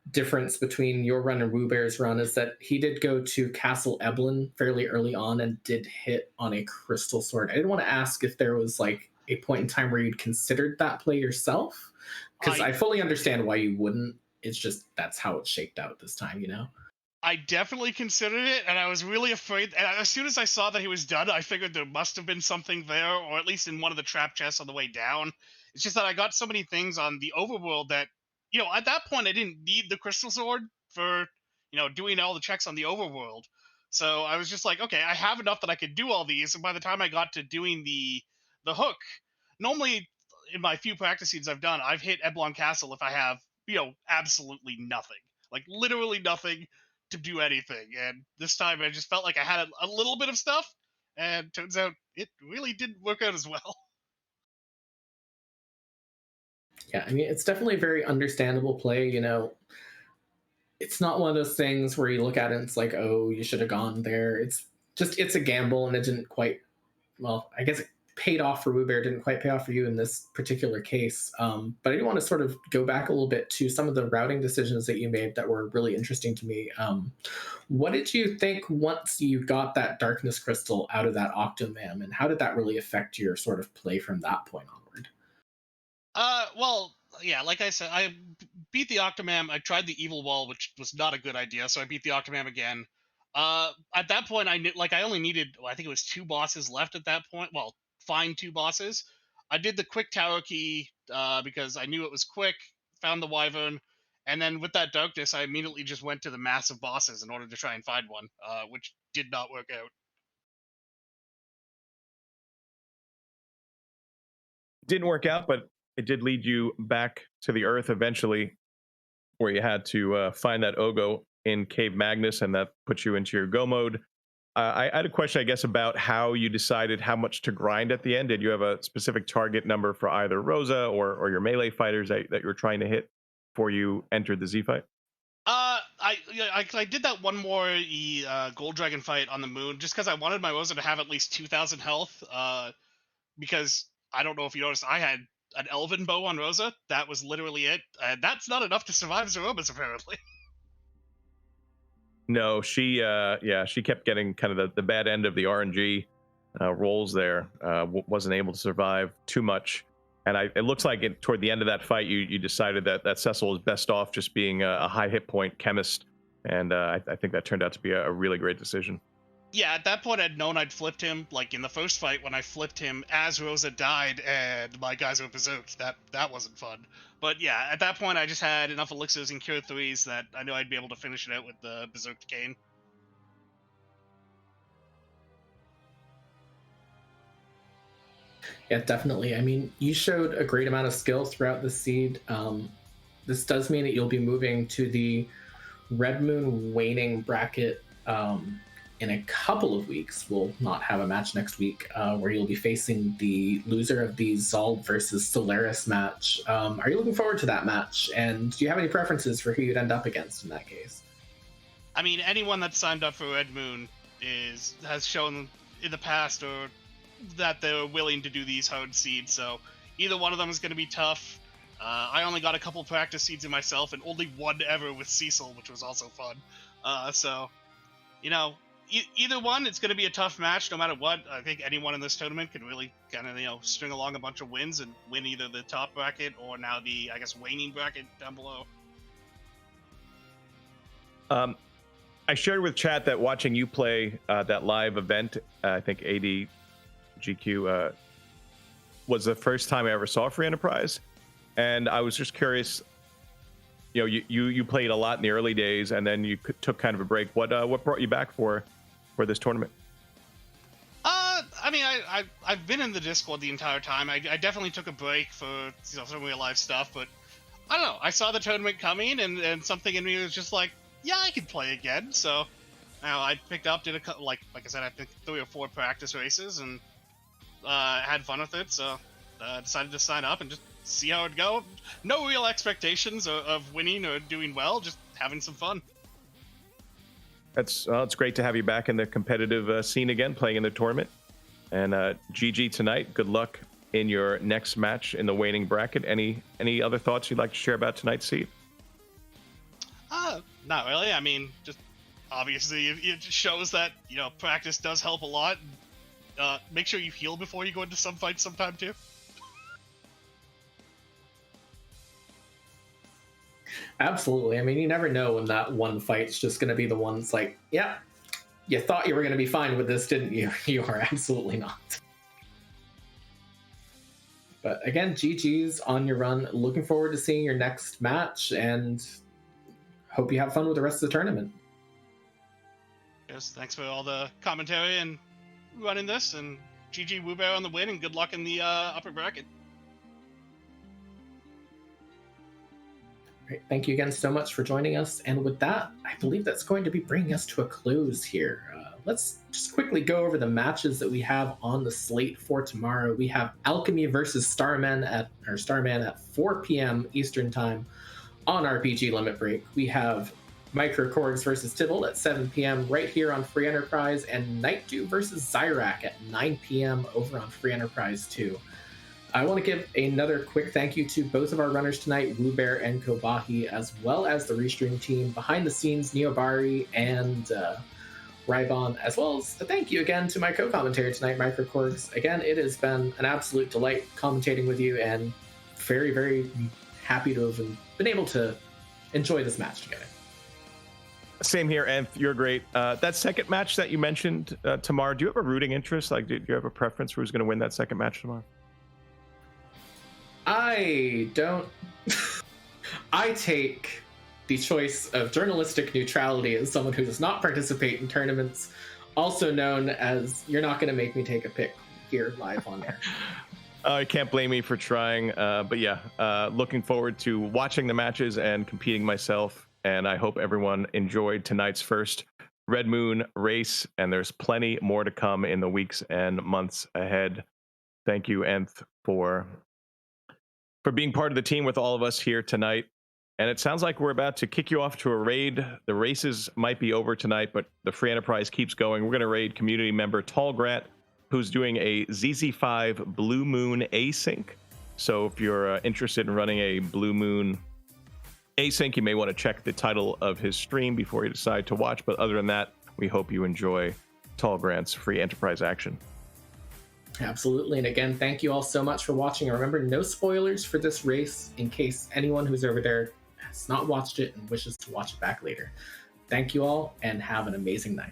difference between your run and Wewbear's run is that he did go to Castle Eblin fairly early on and did hit on a crystal sword. I didn't want to ask if there was like a point in time where you'd considered that play yourself, because I fully understand why you wouldn't. It's just that's how it shaped out this time, I definitely considered it, and I was really afraid. And as soon as I saw that he was done, I figured there must have been something there, or at least in one of the trap chests on the way down. It's just that I got so many things on the overworld that, at that point I didn't need the crystal sword for, doing all the checks on the overworld. So I was just like, okay, I have enough that I could do all these. And by the time I got to doing the hook, normally in my few practice seeds I've done, I've hit Eblon Castle if I have, absolutely nothing, like literally nothing to do anything. And this time I just felt like I had a little bit of stuff, and turns out it really didn't work out as well. Yeah, I mean, it's definitely a very understandable play. It's not one of those things where you look at it and it's like, oh, you should have gone there. It's a gamble, and it didn't quite, well, I guess it paid off for Wewbear, didn't quite pay off for you in this particular case. But I do want to sort of go back a little bit to some of the routing decisions that you made that were really interesting to me. What did you think once you got that Darkness Crystal out of that Octomam, and how did that really affect your sort of play from that point onward? Well, yeah, like I said, I beat the Octomam. I tried the Evil Wall, which was not a good idea, so I beat the Octomam again. At that point, I knew, like, I only needed, I think it was 2 bosses left at that point. Well, find 2 bosses. I did the quick tower key because I knew it was quick. Found the Wyvern, and then with that darkness, I immediately just went to the massive bosses in order to try and find one, which did not work out. Didn't work out, but it did lead you back to the Earth eventually, where you had to find that Ogo in Cave Magnus, and that puts you into your go mode. I had a question, I guess, about how you decided how much to grind at the end. Did you have a specific target number for either Rosa or your melee fighters that you were trying to hit before you entered the Z fight? I did that one more Gold Dragon fight on the moon just because I wanted my Rosa to have at least 2,000 health. Because I don't know if you noticed, I had an Elven bow on Rosa. That was literally it. That's not enough to survive Zeromas, apparently. No, she kept getting kind of the bad end of the RNG rolls there. Wasn't able to survive too much, and it looks like toward the end of that fight, you decided that Cecil was best off just being a high hit point chemist, and I think that turned out to be a really great decision. Yeah, at that point, I'd known I'd flipped him. Like in the first fight, when I flipped him as Rosa died and my guys were berserked, that wasn't fun. But yeah, at that point, I just had enough elixirs and cure 3s that I knew I'd be able to finish it out with the berserked Kane. Yeah, definitely. I mean, you showed a great amount of skill throughout the seed. This does mean that you'll be moving to the Red Moon waning bracket in a couple of weeks. We'll not have a match next week where you'll be facing the loser of the Zald versus Solaris match. Are you looking forward to that match? And do you have any preferences for who you'd end up against in that case? I mean, anyone that signed up for Red Moon has shown in the past or that they're willing to do these hard seeds. So either one of them is going to be tough. I only got a couple practice seeds in myself, and only one ever with Cecil, which was also fun. So, either one, it's going to be a tough match no matter what. I think anyone in this tournament can really kind of, string along a bunch of wins and win either the top bracket or now the, I guess, waning bracket down below. I shared with chat that watching you play that live event, I think ADGQ was the first time I ever saw Free Enterprise. And I was just curious, you played a lot in the early days, and then you took kind of a break. What brought you back for this tournament? I mean, I've been in the Discord the entire time. I definitely took a break for some real life stuff, but I don't know. I saw the tournament coming, and something in me was just like, yeah, I can play again. So I picked up, did a couple, like I said, I think 3 or 4 practice races, and had fun with it. So decided to sign up and just see how it'd go. No real expectations of winning or doing well, just having some fun. It's great to have you back in the competitive scene again, playing in the tournament. And GG tonight. Good luck in your next match in the waning bracket. Any other thoughts you'd like to share about tonight's seed? Not really. I mean, just obviously it just shows that practice does help a lot. Make sure you heal before you go into some fights sometime too. Absolutely. I mean, you never know when that one fight's just going to be the one that's like, yeah, you thought you were going to be fine with this, didn't you? You are absolutely not. But again, GG's on your run. Looking forward to seeing your next match, and hope you have fun with the rest of the tournament. Yes, thanks for all the commentary and running this, and GG Wewbear on the win, and good luck in the upper bracket. Great. Thank you again so much for joining us. And with that, I believe that's going to be bringing us to a close here. Let's just quickly go over the matches that we have on the slate for tomorrow. We have Alchemy versus Starman at 4 p.m. Eastern Time on RPG Limit Break. We have Microcorgs versus Tibble at 7 p.m. right here on Free Enterprise, and Nightdew versus Zyrak at 9 p.m. over on Free Enterprise 2. I want to give another quick thank you to both of our runners tonight, Wewbear and Khobahi, as well as the Restream team behind the scenes, Neobari and Rybon, as well as a thank you again to my co-commentator tonight, Microcorgs. Again, it has been an absolute delight commentating with you, and very, very happy to have been able to enjoy this match together. Same here, and you're great. That second match that you mentioned tomorrow, do you have a rooting interest? Like, do you have a preference for who's going to win that second match tomorrow? I don't. I take the choice of journalistic neutrality as someone who does not participate in tournaments, also known as you're not going to make me take a pick here live on air. I can't blame me for trying, but yeah, looking forward to watching the matches and competing myself, and I hope everyone enjoyed tonight's first Red Moon race, and there's plenty more to come in the weeks and months ahead. Thank you, Nth, for being part of the team with all of us here tonight. And it sounds like we're about to kick you off to a raid. The races might be over tonight, but the Free Enterprise keeps going. We're going to raid community member Tallgrat, who's doing a ZZ5 Blue Moon async. So if you're interested in running a Blue Moon async, you may want to check the title of his stream before you decide to watch. But other than that, we hope you enjoy Tallgrat's Free Enterprise action. Absolutely. And again, thank you all so much for watching. And remember, no spoilers for this race in case anyone who's over there has not watched it and wishes to watch it back later. Thank you all, and have an amazing night.